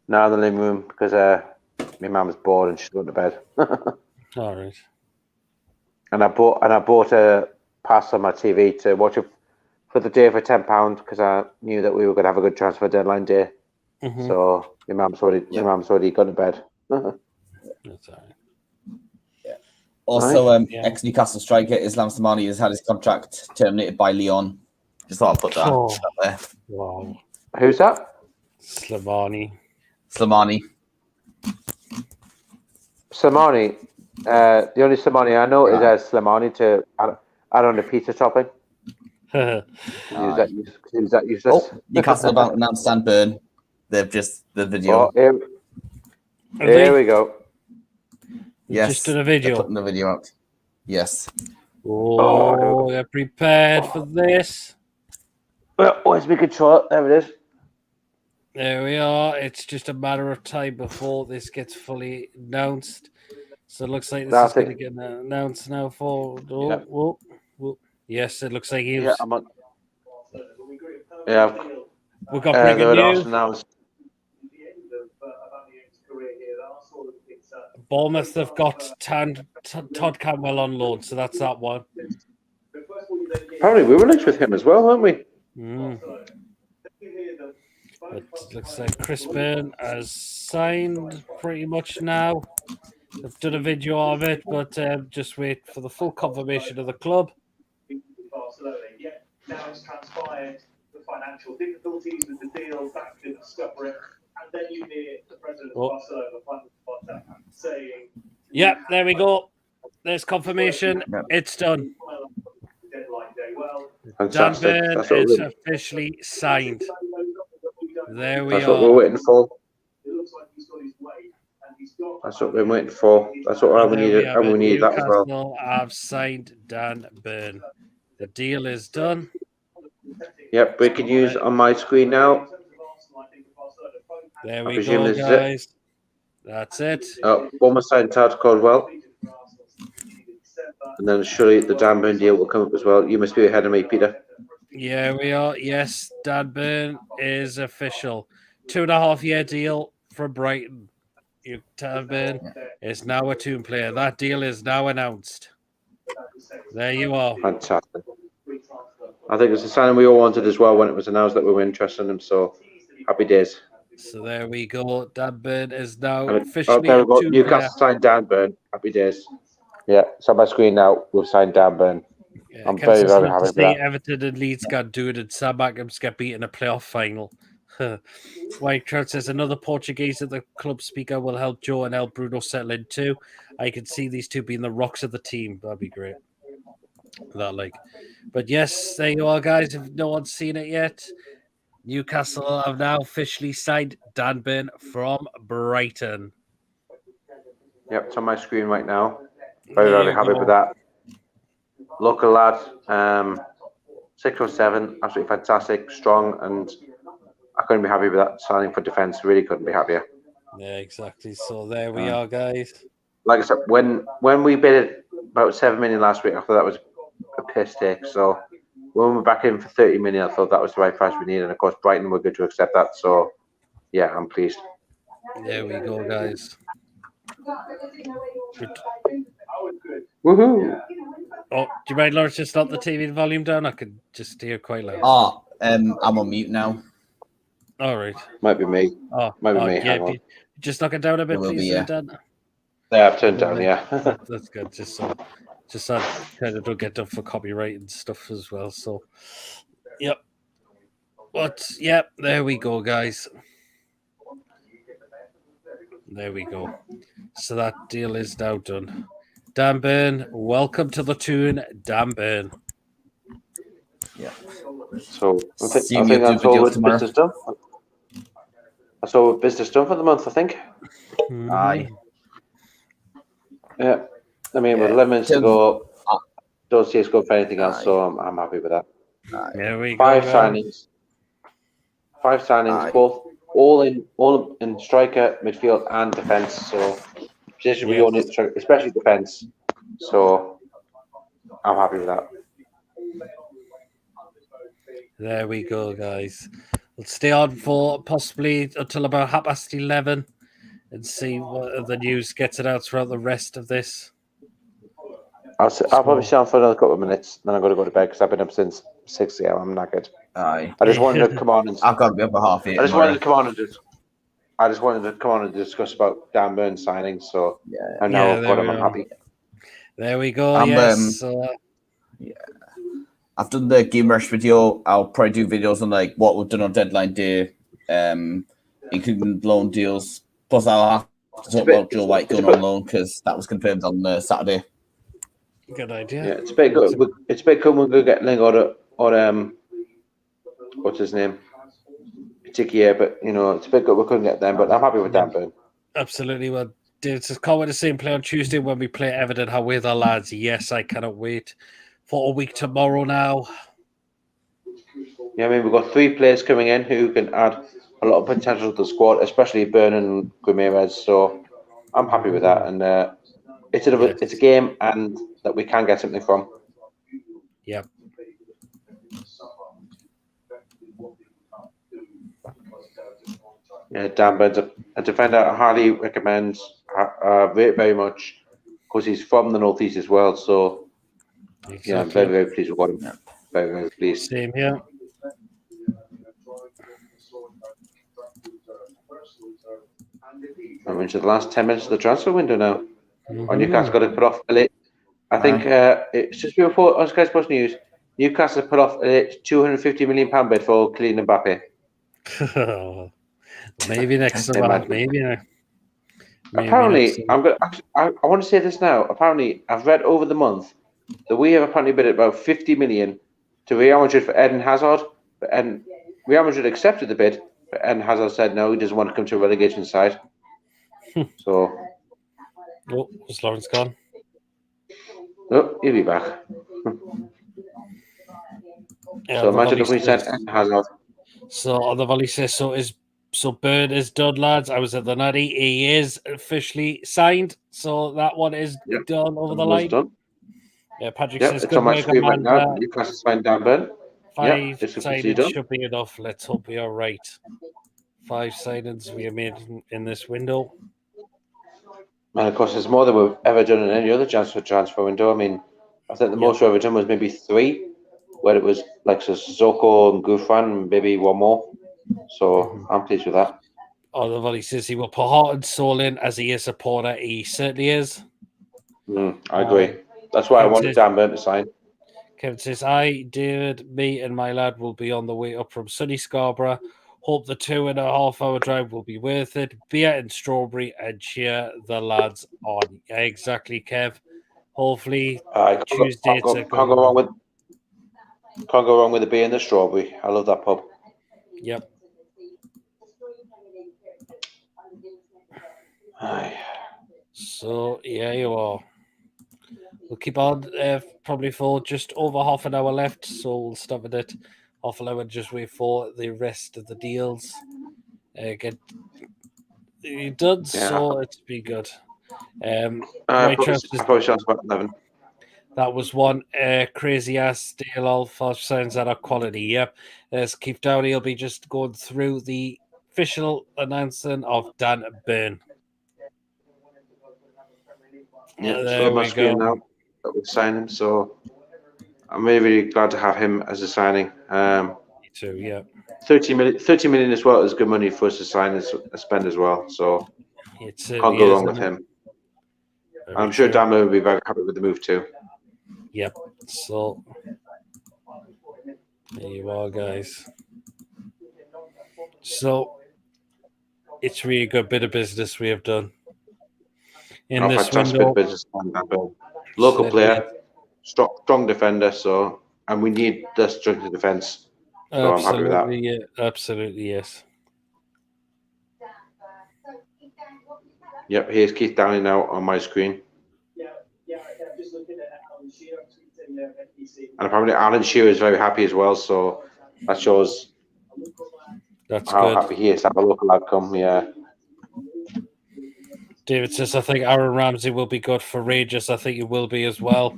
Now in the living room because my mum's bored and she's going to bed. All right. And I bought a pass on my TV to watch it for the day for £10 because I knew that we were going to have a good transfer deadline day. Mm-hmm. So my mum's already gone to bed. That's all right. Yeah. Also, ex-Newcastle striker Islam Slimani has had his contract terminated by Lyon. Just thought I'd put that there. Wow. Who's that? Slimani. Slimani. The only Slimani I know is Slimani to add on the pizza topping. Is that useless? Oh, Newcastle about to announce Dan Burn. They've just the video. Oh, here we go. Yes, just did a video. They're putting the video out. Yes. Oh, they're prepared for this. Well, always be control. There it is. There we are. It's just a matter of time before this gets fully announced. So it looks like this is going to get announced now for. Yes, it looks like he was. Yeah, I'm on. Yeah, we've got breaking news. Announced. Bournemouth have got Todd Cantwell on loan, so that's that one. Apparently, we were linked with him as well, weren't we? It looks like Chris Byrne has signed pretty much now. I've done a video of it, but just wait for the full confirmation of the club. Now it's transpired the financial difficulties with the deal, back to discover it, and then you hear the president of Barcelona saying, "Yeah, there we go. There's confirmation. It's done. Dan Byrne is officially signed. There we are. That's what we're waiting for. That's what we're waiting for. That's what we needed. And we need that as well. I've signed Dan Byrne. The deal is done. Yep, we can use on my screen now. There we go, guys. That's it. Bournemouth signed Todd Caldwell. And then surely the Dan Byrne deal will come up as well. You must be ahead of me, Peter. Yeah, we are. Yes, Dan Byrne is official. 2.5-year deal from Brighton. Dan Byrne is now a team player. That deal is now announced. There you are. Fantastic. I think it's a sign we all wanted as well when it was announced that we were interested in him. So happy days. So there we go. Dan Byrne is now officially there we go. Newcastle signed Dan Byrne. Happy days. Yeah, it's on my screen now. We've signed Dan Byrne. Yeah, I'm very, very happy with that. Everton and Leeds got do it, and Sam Atkins get beat in a playoff final. White Trout says another Portuguese at the club speaker will help Joe and El Bruno settle in too. I can see these two being the rocks of the team. That'd be great. But yes, there you are, guys. If no one's seen it yet, Newcastle have now officially signed Dan Byrne from Brighton. Yep, it's on my screen right now. Very, very happy with that. Local lad, 6'7", absolutely fantastic, strong, and I couldn't be happy with that signing for defence. Really couldn't be happier. Yeah, exactly. So there we are, guys. Like I said, when we bid it about 7 million last week, I thought that was a piss take. So when we're back in for 30 million, I thought that was the right price we needed. And of course, Brighton were good to accept that. So yeah, I'm pleased. There we go, guys. Woohoo! Oh, do you mind, Lawrence, just stop the TV volume down? I could just hear quite loud. I'm on mute now. All right. Might be me. Might be me. Yeah, just knock it down a bit, please. Yeah, I've turned down. Yeah, that's good. Just so kind of don't get done for copyright and stuff as well. So, yep. But there we go, guys. There we go. So that deal is now done. Dan Byrne, welcome to the tune, Dan Byrne. Yeah. So I think that's all with business done. That's all with business done for the month, I think. Aye. Yeah. I mean, with 11 minutes to go, don't see us go for anything else, so I'm happy with that. There we go. Five signings, all in striker, midfield, and defence. So position we all need, especially defence. So I'm happy with that. There we go, guys. We'll stay on for possibly until about 11:30 and see what the news gets announced throughout the rest of this. I'll probably stay on for another couple of minutes, then I'm going to go to bed because I've been up since 6 a.m. I'm knackered. Aye. I just wanted to come on and. I've got to be up at 8:30. I just wanted to come on and discuss about Dan Byrne signing. So I know I'm happy. There we go. Yes. I've done the game rush video. I'll probably do videos on like what we've done on deadline day, including loan deals. Plus, I'll have to talk about Joe White going on loan because that was confirmed on Saturday. Good idea. Yeah, it's a bit good. It's a bit cool. We're going to get Lingard or what's his name? Particular, but it's a bit good. We couldn't get them, but I'm happy with Dan Byrne. Absolutely. Well, can't wait to see him play on Tuesday when we play Everton. How with our lads? Yes, I cannot wait for a week tomorrow now. Yeah, I mean, we've got 3 players coming in who can add a lot of potential to the squad, especially Burn and Ramirez. So I'm happy with that, and it's a game and that we can get something from. Yep. Yeah, Dan Burns, a defender I highly recommend, rate very much, because he's from the northeast as well. So yeah, I'm very, very pleased with what him. Very, very pleased. Same here. I'm into the last 10 minutes of the transfer window now. Newcastle got to put off a late. I think it's just before on Sky Sports News. Newcastle put off a £250 million bid for Kylian Mbappe. Maybe next summer. Maybe apparently, I want to say this now. Apparently, I've read over the month that we have apparently bid about 50 million to Real Madrid for Eden Hazard, and Real Madrid accepted the bid, but Eden Hazard said no, he doesn't want to come to a relegation side. So, was Lawrence gone? Oh, he'll be back. Yeah, so imagine if we sent Eden Hazard. So on the volley says so Bird is done, lads. I was at the Nutty. He is officially signed. So that one is done over the line. Done. Yeah, Patrick Yep, says it's on my screen right now. Newcastle signed Dan Burn. 5 signings should be enough. Let's hope we are right. 5 signings we have made in this window. And of course, there's more than we've ever done in any other transfer window. I mean, I think the most we've ever done was maybe 3, where it was like Sissoko and Gouffran, maybe one more. So I'm pleased with that. Oh, the volley says he will put heart and soul in as he is a supporter. He certainly is. I agree. That's why I wanted Dan Burn to sign. Kevin says, David, me and my lad will be on the way up from sunny Scarborough. Hope the 2.5 hour drive will be worth it. Beer and strawberry and cheer the lads on. Yeah, exactly, Kev. Hopefully, Tuesday. Can't go wrong with the beer and the strawberry. I love that pub. Yep. So, yeah, you are. We'll keep on probably for just over half an hour left, so we'll stop at it. Half an hour, just wait for the rest of the deals. Get done, so it's be good. Probably sounds about 11. That was one crazy ass deal. All 5 signs that are quality. Yep. Let's keep down. He'll be just going through the official announcement of Dan Burn. Yeah, there we go. Now that we've signed him, so I'm really, really glad to have him as a signing. Me too. Yeah. 30 million as well is good money for us to sign and spend as well. So can't go wrong with him. I'm sure Dan will be very happy with the move too. Yep. So there you are, guys. So it's really good bit of business we have done in this window. Bit of business. Local player, strong defender. So, and we need this strength of defense. So I'm happy with that. Yeah, absolutely, yes. Yep, here's Keith Downey now on my screen. And apparently Alan Shearer is very happy as well, so that shows how happy he is to have a local lad come. Yeah. David says, I think Aaron Ramsey will be good for Rangers. I think he will be as well.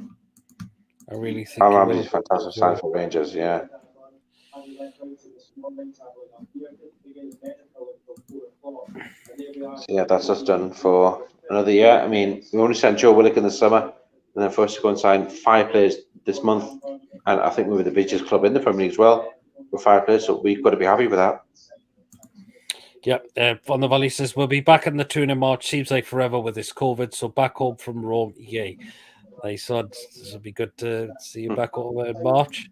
I really think Aaron Ramsey's a fantastic sign for Rangers, yeah. So yeah, that's us done for another year. I mean, we only sent Joe Willock in the summer, and then for us to go and sign 5 players this month, and I think we were the biggest club in the Premier League as well with 5 players, so we've got to be happy with that. Yep, on the volley says, we'll be back in the tune in March. Seems like forever with this COVID, so back home from Rome, yay. They said this would be good to see you back over in March.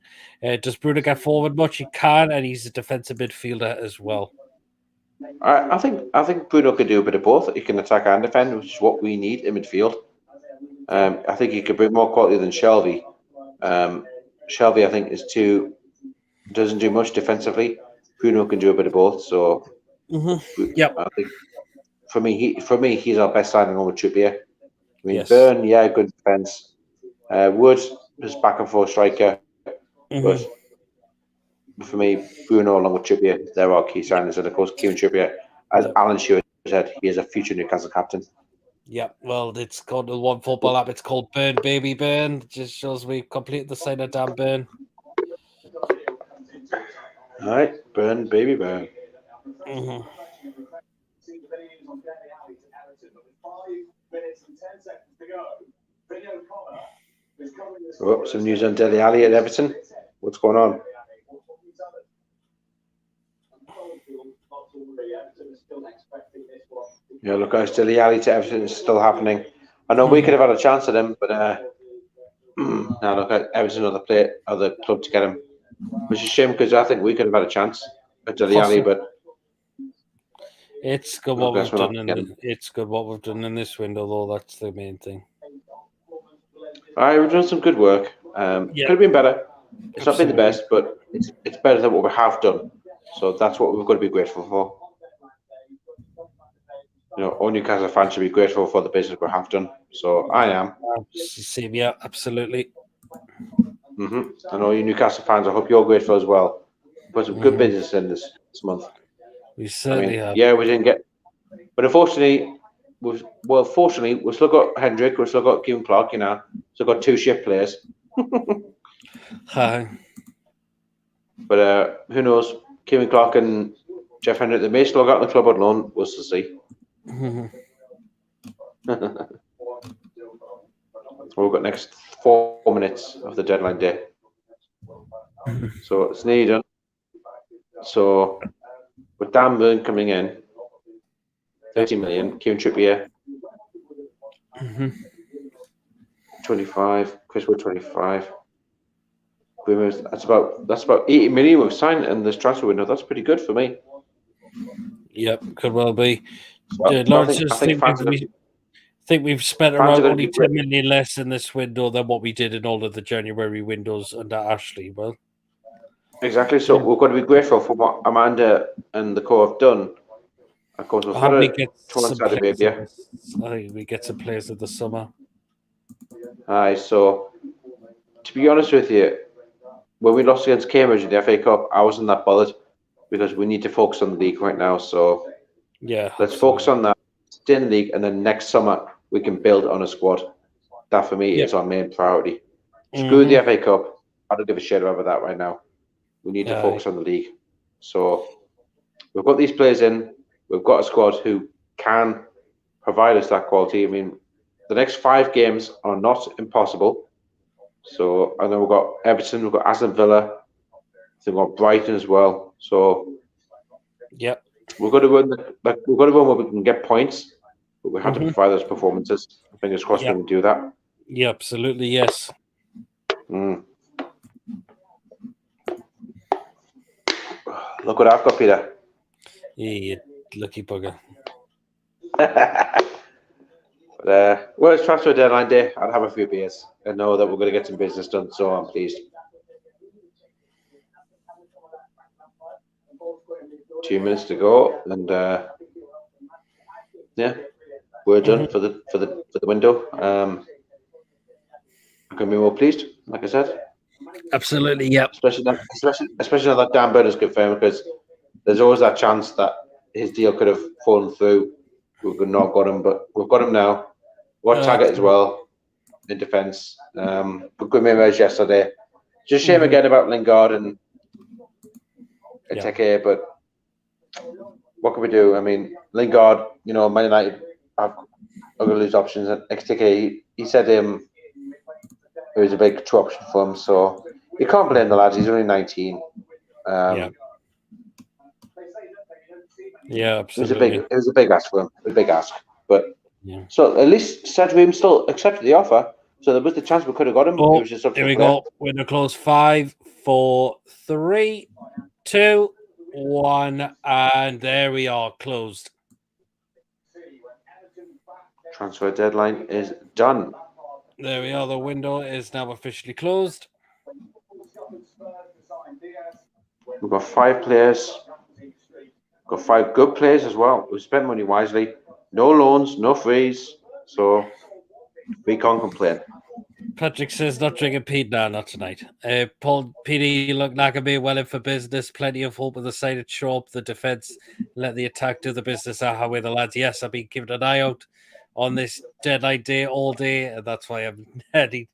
Does Bruno get forward much? He can, and he's a defensive midfielder as well. I think Bruno can do a bit of both. He can attack and defend, which is what we need in midfield. I think he could bring more quality than Shelby. Shelby, I think, doesn't do much defensively. Bruno can do a bit of both. So, yep. I think for me, he's our best signing over Trippier. I mean, yes. Burn, yeah, good defense. Wood is back and forth striker, but for me, Bruno along with Trippier, they're our key signings. And of course, Kieran Trippier, as Alan Shearer said, he is a future Newcastle captain. Yeah, well, it's called the one football app. It's called Burn Baby Burn. It just shows we completed the sign of Dan Burn. All right, burn, baby, burn. Mm-hmm. Oh, some news on Dele Alli at Everton. What's going on? Yeah, look, guys, Dele Alli to Everton is still happening. I know we could have had a chance at him, but now look, Everton are the club to get him, which is a shame because I think we could have had a chance at Dele Alli, but it's good what we've done. It's good what we've done in this window, though. That's the main thing. All right, we've done some good work. Could have been better. It's not been the best, but it's better than what we have done. So that's what we've got to be grateful for. You know, all Newcastle fans should be grateful for the business we have done. So I am. Same, yeah, absolutely. And all you Newcastle fans, I hope you're grateful as well. Put some good business in this month. We certainly have. Yeah, we didn't get, but unfortunately, fortunately, we've still got Hendrick, we've still got Kieran Clark, still got 2 shift players. Hi. But who knows? Kieran Clark and Jeff Hendrick, they may still get out in the club on loan. We'll see. We've got next 4 minutes of the deadline day. So it's nearly done. So with Dan Burn coming in, 30 million, Kieran Trippier, 25, Chris Wood 25. That's about 80 million we've signed in this transfer window. That's pretty good for me. Yep, could well be. Well, Lawrence, I think we've spent around only 10 million less in this window than what we did in all of the January windows under Ashley. Well, exactly. So we've got to be grateful for what Amanda and the co have done. Of course, we've had a tour in Saudi Arabia. I think we get some players of the summer. Aye, so to be honest with you, when we lost against Cambridge in the FA Cup, I wasn't that bothered because we need to focus on the league right now. So yeah, let's focus on that, stay in the league, and then next summer we can build on a squad. That for me is our main priority. Screw the FA Cup. I don't give a shit about that right now. We need to focus on the league. So we've got these players in. We've got a squad who can provide us that quality. I mean, the next 5 games are not impossible. So I know we've got Everton, we've got Aston Villa, I think we've got Brighton as well. So yep, we've got to win. We've got to win where we can get points, but we have to provide those performances. Fingers crossed we can do that. Yeah, absolutely, yes. Look what I've got, Peter. Yeah, you lucky bugger. Well, it's transfer deadline day. I'll have a few beers and know that we're going to get some business done, so I'm pleased. 2 minutes to go, and yeah, we're done for the window. I'm going to be more pleased, like I said. Absolutely, yeah. Especially now that Dan Burn is confirmed, because there's always that chance that his deal could have fallen through. We could not got him, but we've got him now. We've got Targett as well in defence. But good memories yesterday. Just shame again about Lingard and Eteke, but what can we do? I mean, Lingard, Man United are going to lose options. And Eteke, he said it was a big true option for him, so you can't blame the lads. He's only 19. Yeah, absolutely. It was a big ask for him, a big ask. But so at least Sedgwick still accepted the offer. So there was the chance we could have got him. Oh, it was just here we go. Window close. 5, 4, 3, 2, 1, and there we are, closed. Transfer deadline is done. There we are. The window is now officially closed. We've got 5 players. Got 5 good players as well. We spent money wisely. No loans, no frees. So we can't complain. Patrick says not drinking Pete. No, not tonight. Paul PD, you look like a be well in for business. Plenty of hope with the side to show up the defence, let the attack do the business. How the lads? Yes, I've been keeping an eye out on this deadline day all day, and that's why I'm heading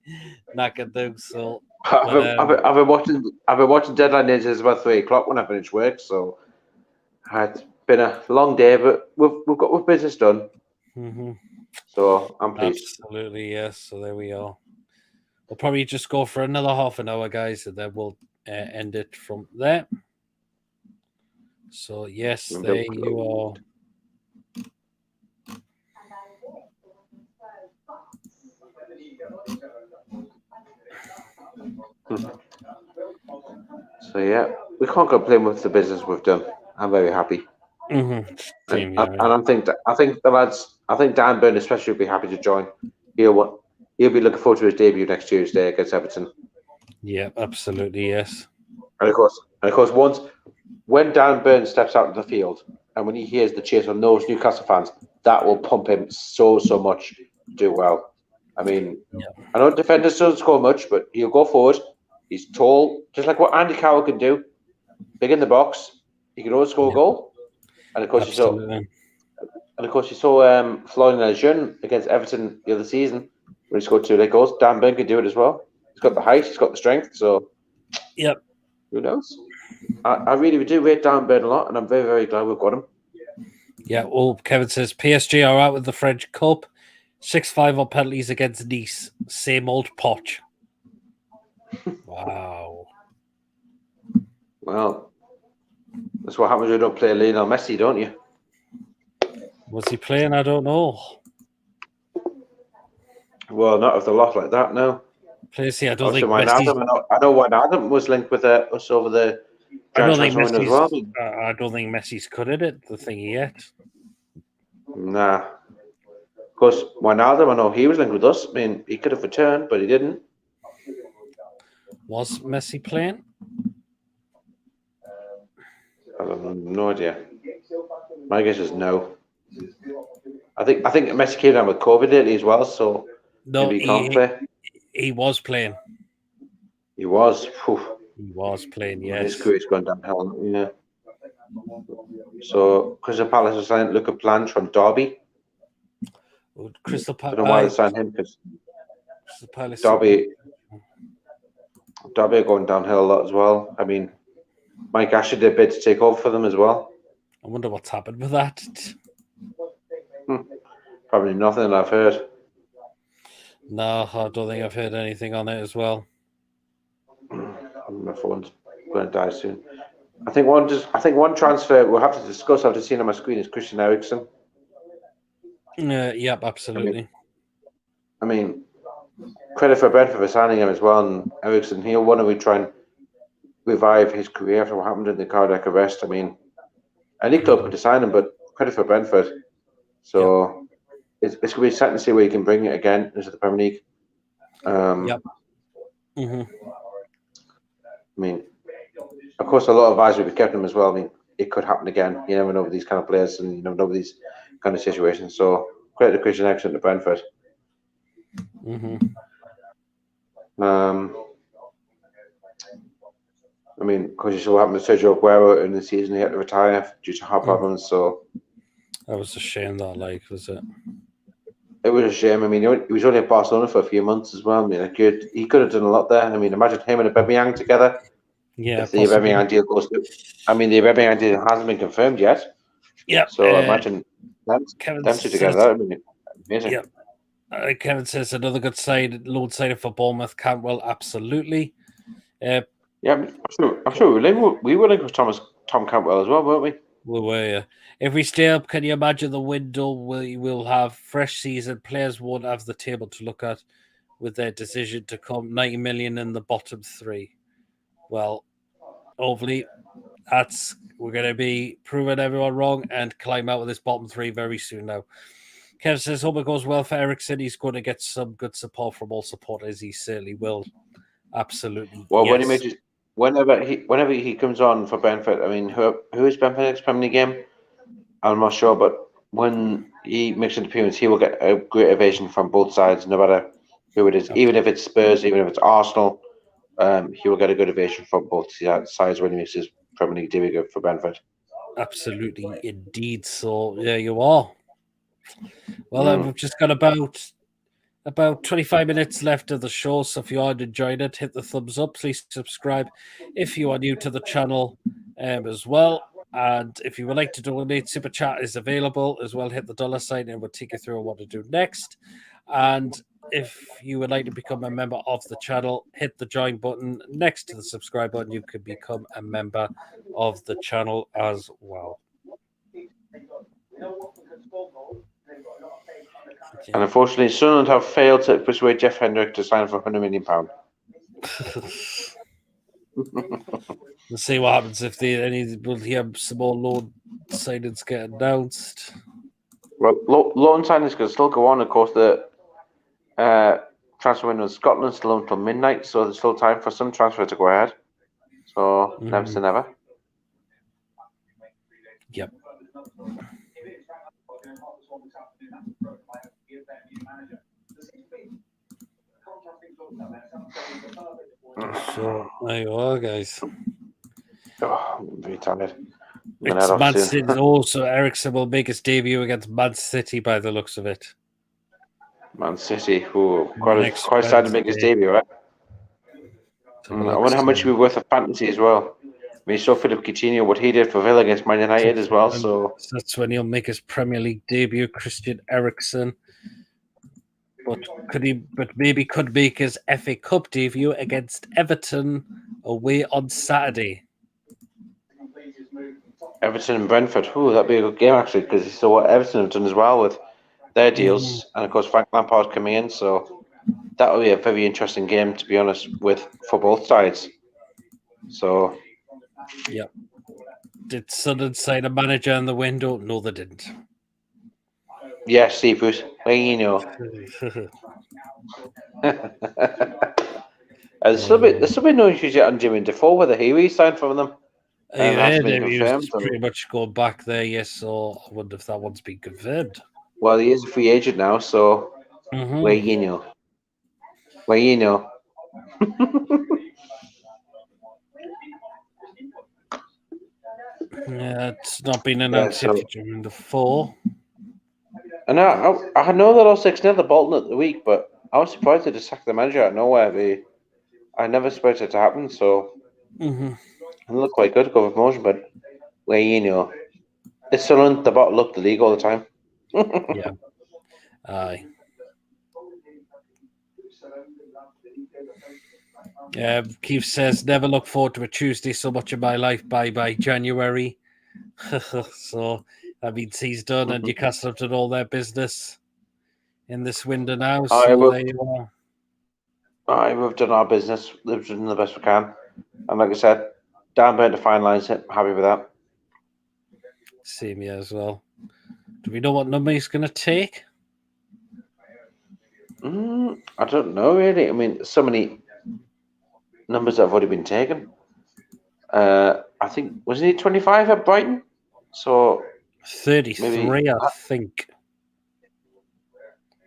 knackered now. So I've been watching deadline days since about 3 o'clock when I finished work. So it's been a long day, but we've got business done. Mm-hmm. So I'm pleased. Absolutely, yes. So there we are. We'll probably just go for another half an hour, guys, and then we'll end it from there. So, yes, there you are. So, yeah, we can't complain with the business we've done. I'm very happy. Mm-hmm. And I think the lads, I think Dan Burn especially will be happy to join. He'll be looking forward to his debut next Tuesday against Everton. Yeah, absolutely, yes. And of course, when Dan Burn steps out into the field and when he hears the cheers from those Newcastle fans, that will pump him so much to do well. I mean, I know defenders don't score much, but he'll go forward. He's tall, just like what Andy Carroll can do. Big in the box, he can always score a goal. And of course, you saw Florian Lejeune against Everton the other season when he scored 2 late goals. Dan Burn could do it as well. He's got the height, he's got the strength. So, yep. Who knows? I really do rate Dan Burn a lot, and I'm very, very glad we've got him. Yeah, well, Kevin says PSG are out with the French Cup. 6-5 on penalties against Nice. Same old Poch. Wow. Well, that's what happens when you don't play Lionel Messi, don't you? Was he playing? I don't know. Well, not with a lot like that, no. I don't think Wijnaldum, I know Wijnaldum was linked with us over the transfer window as well. I don't think Messi's cut it the thing yet. Nah. Of course, Wijnaldum, I know he was linked with us. I mean, he could have returned, but he didn't. Was Messi playing? I don't know, no idea. My guess is no. I think Messi came down with COVID lately as well, so maybe he can't play. He was playing. He was. Whew. He was playing, yes. His career's gone downhill, yeah. So, Crystal Palace has signed Luca Blanche from Derby. Crystal Palace. I don't know why they signed him, because Derby are going downhill a lot as well. I mean, Mike Ashley did a bid to take over for them as well. I wonder what's happened with that. Probably nothing I've heard. No, I don't think I've heard anything on it as well. My phone's going to die soon. I think one transfer we'll have to discuss. I've just seen on my screen is Christian Eriksen. Yep, absolutely. I mean, credit for Brentford for signing him as well. And Eriksen, he'll want to try and revive his career after what happened in the cardiac arrest. I mean, any club could sign him, but credit for Brentford. So it's going to be exciting to see where he can bring it again into the Premier League. Yep. Mm-hmm. I mean, of course, a lot of eyes will be kept him as well. I mean, it could happen again. You never know with these kind of players, and you never know with these kind of situations. So, credit to Christian Eriksen to Brentford. Mm-hmm. I mean, because you saw what happened to Sergio Aguero in the season, he had to retire due to heart problems. So that was a shame. That was it? It was a shame. I mean, he was only at Barcelona for a few months as well. I mean, he could have done a lot there. I mean, imagine him and Aubameyang together. Yeah, if the Aubameyang deal goes through. I mean, the Aubameyang deal hasn't been confirmed yet. Yeah. So imagine them two together. That would be amazing. Yeah. Kevin says another good side, load side for Bournemouth. Cantwell, absolutely. Yeah, I'm sure we were linked with Tom Cantwell as well, weren't we? We were, yeah. If we stay up, can you imagine the window we'll have fresh season? Players won't have the table to look at with their decision to come 90 million in the bottom three. Well, hopefully we're going to be proving everyone wrong and climb out of this bottom three very soon now. Kev says, hope it goes well for Eriksen. He's going to get some good support from all supporters. He certainly will. Absolutely. Well, yes. whenever he comes on for Brentford, I mean, who is Brentford next Premier League game? I'm not sure, but when he makes an appearance, he will get a great ovation from both sides, no matter who it is. Even if it's Spurs, even if it's Arsenal, he will get a good ovation from both sides when he makes his Premier League debut for Brentford. Absolutely, indeed. So there you are. Well, we've just got about 25 minutes left of the show. So if you are enjoying it, hit the thumbs up. Please subscribe if you are new to the channel as well. And if you would like to donate, Super Chat is available as well. Hit the $sign and we'll take you through what to do next. And if you would like to become a member of the channel, hit the join button next to the subscribe button. You could become a member of the channel as well. And unfortunately, Sunderland have failed to persuade Jeff Hendrick to sign for £100 million. We'll see what happens if we'll hear some more loan signings get announced. Well, loan signings can still go on. Of course, the transfer window in Scotland is still until midnight, so there's still time for some transfer to go ahead. So never say never. Yep. So there you are, guys. Oh, I'm very tired. It's Man City. Also, Eriksen will make his debut against Man City by the looks of it. Man City, who quite sad to make his debut, right? I wonder how much he'll be worth of fantasy as well. I mean, so Philip Coutinho, what he did for Villa against Man United as well. So that's when he'll make his Premier League debut, Christian Eriksen. But maybe could make his FA Cup debut against Everton away on Saturday. Everton and Brentford. Ooh, that'd be a good game actually, because you saw what Everton have done as well with their deals, and of course Frank Lampard coming in. So that would be a very interesting game, to be honest, for both sides. So, yeah. Did Sunderland sign a manager in the window? No, they didn't. Yes, Steve Bruce. Well, you know. There's still been no issues yet on Jimmy Defoe, whether he re-signed from them. He was pretty much going back there, yes. So I wonder if that one's been confirmed. Well, he is a free agent now, so well, you know. Well, you know. Yeah, it's not been announced yet for Jimmy Defoe. And I know they lost 6-0 to Bolton at the week, but I was surprised they just sacked the manager out of nowhere. I never expected it to happen, so it looked quite good to go with promotion, but well, you know, it's still the bottom of the league all the time. Yeah. Aye. Keith says, never look forward to a Tuesday so much in my life. Bye January. So that means he's done, and Newcastle have done all their business in this window now. So there you are. We've done our business. We've done the best we can. And like I said, down to finalise it. Happy with that. Same here as well. Do we know what number he's going to take? I don't know, really. I mean, so many numbers that have already been taken. I think, wasn't he 25 at Brighton? So 33, I think.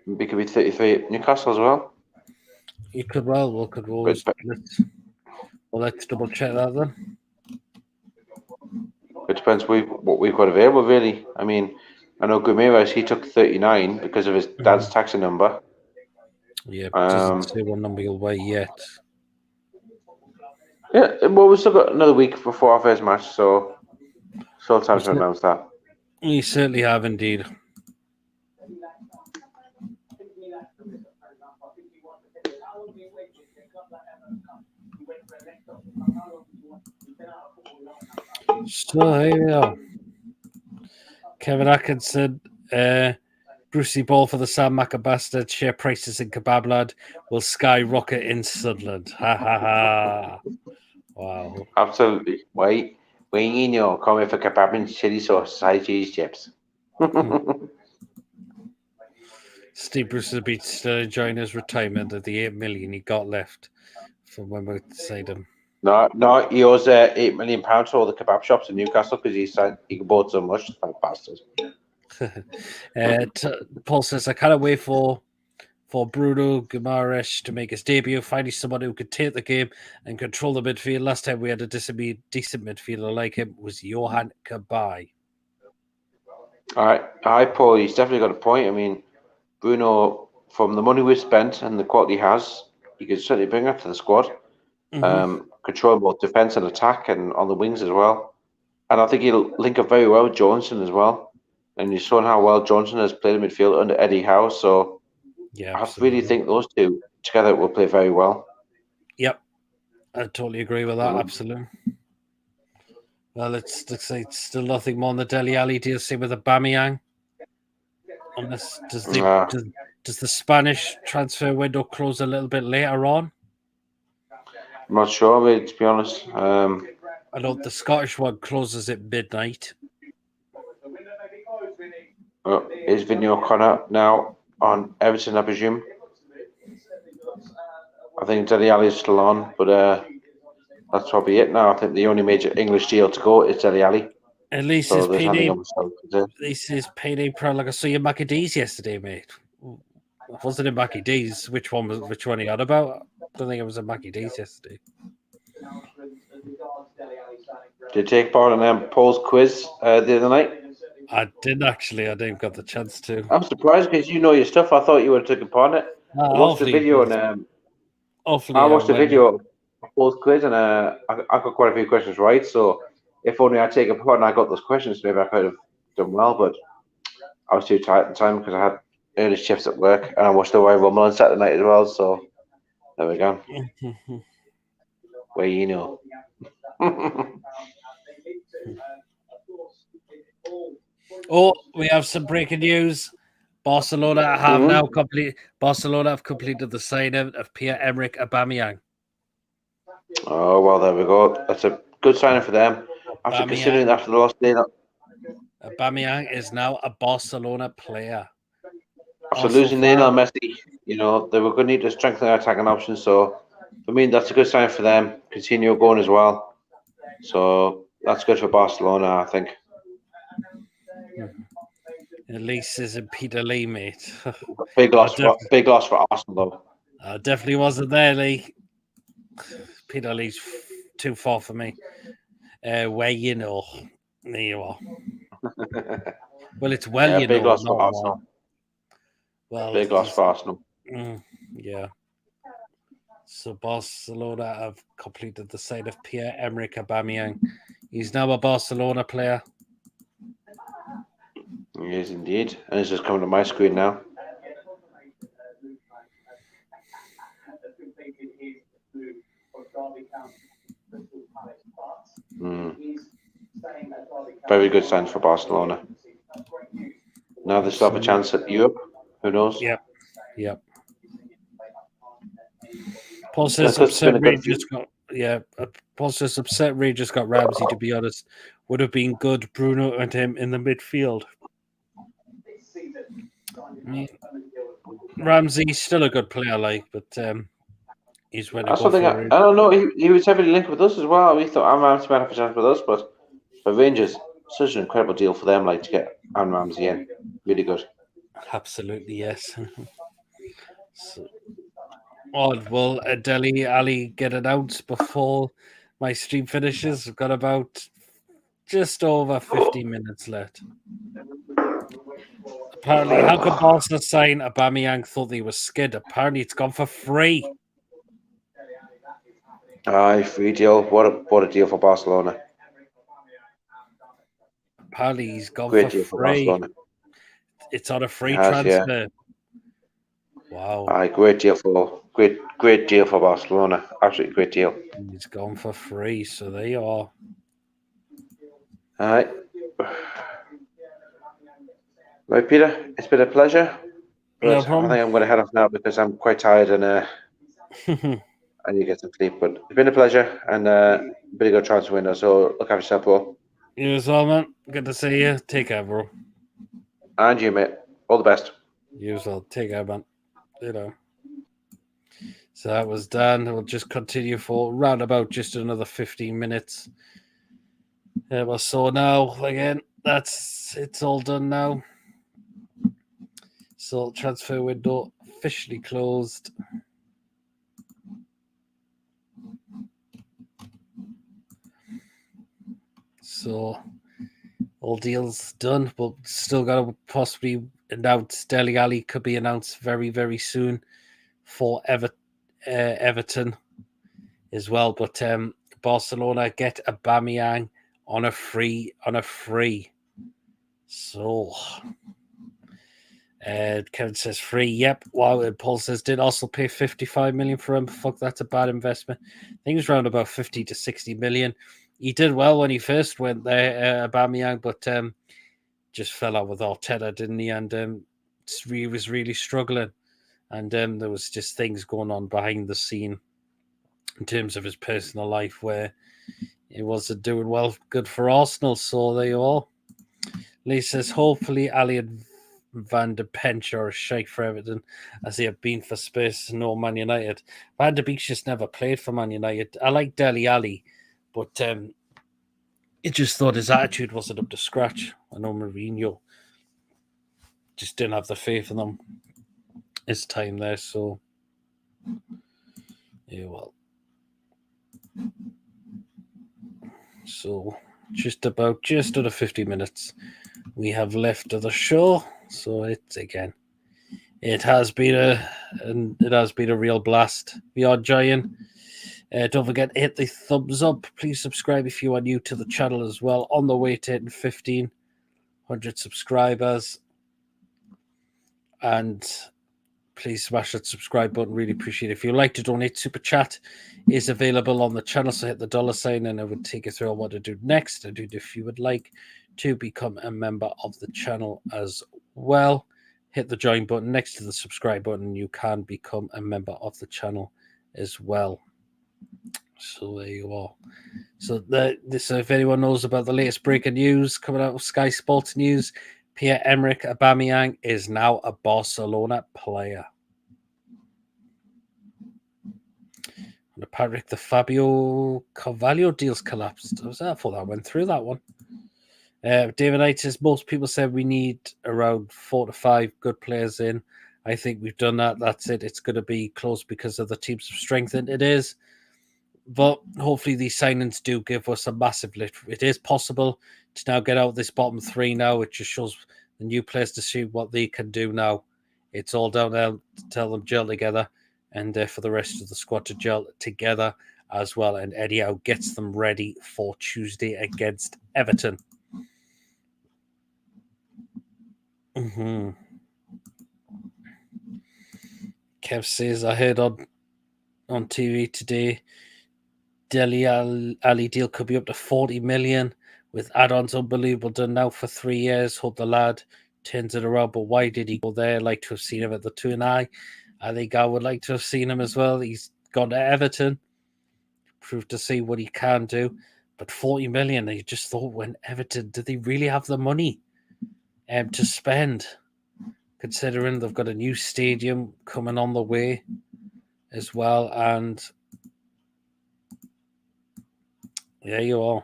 Maybe it could be 33 at Newcastle as well. You could well. Let's double check that then. It depends what we've got available, really. I mean, I know Gumeiras, he took 39 because of his dad's taxi number. Yeah, but doesn't say what number he'll weigh yet. Yeah, well, we've still got another week before our first match, so still time to announce that. We certainly have indeed. So here we are. Kevin Atkinson, Brucey Ball for the Sam Macca Bastard. Share prices in Kebab Lad will skyrocket in Sunderland. Ha ha ha. Wow. Absolutely. Why you know, coming for kebab and chili sauce, side cheese chips. Steve Bruce will be still enjoying his retirement at the $8 million he got left from when we signed him. No, he owes £8 million to all the kebab shops in Newcastle because he bought so much. That bastard. Paul says, I cannot wait for for Bruno Guimaraes to make his debut. Finally, someone who could take the game and control the midfield. Last time we had a decent midfielder like him was Johan Cabaye. Hi, Paul. He's definitely got a point. I mean, Bruno, from the money we've spent and the quality he has, he could certainly bring that to the squad. Control both defence and attack and on the wings as well. And I think he'll link up very well with Johnson as well. And you've shown how well Johnson has played in midfield under Eddie Howe. So Yeah, I really think those two together will play very well. Yep, I totally agree with that. Absolutely. Well, it's still nothing more than the Dele Alli deal. Same with Aubameyang. Unless does the Spanish transfer window close a little bit later on? I'm not sure, mate, to be honest. I know the Scottish one closes at midnight. Is Vinny O'Connor now on Everton, I presume? I think Dele Alli is still on, but that's probably it now. I think the only major English deal to go is Dele Alli. At least So his payday Proudlock. I saw your Mackie D's yesterday, mate. Wasn't it Mackie D's? Which one he had about? I don't think it was a Mackie D's yesterday. Did you take part in Paul's quiz the other night? I didn't actually. I didn't got the chance to. I'm surprised because you know your stuff. I thought you would have taken part in it. I watched the video and I watched the video of Paul's quiz and I got quite a few questions right. So if only I'd taken part and I got those questions, maybe I could have done well. But I was too tight at the time because I had early shifts at work and I watched the Royal Rumble on Saturday night as well. So there we go. Well, you know. Oh, we have some breaking news. Barcelona have completed the signing of Pierre-Emerick Aubameyang. Oh well, there we go. That's a good signing for them. After considering after the loss, Aubameyang is now a Barcelona player. After losing Lionel Messi, you know they were going to need to strengthen their attacking options. So for me, that's a good sign for them. Continue going as well. So that's good for Barcelona, I think. At least isn't Peter Lee, mate. Big loss for Arsenal, though. Definitely wasn't there, Lee. Peter Lee's too far for me. Where you know, there you are. Well, it's well, you big know. Loss for Arsenal. Well, big loss for Arsenal. Yeah. So Barcelona have completed the sign of Pierre-Emerick Aubameyang. He's now a Barcelona player. He is indeed. And it's just coming to my screen now. Very good sign for Barcelona. Now they still have a chance at Europe. Who knows? Yep. Paul says upset Rangers got Ramsey, to be honest. Would have been good, Bruno and him in the midfield. Ramsey's still a good player, but he's when that's something I don't know. He was heavily linked with us as well. We thought Ramsey might have a chance with us, but for Rangers, such an incredible deal for them, to get Ramsey in. Really good. Absolutely, yes. Will Dele Alli get announced before my stream finishes? We've got about just over 50 minutes left. Apparently, how could Barca sign Aubameyang? Thought he was skid. Apparently, it's gone for free. Free deal. What a deal for Barcelona. Apparently, he's gone Great for deal free. For Barcelona. It's on a free transfer. Yeah. Wow. Great deal for Barcelona. Absolutely great deal. He's gone for free, so there you are. All right. Right, Peter, it's been a pleasure. No problem. I think I'm going to head off now because I'm quite tired and I need to get some sleep. But it's been a pleasure and a pretty good transfer window. So look after yourself, bro. You as well, man. Good to see you. Take care, bro. And you, mate. All the best. You as well. Take care, man. So that was done. We'll just continue for round about just another 15 minutes. So now, again, it's all done now. So transfer window officially closed. So all deals done, but still got to possibly announce. Dele Alli could be announced very, very soon for Everton as well. But Barcelona get Aubameyang on a free. So Kevin says free. Yep. Wow. And Paul says did also pay 55 million for him. Fuck, that's a bad investment. I think it was around about 50 to 60 million. He did well when he first went there, Aubameyang, but just fell out with Arteta, didn't he? And he was really struggling. And there was just things going on behind the scene in terms of his personal life where he wasn't doing well. Good for Arsenal. So there you are. Lee says, hopefully Ali and Van de Pench are a shake for Everton as they have been for Spurs and no Man United. Van de Beek's just never played for Man United. I like Dele Alli, but it just thought his attitude wasn't up to scratch. I know Mourinho just didn't have the faith in them his time there, so yeah, well. So just under 50 minutes we have left of the show. So it has been a real blast. We are enjoying. Don't forget to hit the thumbs up. Please subscribe if you are new to the channel as well. On the way to hitting 1,500 subscribers. And please smash that subscribe button. Really appreciate it. If you'd like to donate, Super Chat is available on the channel. So hit the $sign and I would take you through on what to do next. And if you would like to become a member of the channel as well, hit the join button next to the subscribe button. You can become a member of the channel as well. So there you are. So if anyone knows about the latest breaking news coming out of Sky Sports News, Pierre-Emerick Aubameyang is now a Barcelona player. And apparently the Fabio Carvalho deal's collapsed. I thought that went through that one. David Knight says most people said we need around 4 to 5 good players in. I think we've done that. That's it. It's going to be close because of the teams have strengthened. It is. But hopefully these signings do give us a massive lift. It is possible to now get out this bottom 3 now. It just shows the new players to see what they can do now. It's all down there to tell them gel together and for the rest of the squad to gel together as well. And Eddie Howe gets them ready for Tuesday against Everton. Kev says, I heard on TV today, Dele Alli deal could be up to 40 million with add-ons. Unbelievable. Done now for 3 years. Hope the lad turns it around. But why did he go there? Like to have seen him at the 2-9. I think I would like to have seen him as well. He's gone to Everton, proved to see what he can do. But 40 million, I just thought when Everton, did they really have the money to spend? Considering they've got a new stadium coming on the way as well. And there you are.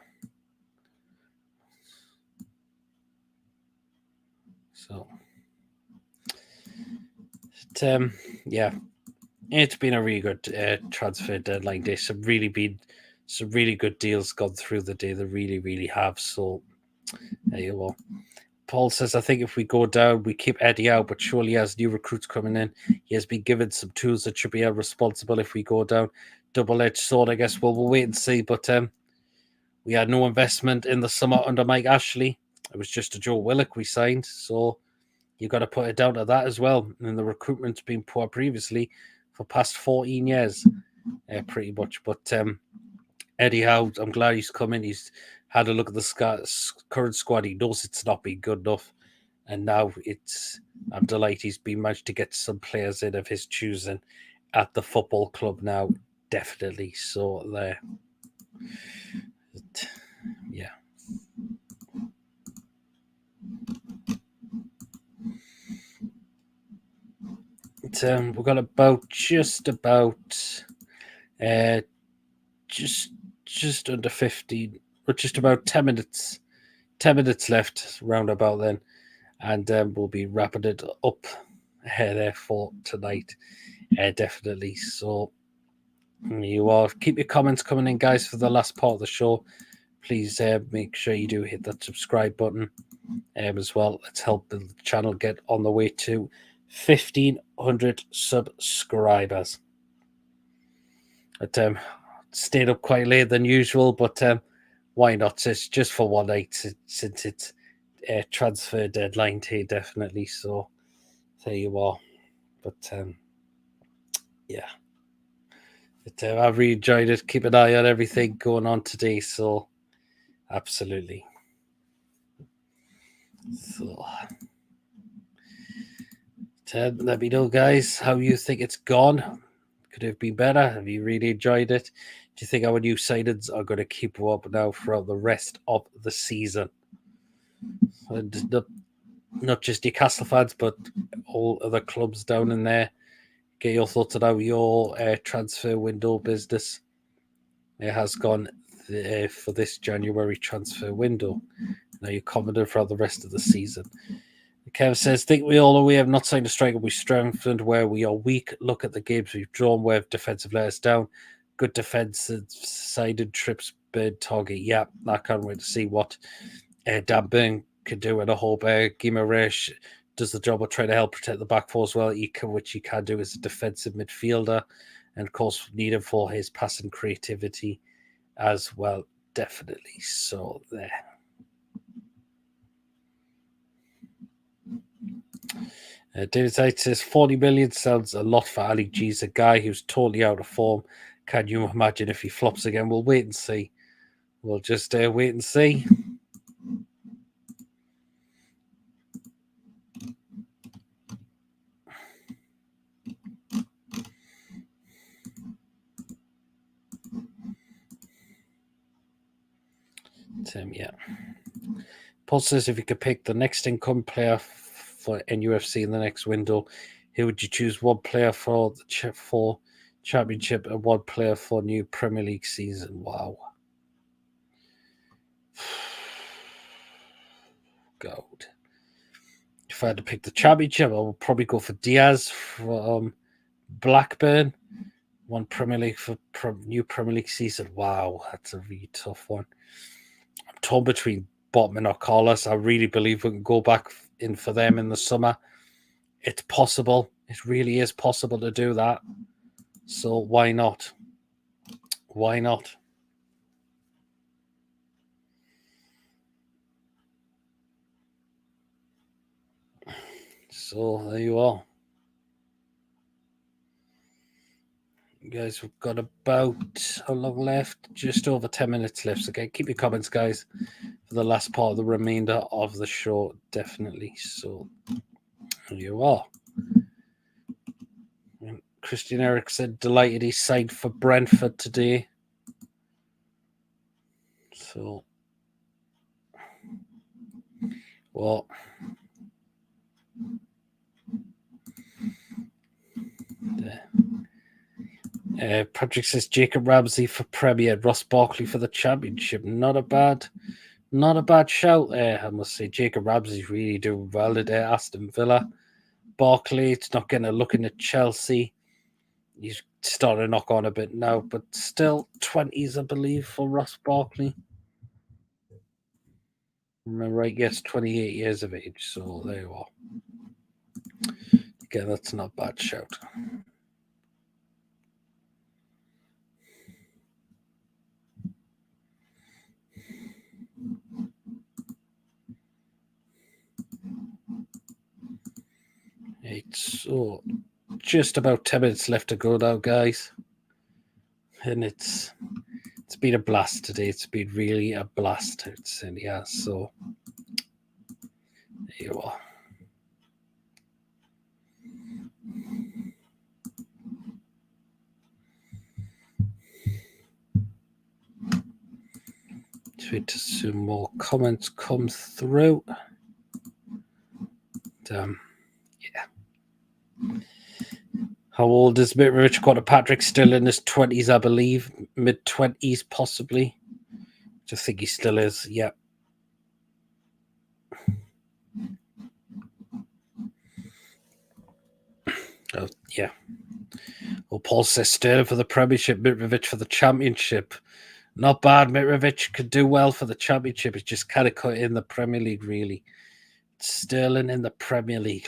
So, it's been a really good transfer deadline day. Some really good deals gone through the day. They really, really have. So, there you are. Paul says, I think if we go down, we keep Eddie out, but surely he has new recruits coming in. He has been given some tools that should be responsible if we go down. Double-edged sword, I guess. Well, we'll wait and see. But we had no investment in the summer under Mike Ashley. It was just a Joe Willock we signed. So you've got to put it down to that as well. And the recruitment's been poor previously for past 14 years, pretty much. But Eddie Howe, I'm glad he's come in. He's had a look at the current squad. He knows it's not been good enough. And now I'm delighted he's been managed to get some players in of his choosing at the football club now. Definitely. So there. Yeah. We've got just under 15, or just about 10 minutes left round about then, and we'll be wrapping it up there for tonight. Definitely. So you all keep your comments coming in, guys, for the last part of the show. Please make sure you do hit that subscribe button as well. Let's help the channel get on the way to 1,500 subscribers. But stayed up quite later than usual, but why not? It's just for one night since it's transfer deadline day, definitely. So there you are. But yeah. But, I've really enjoyed it. Keep an eye on everything going on today. So absolutely. So let me know, guys, how you think it's gone. Could it have been better? Have you really enjoyed it? Do you think our new signings are going to keep up now throughout the rest of the season? And not just Newcastle fans, but all other clubs down in there. Get your thoughts on how your transfer window business has gone for this January transfer window. Now you're confident throughout the rest of the season. Kev says, think we all know we have not signed a striker. We strengthened where we are weak. Look at the games we've drawn where defensive let us down. Good defensive sided trips, bird target. Yeah, I can't wait to see what Dan Burn can do. And I hope Guimaraes does the job of trying to help protect the back four as well, which he can do as a defensive midfielder. And of course, need him for his passing creativity as well. Definitely. So there. David Sight says 40 million sounds a lot for Ali G's a guy who's totally out of form. Can you imagine if he flops again? We'll wait and see. We'll just wait and see. Yeah. Paul says if you could pick the next income player for NUFC in the next window, who would you choose? One player for the Championship and one player for new Premier League season. Wow. God. If I had to pick the Championship, I would probably go for Diaz from Blackburn. One Premier League for new Premier League season. Wow, that's a really tough one. I'm torn between Botman or Carlos. I really believe we can go back in for them in the summer. It's possible. It really is possible to do that. So why not? Why not? So there you are. You guys, we've got about how long left? Just over 10 minutes left. So okay, keep your comments, guys, for the last part of the remainder of the show, definitely. So there you are. And Christian Eriksen delighted he signed for Brentford today. So, well, Patrick says Jacob Ramsey for Premier, Ross Barkley for the Championship. Not a bad shout there. I must say, Jacob Ramsey's really doing well at Aston Villa. Barkley, it's not getting a look in at Chelsea. He's starting to knock on a bit now, but still 20s, I believe, for Ross Barkley. Remember, right? Yes, 28 years of age. So there you are. Again, that's not a bad shout. So just about 10 minutes left to go now, guys. And it's been a blast today. It's been really a blast. It certainly has. So there you are. Just wait to see some more comments come through. And, yeah. How old is Rich Quarter Patrick? Still in his 20s, I believe. Mid-20s, possibly. I think he still is, yeah. Oh, yeah. Well, Paul says Sterling for the Premiership, Mitrovic for the Championship. Not bad. Mitrovic could do well for the Championship. It's just kind of cut in the Premier League, really. Sterling in the Premier League.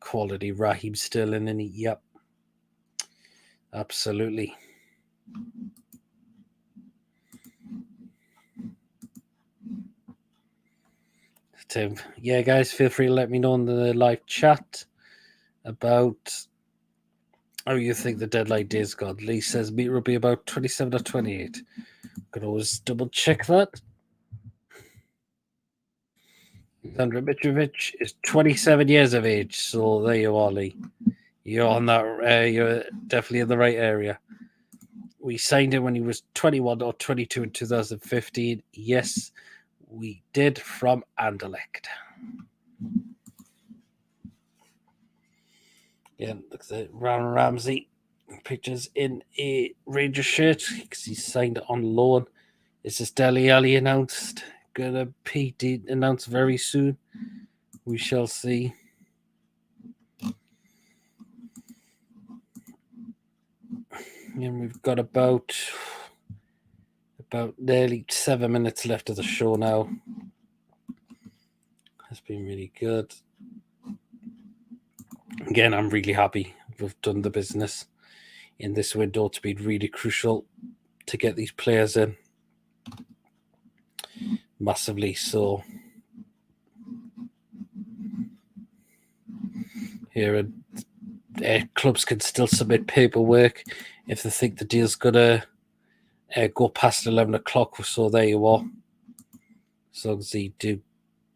Quality. Raheem Sterling in it. Yep. Absolutely. Tim, yeah, guys, feel free to let me know in the live chat about how you think the deadline day's gone. Lee says meter will be about 27 or 28. Could always double check that. Alexander Mitrovic is 27 years of age, so there you are, Lee. You're on that. You're definitely in the right area. We signed him when he was 21 or 22 in 2015. Yes, we did, from Anderlecht. Yeah, look at that. Ramsey pictures in a Rangers shirt because he's signed on loan. Is this Dele Alli announced? Gonna be announced very soon. We shall see. And we've got about nearly 7 minutes left of the show now. It's been really good. Again, I'm really happy we've done the business in this window. It's been really crucial to get these players in. Massively so. Here, clubs can still submit paperwork if they think the deal's going to go past 11 o'clock. So there you are. As long as they do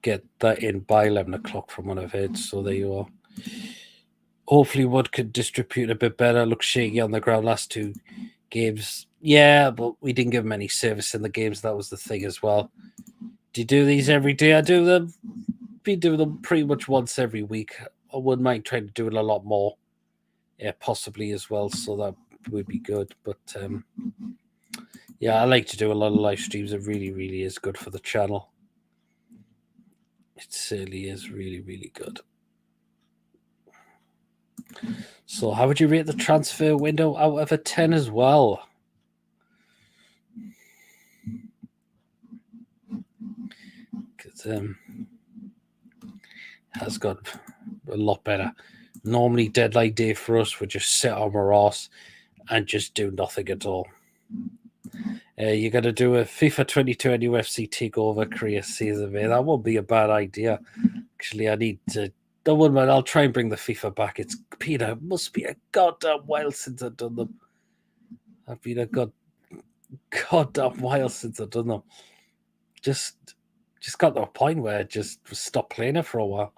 get that in by 11 o'clock from what I've heard. So there you are. Hopefully Wood could distribute a bit better. Looked shaky on the ground last 2 games. Yeah, but we didn't give him any service in the games. That was the thing as well. Do you do these every day? I do them. Been doing them pretty much once every week. I wouldn't mind trying to do it a lot more. Yeah, possibly as well. So that would be good. But yeah, I like to do a lot of live streams. It really, really is good for the channel. It certainly is really, really good. So how would you rate the transfer window out of a 10 as well? Because has got a lot better. Normally deadline day for us would just sit on our arse and just do nothing at all. You're going to do a FIFA 22 and UFC takeover career season, man. That won't be a bad idea. Actually, I need to. Don't worry, man. I'll try and bring the FIFA back. It's Peter. It must be a goddamn while since I've done them. I've been a goddamn while since I've done them. Just got to a point where I just stopped playing it for a while.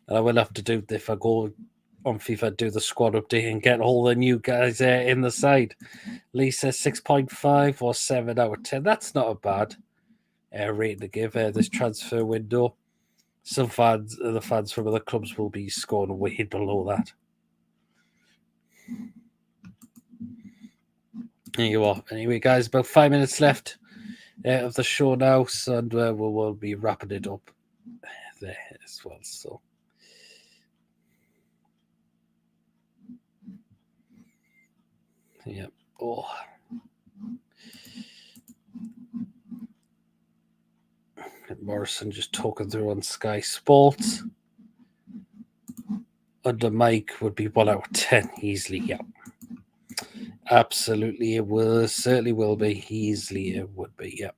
And I will have to do, if I go on FIFA, do the squad update and get all the new guys in the side. Lee says 6.5 or 7 out of 10. That's not a bad rating to give this transfer window. Some fans, the fans from other clubs will be scoring way below that. There you are. Anyway, guys, about 5 minutes left of the show now, so and we'll be wrapping it up there as well. So. Yeah. Oh. Morrison just talking through on Sky Sports. Under Mike would be 1 out of 10 easily. Yeah. Absolutely, it will. Certainly will be. Easily, it would be. Yeah.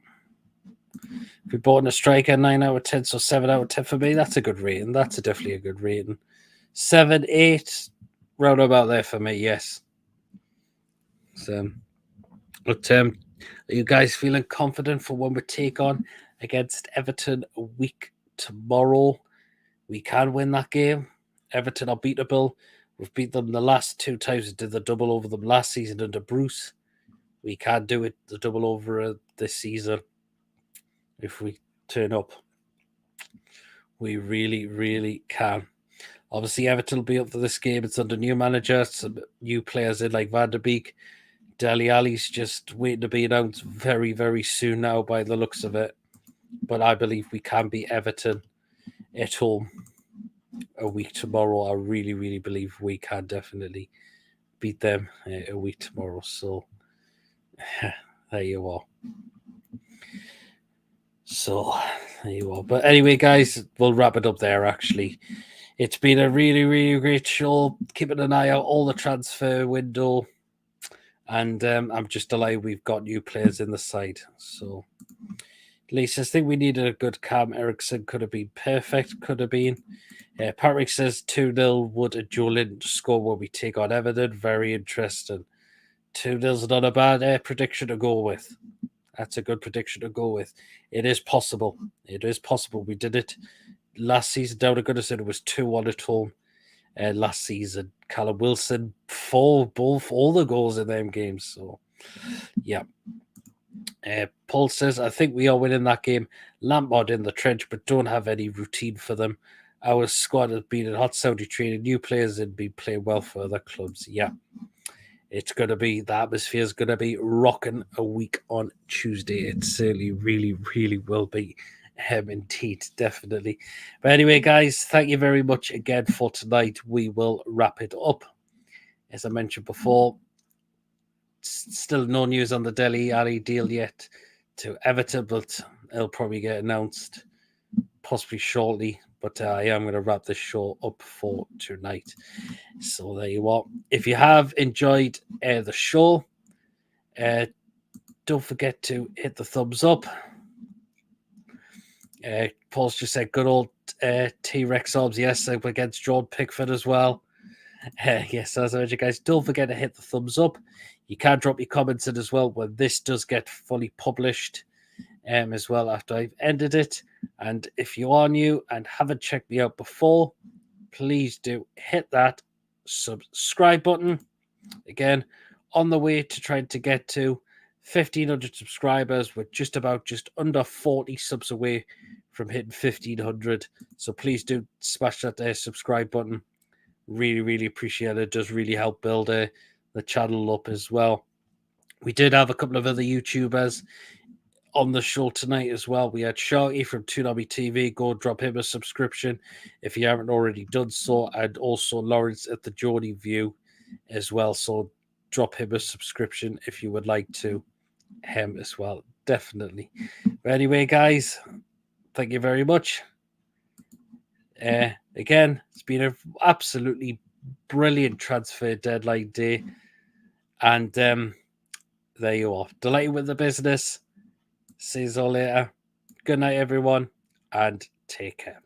If we bought in a striker, 9 out of 10, so 7 out of 10 for me. That's a good rating. That's definitely a good rating. 7, 8, round about there for me. Yes. So, but are you guys feeling confident for when we take on against Everton a week tomorrow? We can win that game. Everton are beatable. We've beat them the last 2 times. We did the double over them last season under Bruce. We can do it, the double over this season. If we turn up, we really, really can. Obviously, Everton will be up for this game. It's under new manager, some new players in like Van der Beek. Dele Alli's just waiting to be announced very, very soon now by the looks of it. But I believe we can beat Everton at home a week tomorrow. I really, really believe we can definitely beat them a week tomorrow. So there you are. So there you are. But anyway, guys, we'll wrap it up there. Actually, it's been a really, really great show. Keeping an eye out all the transfer window, and I'm just delighted we've got new players in the side. So. Lisa, I think we needed a good Cam. Eriksen could have been perfect, could have been. Patrick says 2-0 would a Joelin score when we take on Everton. Very interesting. 2-0's not a bad prediction to go with. That's a good prediction to go with. It is possible. It is possible. We did it last season. Down at Goodison, it was 2-1 at home last season. Callum Wilson, all the goals in them games. So, yeah. Paul says, I think we are winning that game. Lampard in the trench, but don't have any routine for them. Our squad has been in hot Saudi training, new players and been playing well for other clubs. Yeah, it's going to be, the atmosphere is going to be rocking a week on Tuesday. It certainly really, really will be. Indeed, definitely. But anyway, guys, thank you very much again for tonight. We will wrap it up. As I mentioned before, still no news on the Dele Alli deal yet to Everton, but it'll probably get announced possibly shortly. But I am going to wrap this show up for tonight. So there you are. If you have enjoyed the show, don't forget to hit the thumbs up. Paul's just said good old T-Rex Obs. Yes, against Jordan Pickford as well. Yes, as I mentioned, guys, don't forget to hit the thumbs up. You can drop your comments in as well when this does get fully published as well after I've ended it. And if you are new and haven't checked me out before, please do hit that subscribe button. Again, on the way to trying to get to 1,500 subscribers. We're just under 40 subs away from hitting 1,500. So please do smash that subscribe button. Really, really appreciate it. It does really help build the channel up as well. We did have a couple of other YouTubers on the show tonight as well. We had Sharky from Toonami TV. Go drop him a subscription if you haven't already done so. And also Lawrence at the Geordie View as well. So drop him a subscription if you would like to. Him as well. Definitely. But anyway, guys, thank you very much. Again, it's been an absolutely brilliant transfer deadline day. And there you are. Delighted with the business. See you all later. Good night, everyone, and take care.